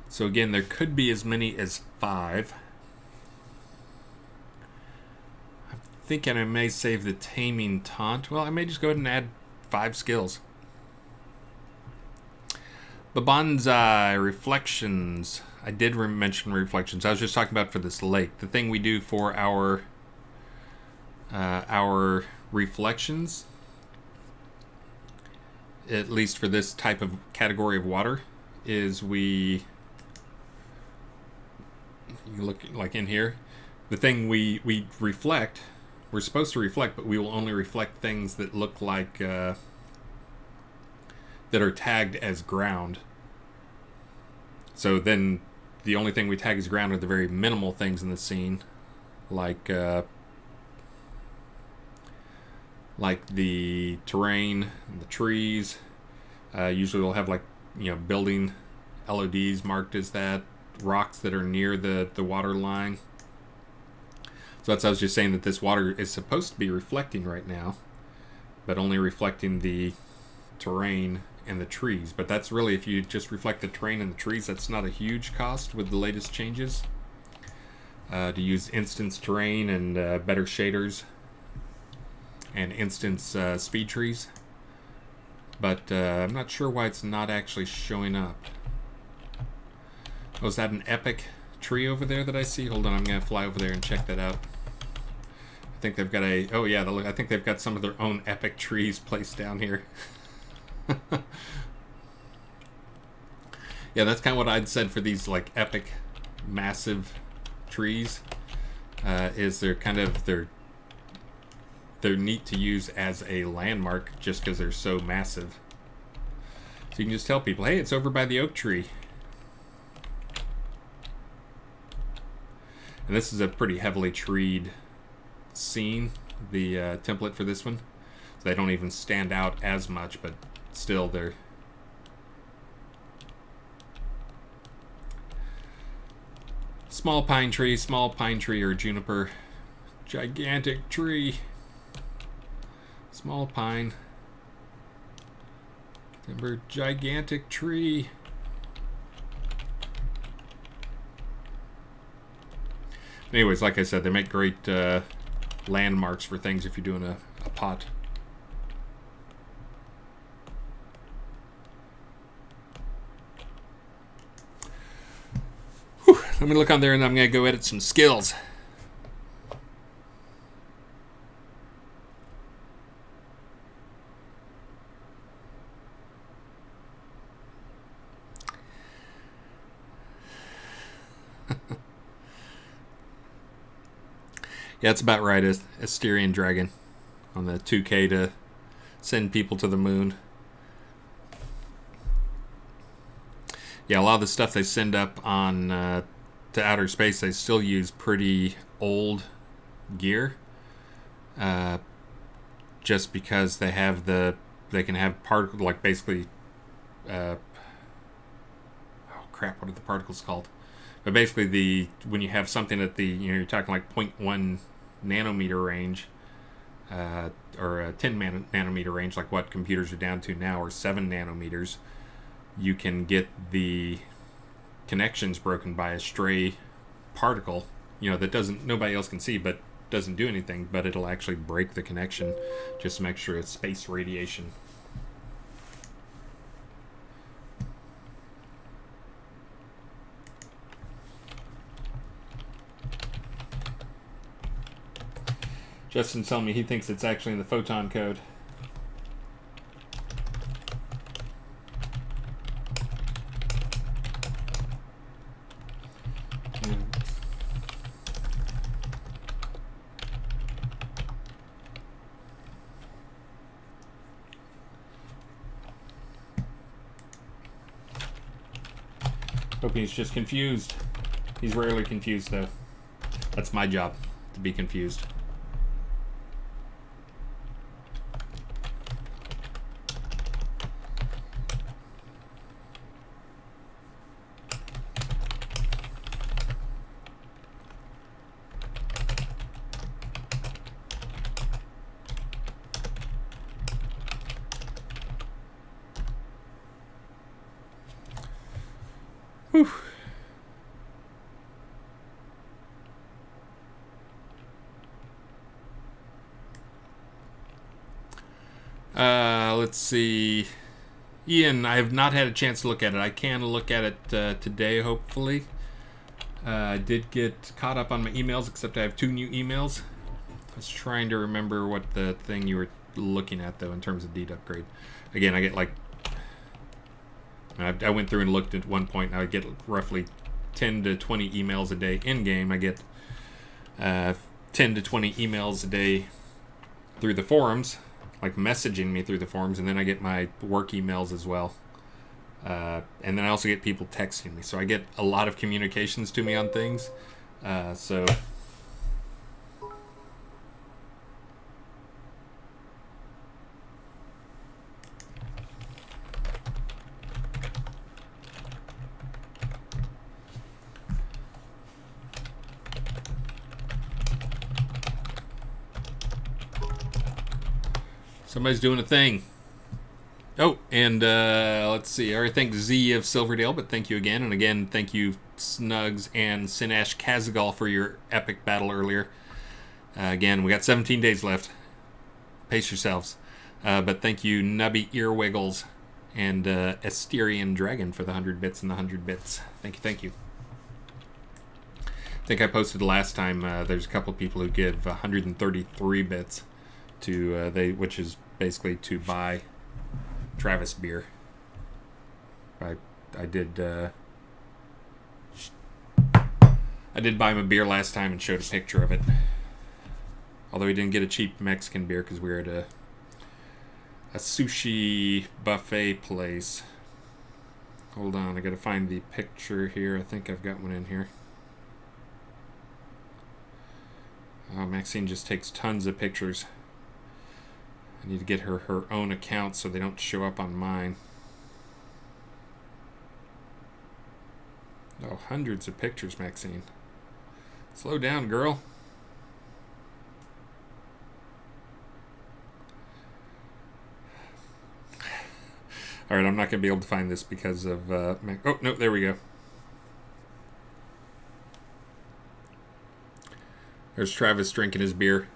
So again, there could be as many as 5. I'm thinking I may save the taming taunt. Well, I may just go ahead and add 5 skills. Bonsai reflections. I did mention reflections. I was just talking about for this lake. The thing we do for our reflections, at least for this type of category of water, is you look like in here. The thing we reflect, we're supposed to reflect, but we will only reflect things that look like that are tagged as ground. So then the only thing we tag as ground are the very minimal things in the scene, like the terrain and the trees. Usually we'll have like, you know, building LODs marked as that, rocks that are near the water line. So that's, I was just saying that this water is supposed to be reflecting right now, but only reflecting the terrain and the trees. But that's really, if you just reflect the terrain and the trees, that's not a huge cost with the latest changes. To use instance terrain and better shaders and instance speed trees. But I'm not sure why it's not actually showing up. Oh, is that an epic tree over there that I see? Hold on, I'm going to fly over there and check that out. I think they've got oh yeah, I think they've got some of their own epic trees placed down here. Yeah, that's kind of what I'd said for these like epic, massive trees. Is they're kind of they're neat to use as a landmark just because they're so massive. So you can just tell people, hey, it's over by the oak tree. And this is a pretty heavily treed scene, the template for this one. So they don't even stand out as much, but still they're... Small pine tree or juniper. Gigantic tree. Small pine. Timber, gigantic tree. Anyways, like I said, they make great landmarks for things if you're doing a pot. Whew. Let me look on there and I'm going to go edit some skills. Yeah, it's about right. Asterian Dragon on the 2K to send people to the moon. yeah, a lot of the stuff they send up on to outer space, they still use pretty old gear, uh, just because they can have particle, like basically, uh, oh crap, what are the particles called? But basically, when you have something at the, you're talking like zero point 0.1 nanometer range, or a 10 nanometer range, like what computers are down to now, or 7 nanometers, you can get the connections broken by a stray particle, that doesn't nobody else can see, but doesn't do anything, but it'll actually break the connection just to make sure it's space radiation. Justin telling me he thinks it's actually in the photon code. Hope he's just confused. He's rarely confused, though. That's my job, to be confused. Whew. Let's see. Ian, I have not had a chance to look at it. I can look at it today, hopefully. I did get caught up on my emails, except I have 2 new emails. I was trying to remember what the thing you were looking at, though, in terms of deed upgrade. Again, I get like... I went through and looked at one point, and I get roughly 10 to 20 emails a day in-game. I get 10 to 20 emails a day through the forums, like messaging me through the forums, and then I get my work emails as well. And then I also get people texting me. So I get a lot of communications to me on things. So... Somebody's doing a thing. Oh, and let's see. I think Z of Silverdale, but thank you again. And again, thank you, Snugs and Sinash Kazagal, for your epic battle earlier. Again, we got 17 days left. Pace yourselves. But thank you, Nubby Earwiggles and Asterian Dragon for the 100 bits and the 100 bits. Thank you, thank you. I think I posted last time, there's a couple of people who give 133 bits to which is basically to buy Travis beer. I did buy him a beer last time and showed a picture of it. Although he didn't get a cheap Mexican beer because we were at a sushi buffet place. Hold on, I gotta find the picture here. I think I've got one in here. Oh, Maxine just takes tons of pictures. I need to get her own account so they don't show up on mine. Oh, hundreds of pictures, Maxine. Slow down, girl. Alright, I'm not going to be able to find this because of... oh, no, there we go. There's Travis drinking his beer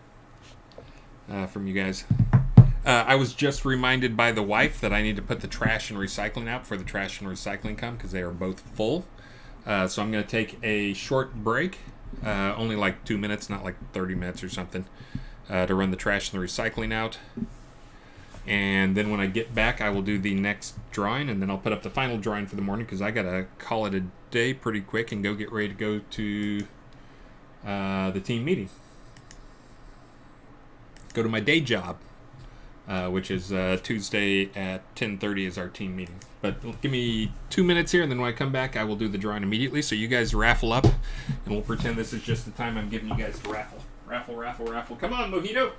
from you guys. I was just reminded by the wife that I need to put the trash and recycling out before the trash and recycling come, because they are both full. So I'm going to take a short break, only like 2 minutes, not like 30 minutes or something, to run the trash and the recycling out. And then when I get back, I will do the next drawing, and then I'll put up the final drawing for the morning, because I got to call it a day pretty quick and go get ready to go to the team meeting. Go to my day job. which is Tuesday at 10:30 is our team meeting. But give me 2 minutes here, and then when I come back, I will do the drawing immediately. So you guys raffle up, and we'll pretend this is just the time I'm giving you guys to raffle. Raffle, raffle, raffle. Come on, Mojito.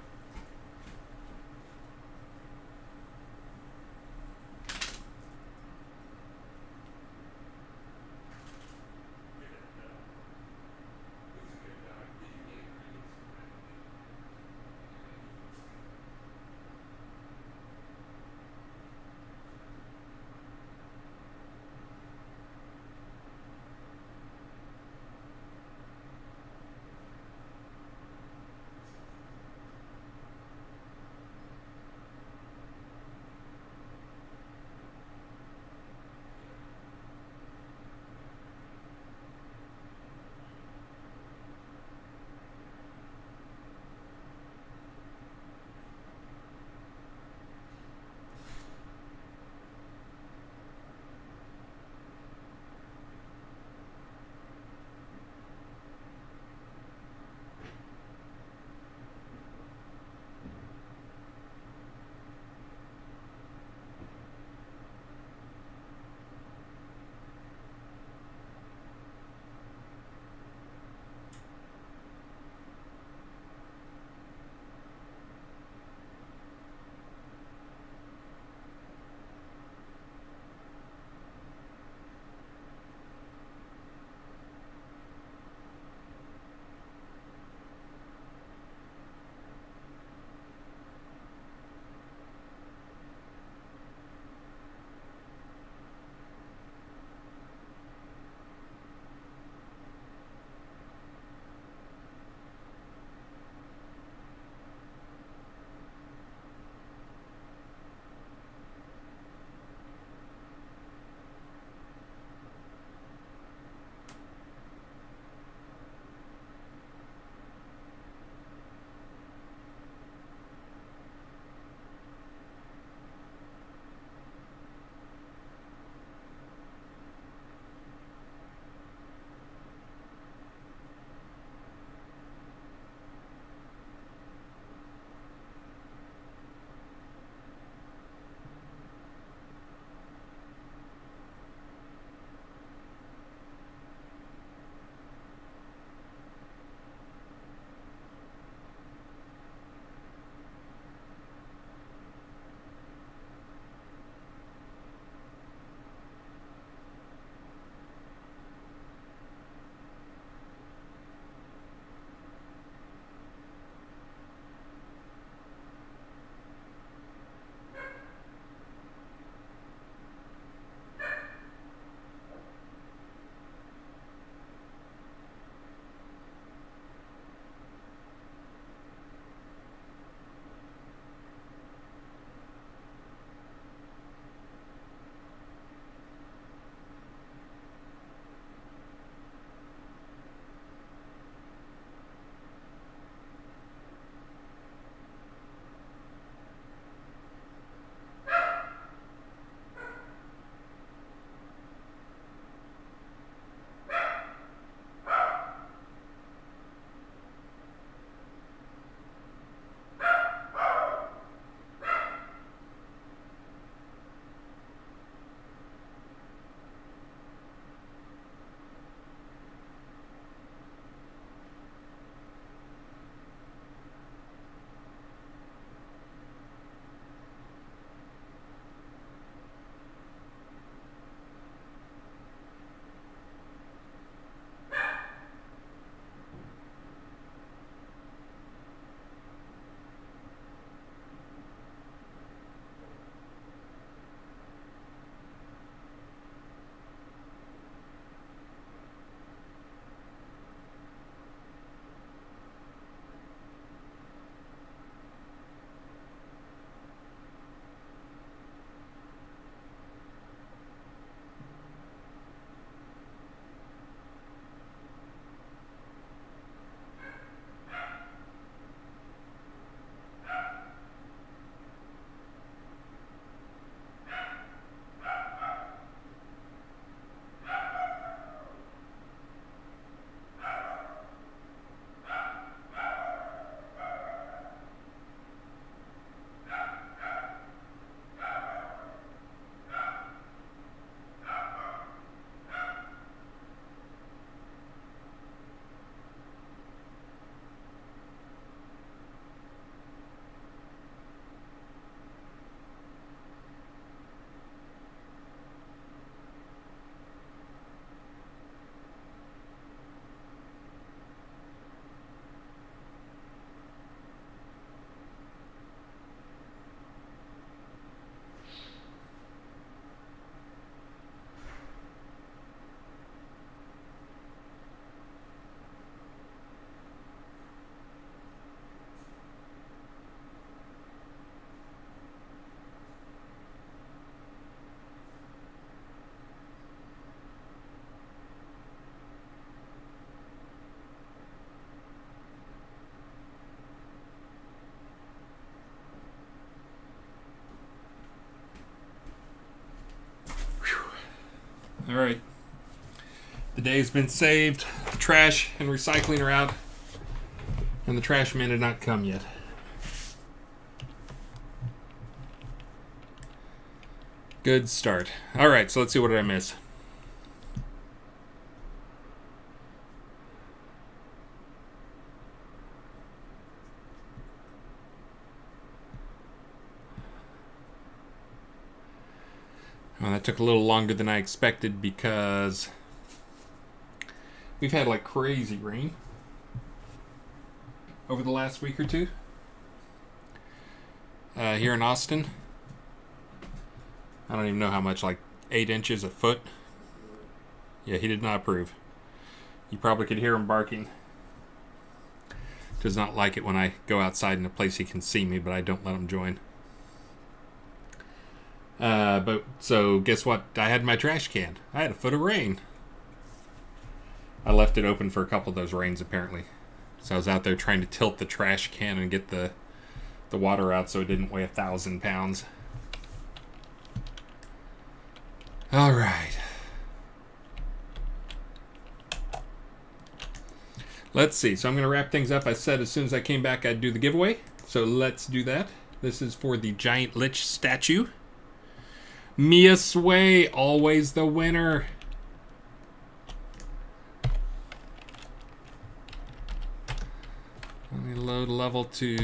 All right. The day's been saved. The trash and recycling are out. And the trash man did not come yet. Good start. All right, so let's see what did I miss. Well, that took a little longer than I expected because we've had like crazy rain over the last week or two here in Austin. I don't even know how much, like 8 inches, a foot. Yeah, he did not approve. You probably could hear him barking. Does not like it when I go outside in a place he can see me, but I don't let him join. But so guess what? I had my trash can. I had a foot of rain. I left it open for a couple of those rains apparently. So I was out there trying to tilt the trash can and get the water out so it didn't weigh 1,000 pounds. All right. Let's see. So I'm going to wrap things up. I said as soon as I came back I'd do the giveaway. So let's do that. This is for the giant lich statue. Mia Sway, always the winner. Let me load level to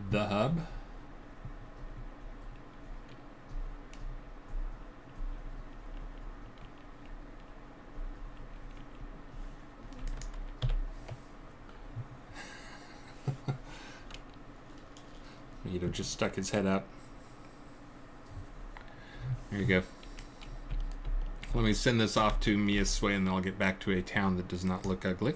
the hub. Mito just stuck his head up. There you go. Let me send this off to Mia Sway and then I'll get back to a town that does not look ugly.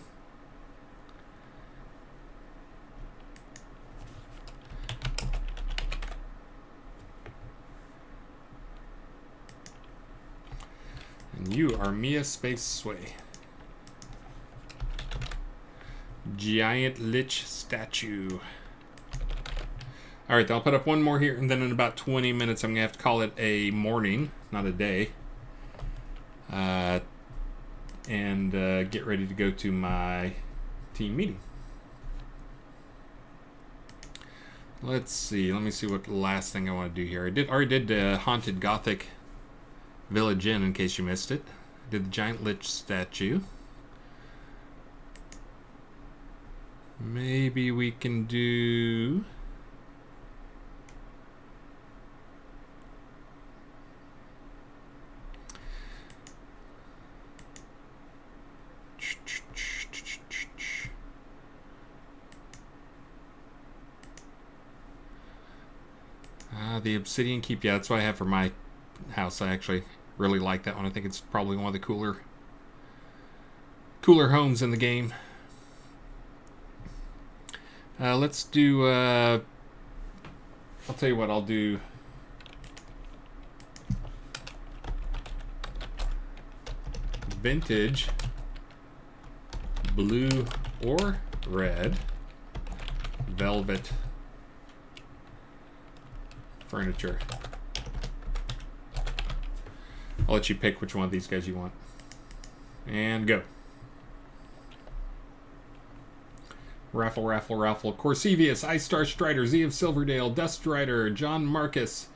And you are Mia Space Sway. Giant Lich statue. Alright, I'll put up one more here, and then in about 20 minutes I'm going to have to call it a morning, not a day. And get ready to go to my team meeting. Let's see. Let me see what the last thing I want to do here. I already did Haunted Gothic Village Inn, in case you missed it. I did the Giant Lich statue. Maybe we can do... the Obsidian Keep. Yeah, that's what I have for my house. I actually really like that one. I think it's probably one of the cooler homes in the game. Let's do... I'll tell you what, I'll do... Vintage blue or red velvet furniture. I'll let you pick which one of these guys you want. And go. Raffle, raffle, raffle. Corsevius, Ice Star Strider, Z of Silverdale, Dust Rider, John Marcus,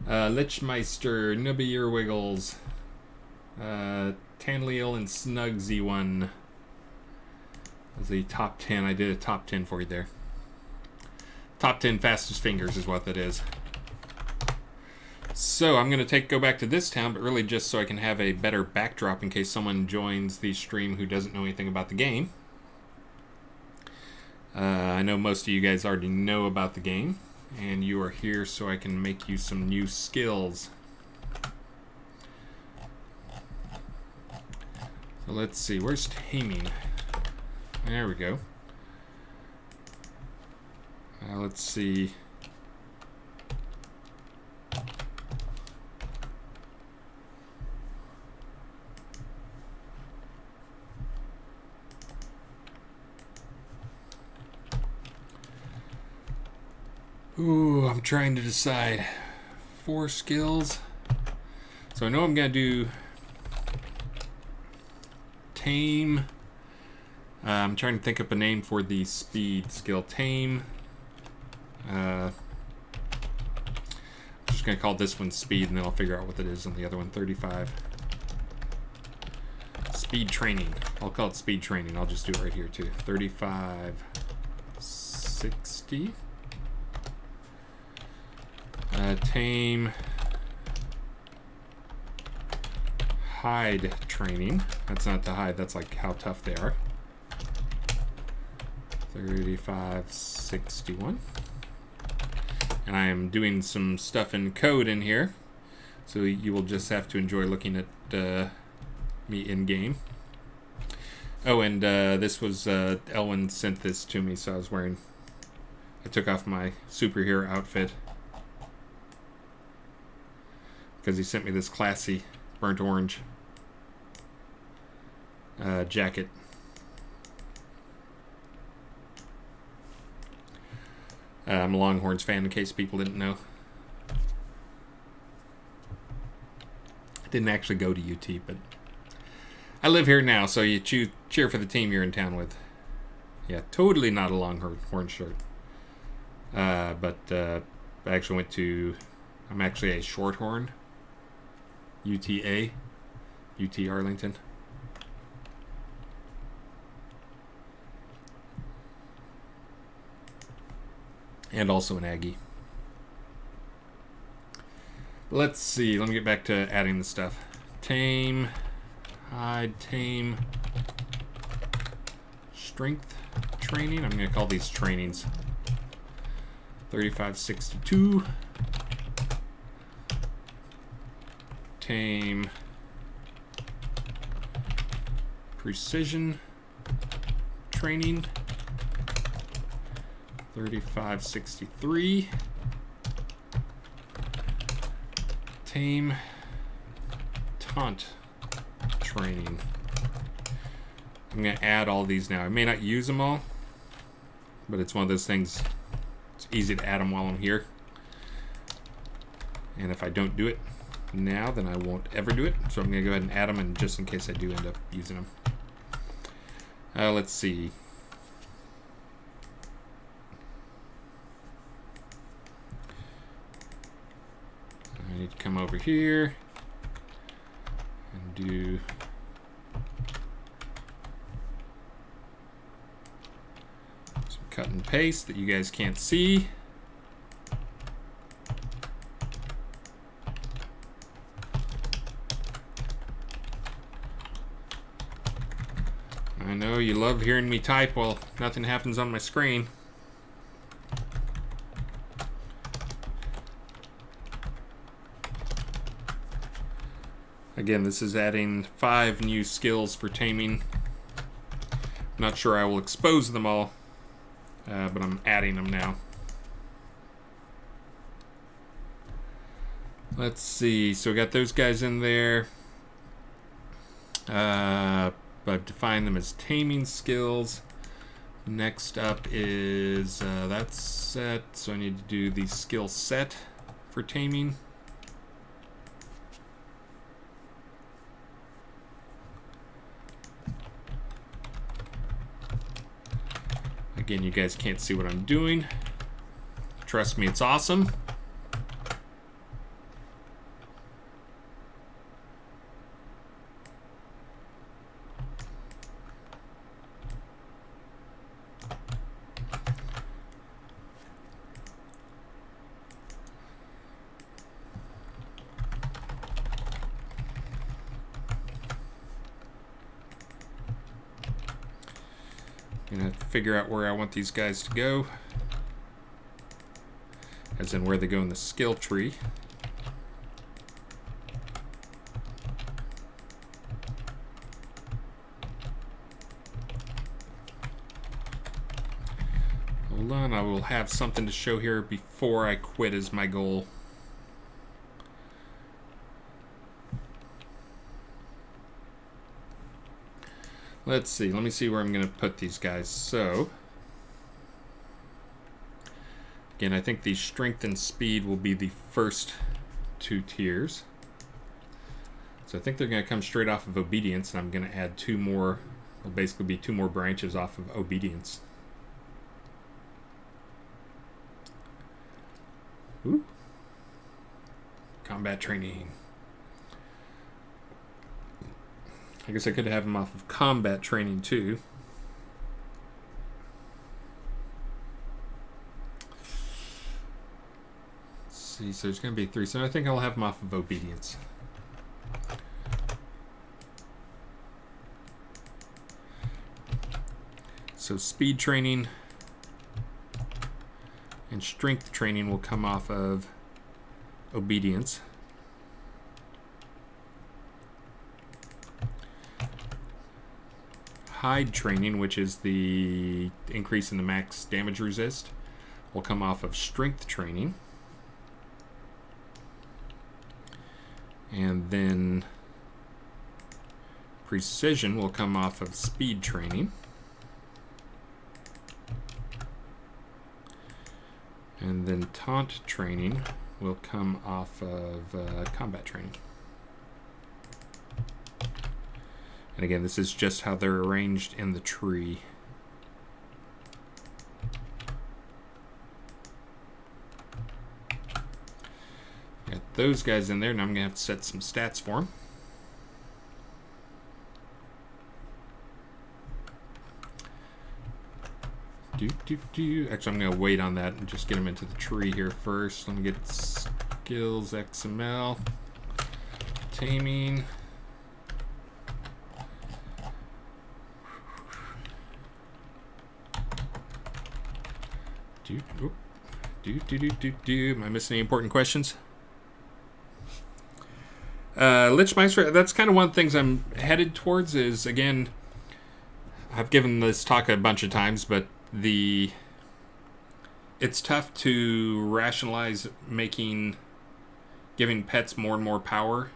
Lichmeister, Nubby Earwiggles, Tanleal, and Snug Z1. That's the top 10. I did a top 10 for you there. Top 10 fastest fingers is what that is. So I'm going to go back to this town, but really just so I can have a better backdrop in case someone joins the stream who doesn't know anything about the game. I know most of you guys already know about the game, and you are here so I can make you some new skills. So let's see, where's taming? There we go. Let's see. Ooh, I'm trying to decide. 4 skills. So I know I'm going to do tame. I'm trying to think up a name for the speed skill. Tame. I'm just going to call this one speed, and then I'll figure out what it is on the other one. 35. Speed training. I'll call it speed training. I'll just do it right here too. 35, 60. Tame. Hide training. That's not to hide, that's like how tough they are. 3561. And I am doing some stuff in code in here, so you will just have to enjoy looking at me in game. Oh, and this was Elwin sent this to me, so I took off my superhero outfit because he sent me this classy burnt orange jacket. I'm a Longhorns fan, in case people didn't know. I didn't actually go to UT, but I live here now, so you cheer for the team you're in town with. Yeah, totally not a Longhorn shirt. But I actually went to... I'm actually a Shorthorn. UTA. UT Arlington. And also an Aggie. Let's see. Let me get back to adding the stuff. Tame. Hide. Tame. Strength training. I'm going to call these trainings. 3562. Tame. Precision training. 3563. Tame. Taunt training. I'm going to add all these now. I may not use them all, but it's one of those things, it's easy to add them while I'm here. And if I don't do it now, then I won't ever do it. So I'm going to go ahead and add them, and just in case I do end up using them. Let's see. I need to come over here and do some cut and paste that you guys can't see. I know you love hearing me type while nothing happens on my screen. Again, this is adding 5 new skills for taming. I'm not sure I will expose them all, but I'm adding them now. Let's see. So we got those guys in there. I've defined them as taming skills. Next up is that's set. So I need to do the skill set for taming. Again, you guys can't see what I'm doing. Trust me, it's awesome. Gonna have to figure out where I want these guys to go, as in where they go in the skill tree. Hold on, I will have something to show here before I quit is my goal. Let's see. Let me see where I'm going to put these guys. So, again, I think the strength and speed will be the first 2 tiers. So I think they're going to come straight off of obedience, and I'm going to add 2 more. Will basically be 2 more branches off of obedience. Ooh. Combat training. I guess I could have them off of combat training too. Let's see, so there's going to be 3. So I think I'll have them off of obedience. So speed training and strength training will come off of obedience. Hide training, which is the increase in the max damage resist, will come off of strength training. And then precision will come off of speed training. And then taunt training will come off of combat training. And again, this is just how they're arranged in the tree. Got those guys in there, and I'm going to have to set some stats for them. Actually, I'm going to wait on that and just get them into the tree here first. Let me get skills, XML, taming. Am I missing any important questions? Lichmeister, that's kind of one of the things I'm headed towards is, again, I've given this talk a bunch of times, but it's tough to rationalize giving pets more and more power,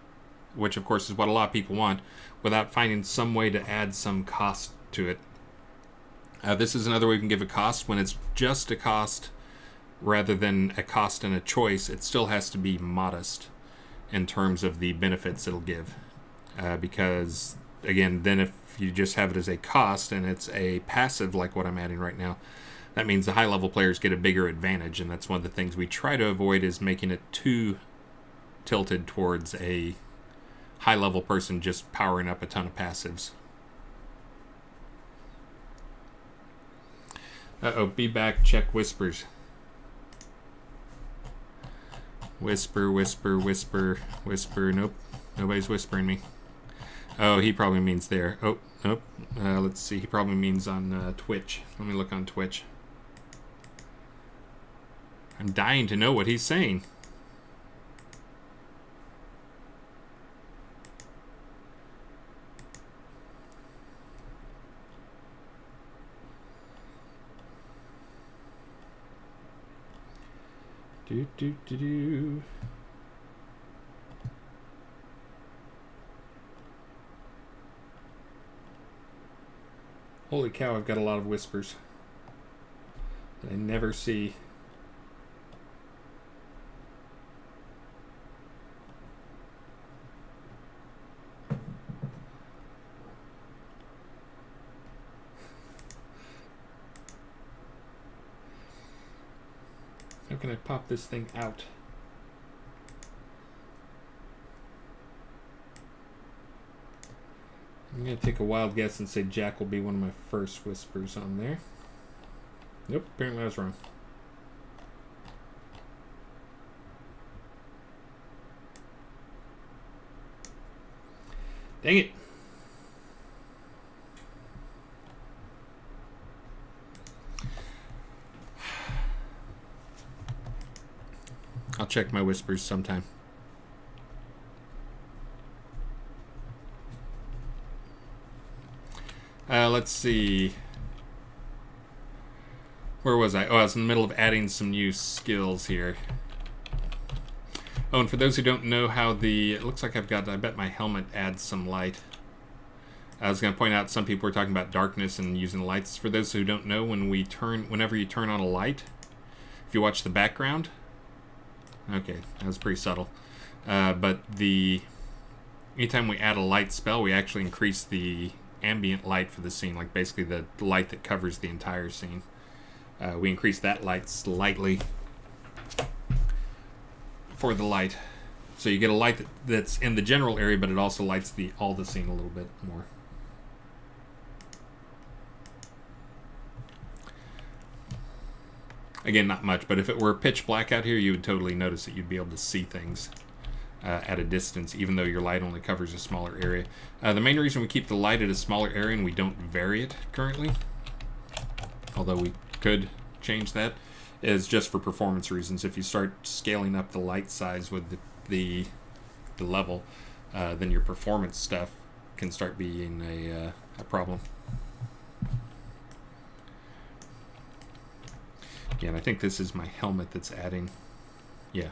which of course is what a lot of people want, without finding some way to add some cost to it. This is another way we can give a cost. When it's just a cost rather than a cost and a choice, it still has to be modest in terms of the benefits it'll give. Because, again, then if you just have it as a cost and it's a passive like what I'm adding right now, that means the high-level players get a bigger advantage, and that's one of the things we try to avoid is making it too tilted towards a high-level person just powering up a ton of passives. Uh-oh, be back, check whispers. Whisper, whisper, whisper, whisper. Nope, nobody's whispering me. Oh, he probably means there. Oh, nope. Let's see, he probably means on Twitch. Let me look on Twitch. I'm dying to know what he's saying. Do. Holy cow, I've got a lot of whispers that I never see. How can I pop this thing out? I'm going to take a wild guess and say Jack will be one of my first whispers on there. Nope, apparently I was wrong. Dang it. I'll check my whispers sometime. Let's see. Where was I? Oh, I was in the middle of adding some new skills here. Oh, and for those who don't know how it looks like I bet my helmet adds some light. I was going to point out some people were talking about darkness and using lights. For those who don't know, whenever you turn on a light, if you watch the background, okay, that was pretty subtle. But anytime we add a light spell, we actually increase the ambient light for the scene, like basically the light that covers the entire scene. We increase that light slightly for the light. So you get a light that's in the general area, but it also lights all the scene a little bit more. Again, not much, but if it were pitch black out here, you would totally notice it. You'd be able to see things at a distance, even though your light only covers a smaller area. The main reason we keep the light at a smaller area and we don't vary it currently, although we could change that, is just for performance reasons. If you start scaling up the light size with the level, then your performance stuff can start being a problem. Yeah, and I think this is my helmet that's adding, yeah,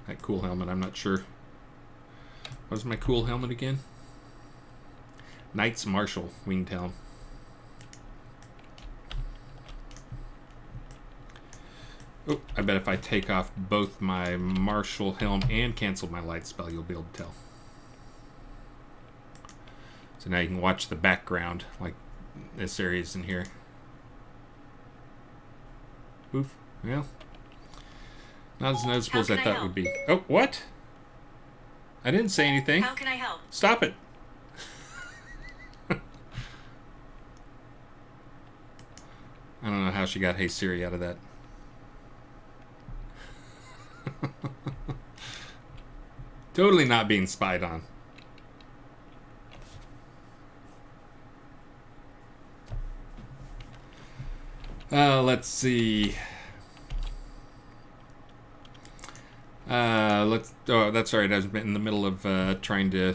that cool helmet. I'm not sure. What was my cool helmet again? Knights Marshal Wingtail. Oh, I bet if I take off both my Marshal helm and cancel my light spell, you'll be able to tell. So now you can watch the background, like this area's in here. Oof. Well, not as noticeable as I thought it would be. Oh, what? I didn't say anything. How can I help? Stop it. I don't know how she got Hey Siri out of that. Totally not being spied on. Let's see. Oh, that's all right. I was in the middle of trying to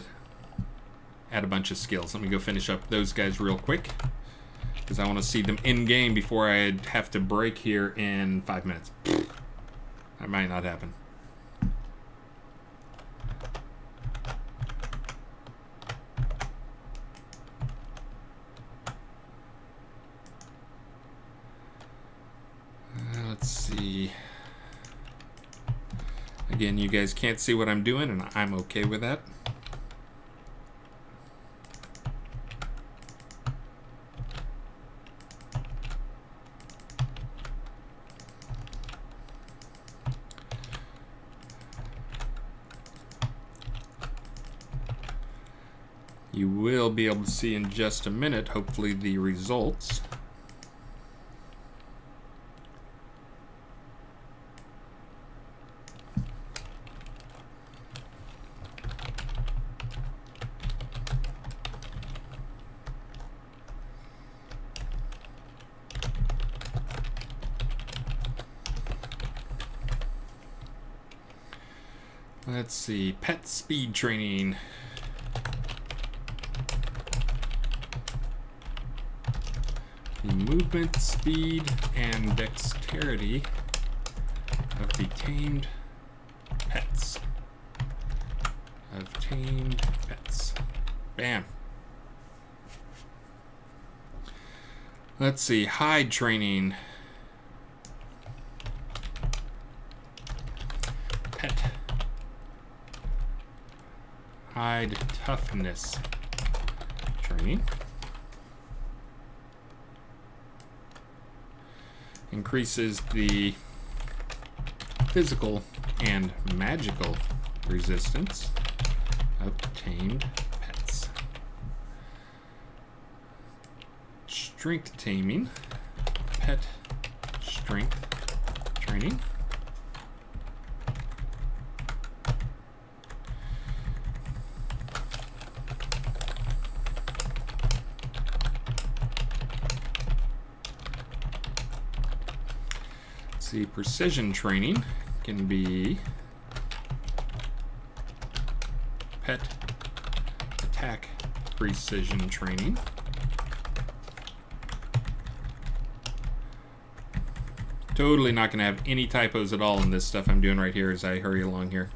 add a bunch of skills. Let me go finish up those guys real quick, because I want to see them in game before I have to break here in 5 minutes. That might not happen. Let's see. Again, you guys can't see what I'm doing, and I'm okay with that. You will be able to see in just a minute, hopefully, the results. Let's see, pet speed training. The movement, speed, and dexterity of the tamed pets. Bam. Let's see, hide training. Pet. Hide toughness training. Increases the physical and magical resistance of tamed pets. Strength taming. Pet strength training. See, precision training can be pet attack precision training. Totally not going to have any typos at all in this stuff I'm doing right here as I hurry along here.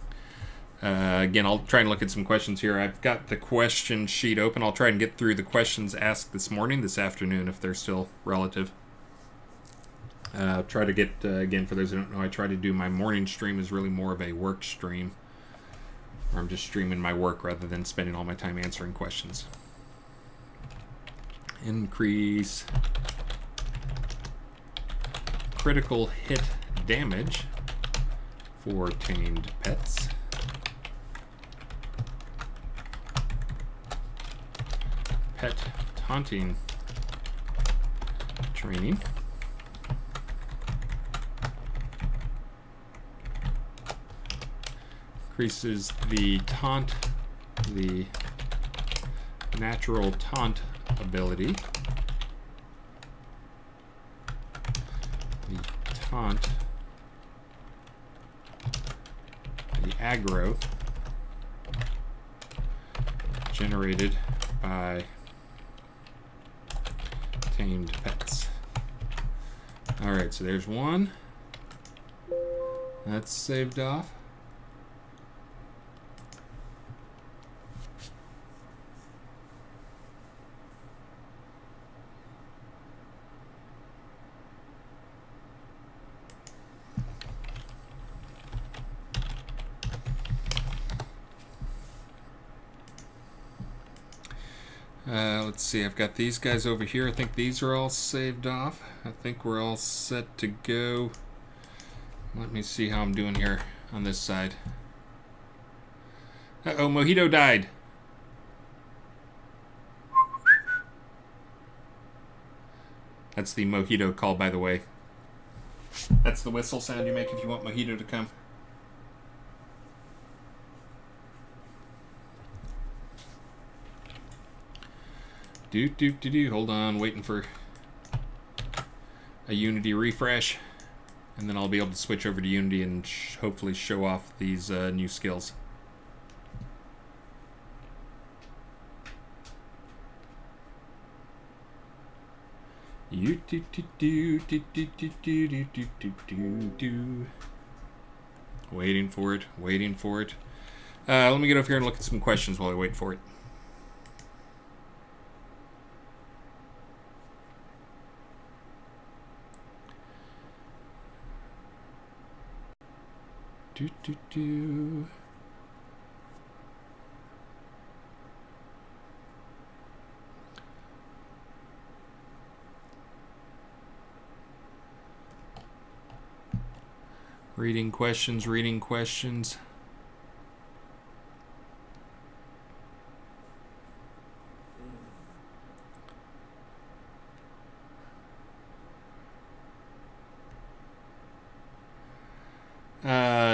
Again, I'll try and look at some questions here. I've got the question sheet open. I'll try and get through the questions asked this afternoon, if they're still relative. Try to get, again, for those who don't know, I try to do my morning stream is really more of a work stream. or I'm just streaming my work rather than spending all my time answering questions. Increase critical hit damage for tamed pets. Pet taunting training. Increases the natural taunt ability. The aggro generated by tamed pets. Alright, so there's one. That's saved off. Let's see, I've got these guys over here. I think these are all saved off. I think we're all set to go. Let me see how I'm doing here on this side. Uh-oh, Mojito died. That's the Mojito call, by the way. That's the whistle sound you make if you want Mojito to come. Hold on, waiting for a Unity refresh, and then I'll be able to switch over to Unity and hopefully show off these new skills. Waiting for it. Let me get over here and look at some questions while I wait for it. Reading questions.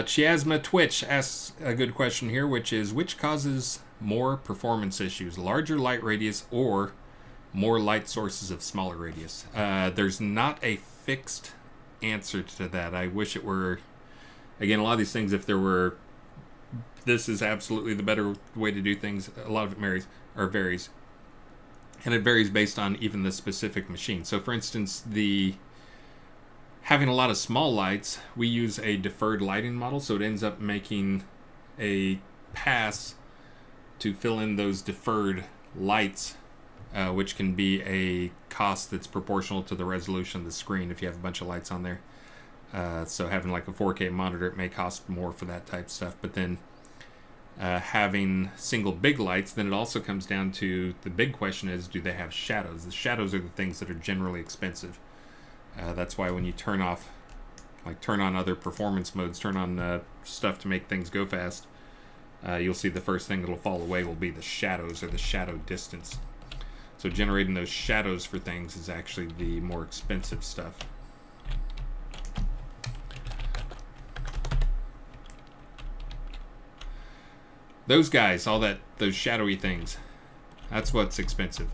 Chiasma Twitch asks a good question here, which is, which causes more performance issues, larger light radius or more light sources of smaller radius? There's not a fixed answer to that. I wish it were. Again, a lot of these things, if there were, this is absolutely the better way to do things, a lot of it varies. And it varies based on even the specific machine. So for instance, having a lot of small lights, we use a deferred lighting model, so it ends up making a pass to fill in those deferred lights, which can be a cost that's proportional to the resolution of the screen if you have a bunch of lights on there. So having like a 4K monitor, it may cost more for that type of stuff. But then having single big lights, then it also comes down to the big question is, do they have shadows? The shadows are the things that are generally expensive. That's why when you turn on other performance modes, turn on stuff to make things go fast, you'll see the first thing that'll fall away will be the shadows or the shadow distance. So generating those shadows for things is actually the more expensive stuff. Those guys, those shadowy things, that's what's expensive.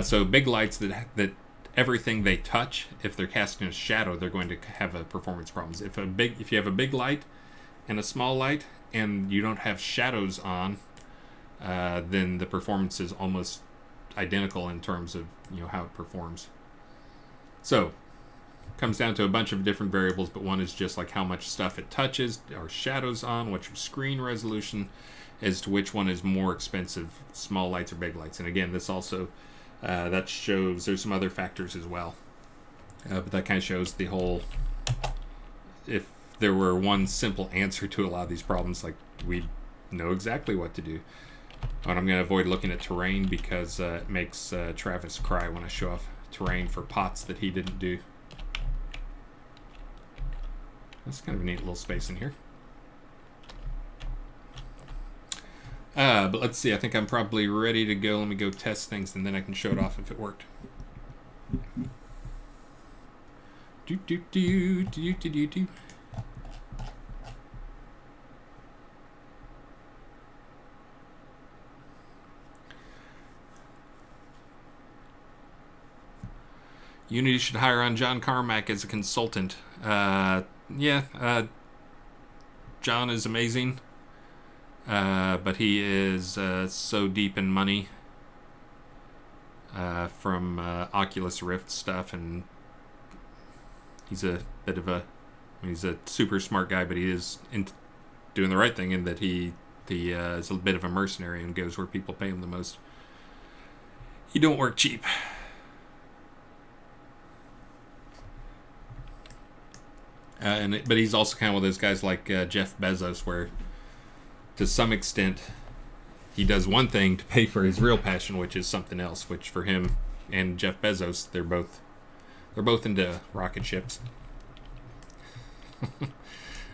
So big lights that everything they touch, if they're casting a shadow, they're going to have a performance problems. If you have a big light and a small light and you don't have shadows on, then the performance is almost identical in terms of how it performs. So comes down to a bunch of different variables, but one is just like how much stuff it touches, or shadows on, what's your screen resolution, as to which one is more expensive, small lights or big lights. And again, this also that shows there's some other factors as well, but that kind of shows the whole. If there were one simple answer to a lot of these problems, like we'd know exactly what to do. And I'm going to avoid looking at terrain because it makes Travis cry when I show off terrain for pots that he didn't do. That's kind of a neat little space in here. But let's see. I think I'm probably ready to go. Let me go test things, and then I can show it off if it worked. Do do do do do do do. Unity should hire on John Carmack as a consultant. Yeah, John is amazing, but he is so deep in money from Oculus Rift stuff, and he's a bit of he's a super smart guy, but he is doing the right thing in that he is a bit of a mercenary and goes where people pay him the most. He don't work cheap. But he's also kind of one of those guys like Jeff Bezos, where to some extent he does one thing to pay for his real passion, which is something else. Which for him and Jeff Bezos, they're both into rocket ships.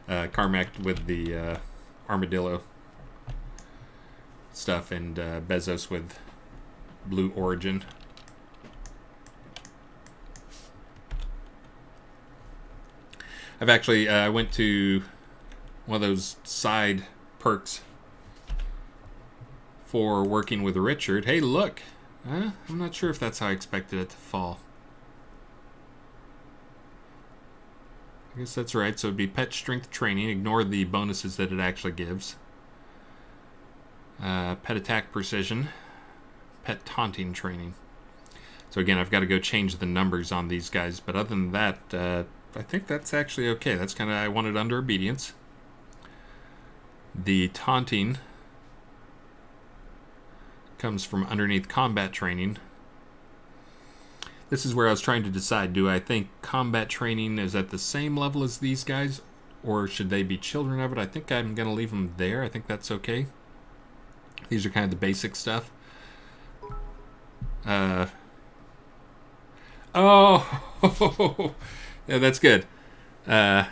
Carmack with the armadillo stuff, and Bezos with Blue Origin. I've actually, I went to one of those side perks for working with Richard. Hey, look. I'm not sure if that's how I expected it to fall. I guess that's right. So it'd be pet strength training. Ignore the bonuses that it actually gives. Pet attack precision. Pet taunting training. So again, I've got to go change the numbers on these guys. But other than that, I think that's actually okay. That's kind of, I wanted under obedience. The taunting comes from underneath combat training. This is where I was trying to decide, do I think combat training is at the same level as these guys, or should they be children of it? I think I'm going to leave them there. I think that's okay. These are kind of the basic stuff. Oh! Yeah, that's good. So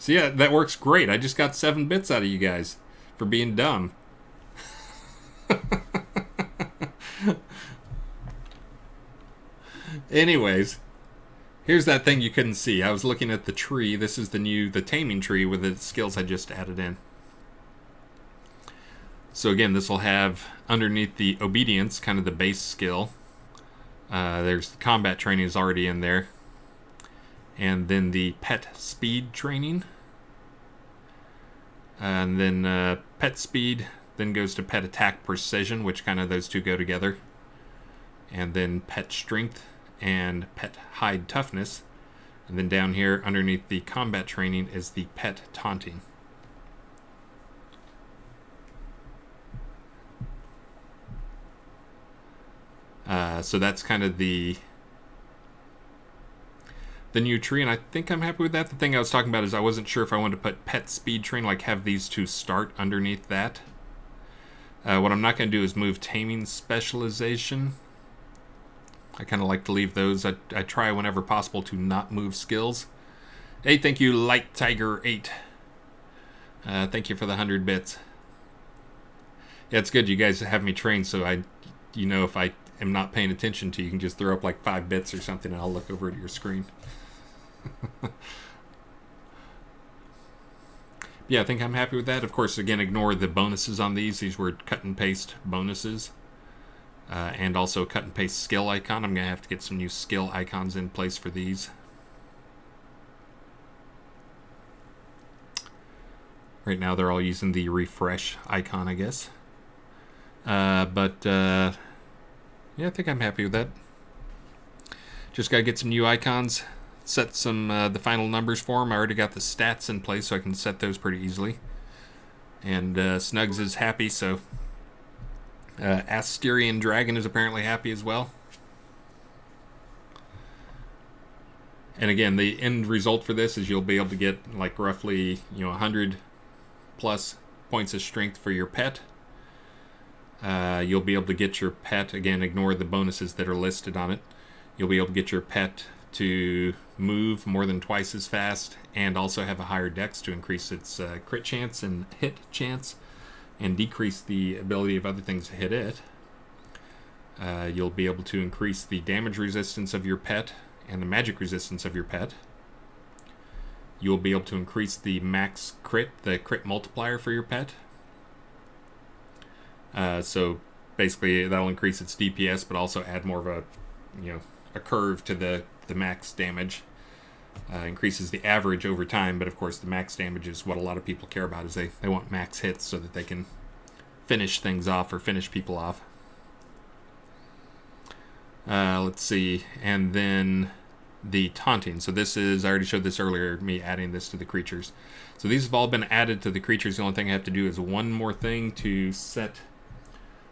yeah, that works great. I just got 7 bits out of you guys for being dumb. Anyways, here's that thing you couldn't see. I was looking at the tree. This is the taming tree with the skills I just added in. So again, this will have underneath the obedience, kind of the base skill. There's the combat training is already in there. And then the pet speed training. And then pet speed then goes to pet attack precision, which kind of those two go together. And then pet strength and pet hide toughness. And then down here underneath the combat training is the pet taunting. So that's kind of the new tree, and I think I'm happy with that. The thing I was talking about is I wasn't sure if I wanted to put pet speed train, like have these two start underneath that. What I'm not going to do is move taming specialization. I kind of like to leave those. I try whenever possible to not move skills. Hey, thank you, Light Tiger 8. Thank you for the 100 bits. Yeah, it's good you guys have me trained, so if I am not paying attention to you, can just throw up like 5 bits or something, and I'll look over at your screen. Yeah, I think I'm happy with that. Of course, again, ignore the bonuses on these. These were cut and paste bonuses. And also cut and paste skill icon. I'm going to have to get some new skill icons in place for these. Right now they're all using the refresh icon, I guess. Yeah, I think I'm happy with that. Just got to get some new icons. Set some the final numbers for them. I already got the stats in place, so I can set those pretty easily. And Snugs is happy, so Asterian Dragon is apparently happy as well. And again, the end result for this is you'll be able to get like roughly 100 plus points of strength for your pet. You'll be able to get your pet, again, ignore the bonuses that are listed on it. You'll be able to get your pet to move more than twice as fast and also have a higher dex to increase its crit chance and hit chance and decrease the ability of other things to hit it. You'll be able to increase the damage resistance of your pet and the magic resistance of your pet. You'll be able to increase the max crit, the crit multiplier for your pet. So basically that'll increase its DPS, but also add more of a, a curve to the max damage. Increases the average over time, but of course the max damage is what a lot of people care about, is they want max hits so that they can finish things off or finish people off. Let's see, and then the taunting. So this is, I already showed this earlier, me adding this to the creatures. So these have all been added to the creatures. The only thing I have to do is one more thing to set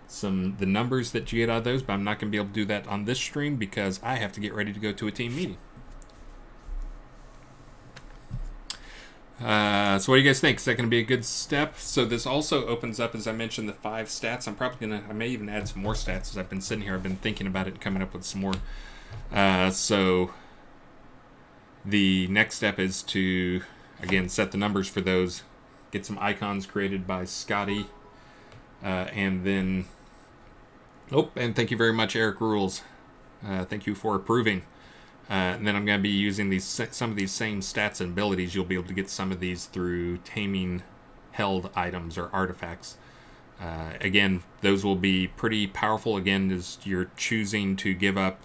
the numbers that you get out of those, but I'm not going to be able to do that on this stream because I have to get ready to go to a team meeting. So what do you guys think? Is that going to be a good step? So this also opens up, as I mentioned, the 5 stats. I may even add some more stats as I've been sitting here. I've been thinking about it and coming up with some more. So the next step is to, again, set the numbers for those, get some icons created by Scotty, and then, and thank you very much, Eric Rules. Thank you for approving. And then I'm going to be using some of these same stats and abilities. You'll be able to get some of these through taming held items or artifacts. Again, those will be pretty powerful. Again, as you're choosing to give up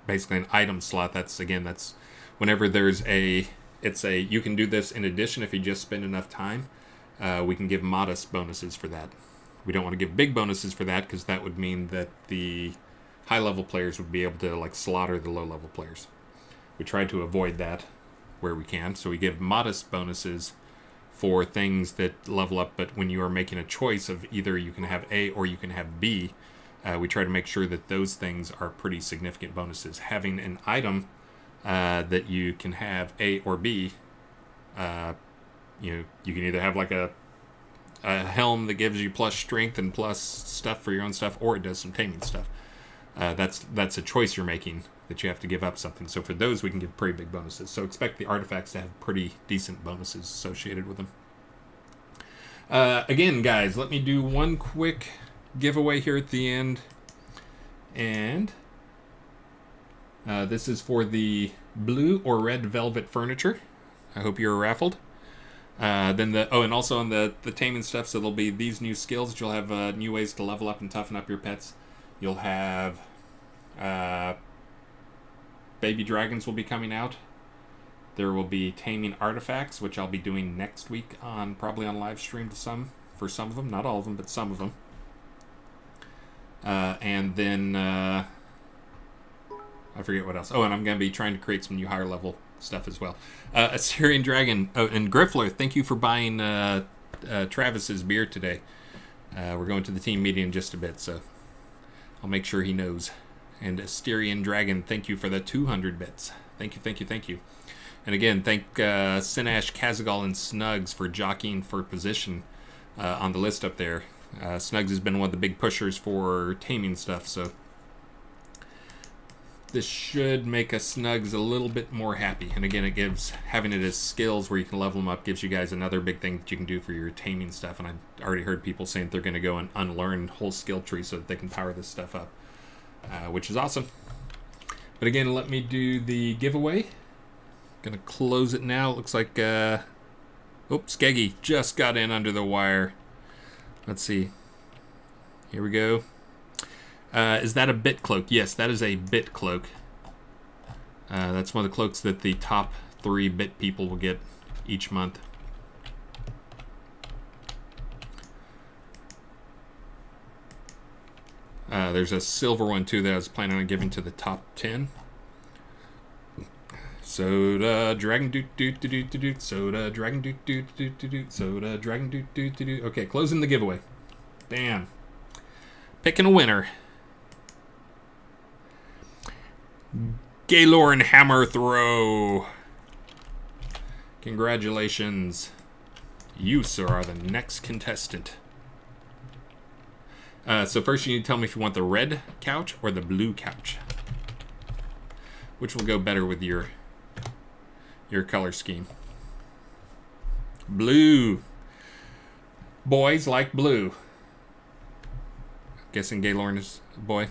basically an item slot. That's whenever there's you can do this in addition if you just spend enough time. We can give modest bonuses for that. We don't want to give big bonuses for that because that would mean that the high level players would be able to slaughter the low level players. We try to avoid that where we can, so we give modest bonuses for things that level up, but when you are making a choice of either you can have A or you can have B, we try to make sure that those things are pretty significant bonuses. Having an item that you can have A or B, you can either have a helm that gives you plus strength and plus stuff for your own stuff, or it does some taming stuff. That's a choice you're making, that you have to give up something. So for those, we can give pretty big bonuses. So expect the artifacts to have pretty decent bonuses associated with them. Again, guys, let me do one quick giveaway here at the end. And this is for the blue or red velvet furniture. I hope you're raffled. And also on the taming stuff, so there'll be these new skills. You'll have new ways to level up and toughen up your pets. You'll have baby dragons will be coming out. There will be taming artifacts, which I'll be doing next week probably on live stream for some of them, not all of them, but some of them. And then I forget what else. Oh, and I'm going to be trying to create some new higher level stuff as well. Assyrian Dragon. Oh, and Griffler, thank you for buying Travis's beer today. We're going to the team meeting in just a bit, so I'll make sure he knows. And Assyrian Dragon, thank you for the 200 bits. Thank you. And again, thank Sinash, Kazagal, and Snugs for jockeying for position on the list up there. Snugs has been one of the big pushers for taming stuff, so this should make us Snugs a little bit more happy. And again, having it as skills where you can level them up gives you guys another big thing that you can do for your taming stuff. And I've already heard people saying they're going to go and unlearn whole skill tree so that they can power this stuff up, which is awesome. But again, let me do the giveaway. Gonna close it now. It looks like Skeggy just got in under the wire. Let's see. Here we go. Is that a bit cloak? Yes, that is a bit cloak. That's one of the cloaks that the top 3 bit people will get each month. There's a silver one too that I was planning on giving to the top 10. Soda dragon doot doot doot doot doot. Soda dragon doot doot doot doot doot. Soda dragon doot doot doot doot. Okay, closing the giveaway. Damn. Picking a winner. Gaylorn Hammer Throw. Congratulations. You, sir, are the next contestant. So first you need to tell me if you want the red couch or the blue couch. Which will go better with your color scheme. Blue. Boys like blue. Guessing Gaylorn is a boy.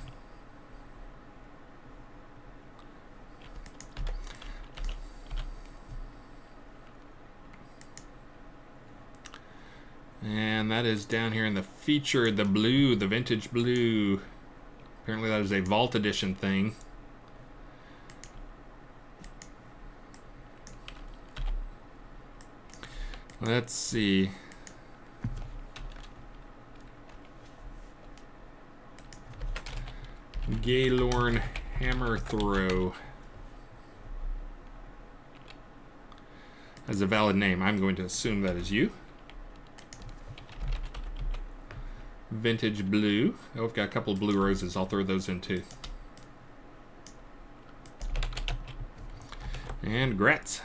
And that is down here in the feature, the blue, the vintage blue. Apparently that is a Vault Edition thing. Let's see. Gaylorn Hammer Throw. As a valid name, I'm going to assume that is you. Vintage blue. Oh, I've got a couple of blue roses. I'll throw those in too. And Gretz.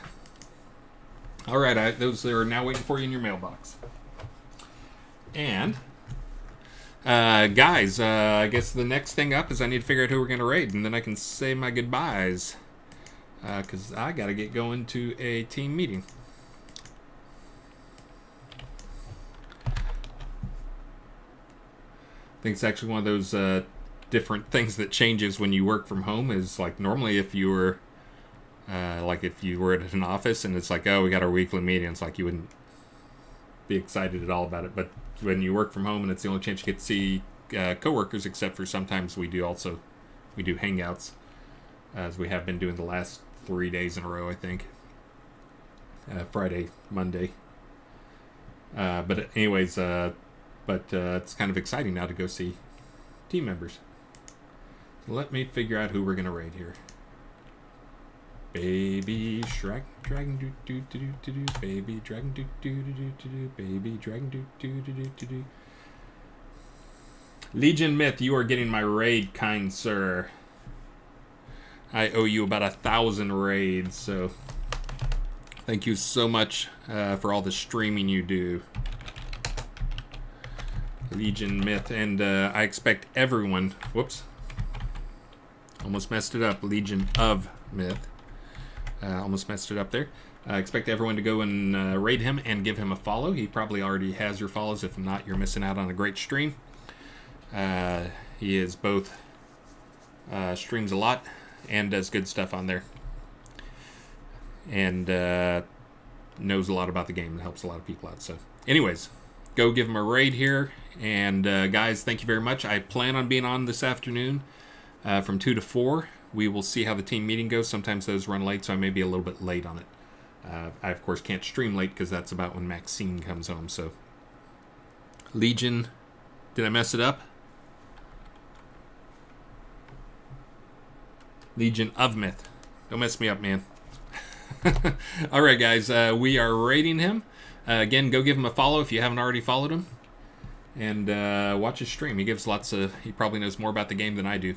All right, those are now waiting for you in your mailbox. And, guys, I guess the next thing up is I need to figure out who we're going to raid, and then I can say my goodbyes. Because I got to get going to a team meeting. I think it's actually one of those different things that changes when you work from home. Is like normally if you were if you were at an office and it's like, oh, we got our weekly meeting, it's like you wouldn't be excited at all about it. But when you work from home and it's the only chance you get to see coworkers, except for sometimes we do hangouts, as we have been doing the last 3 days in a row, I think. Friday, Monday. But anyways, it's kind of exciting now to go see team members. So let me figure out who we're gonna raid here. Baby Shrek Dragon do do do do do do. Baby Dragon do do do do do do. Baby Dragon do do do do do do. Legion Myth, you are getting my raid, kind sir. I owe you about 1,000 raids, so thank you so much for all the streaming you do. Legion Myth, and I expect everyone, whoops, almost messed it up, Legion of Myth, almost messed it up there. I expect everyone to go and raid him and give him a follow. He probably already has your follows. If not, you're missing out on a great stream. He is both streams a lot and does good stuff on there, and knows a lot about the game and helps a lot of people out. So anyways, go give him a raid here. And guys, thank you very much. I plan on being on this afternoon from 2 to 4. We will see how the team meeting goes. Sometimes those run late, so I may be a little bit late on it. I, of course, can't stream late because that's about when Maxine comes home. So, Legion, did I mess it up? Legion of Myth. Don't mess me up, man. All right, guys, we are raiding him. Again, go give him a follow if you haven't already followed him. And watch his stream. He probably knows more about the game than I do.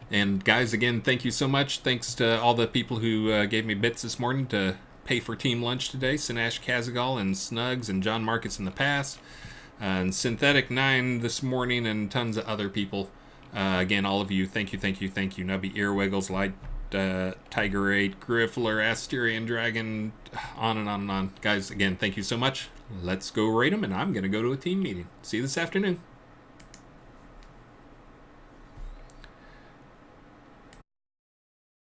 And guys, again, thank you so much. Thanks to all the people who gave me bits this morning to pay for team lunch today. Sinash Kazagal and Snugs and John Marcus in the past. And Synthetic 9 this morning and tons of other people. Again, all of you, thank you, thank you, thank you. Nubby Earwiggles, Light Tiger 8, Griffler, Asterian Dragon, on and on and on. Guys, again, thank you so much. Let's go raid them, and I'm going to go to a team meeting. See you this afternoon.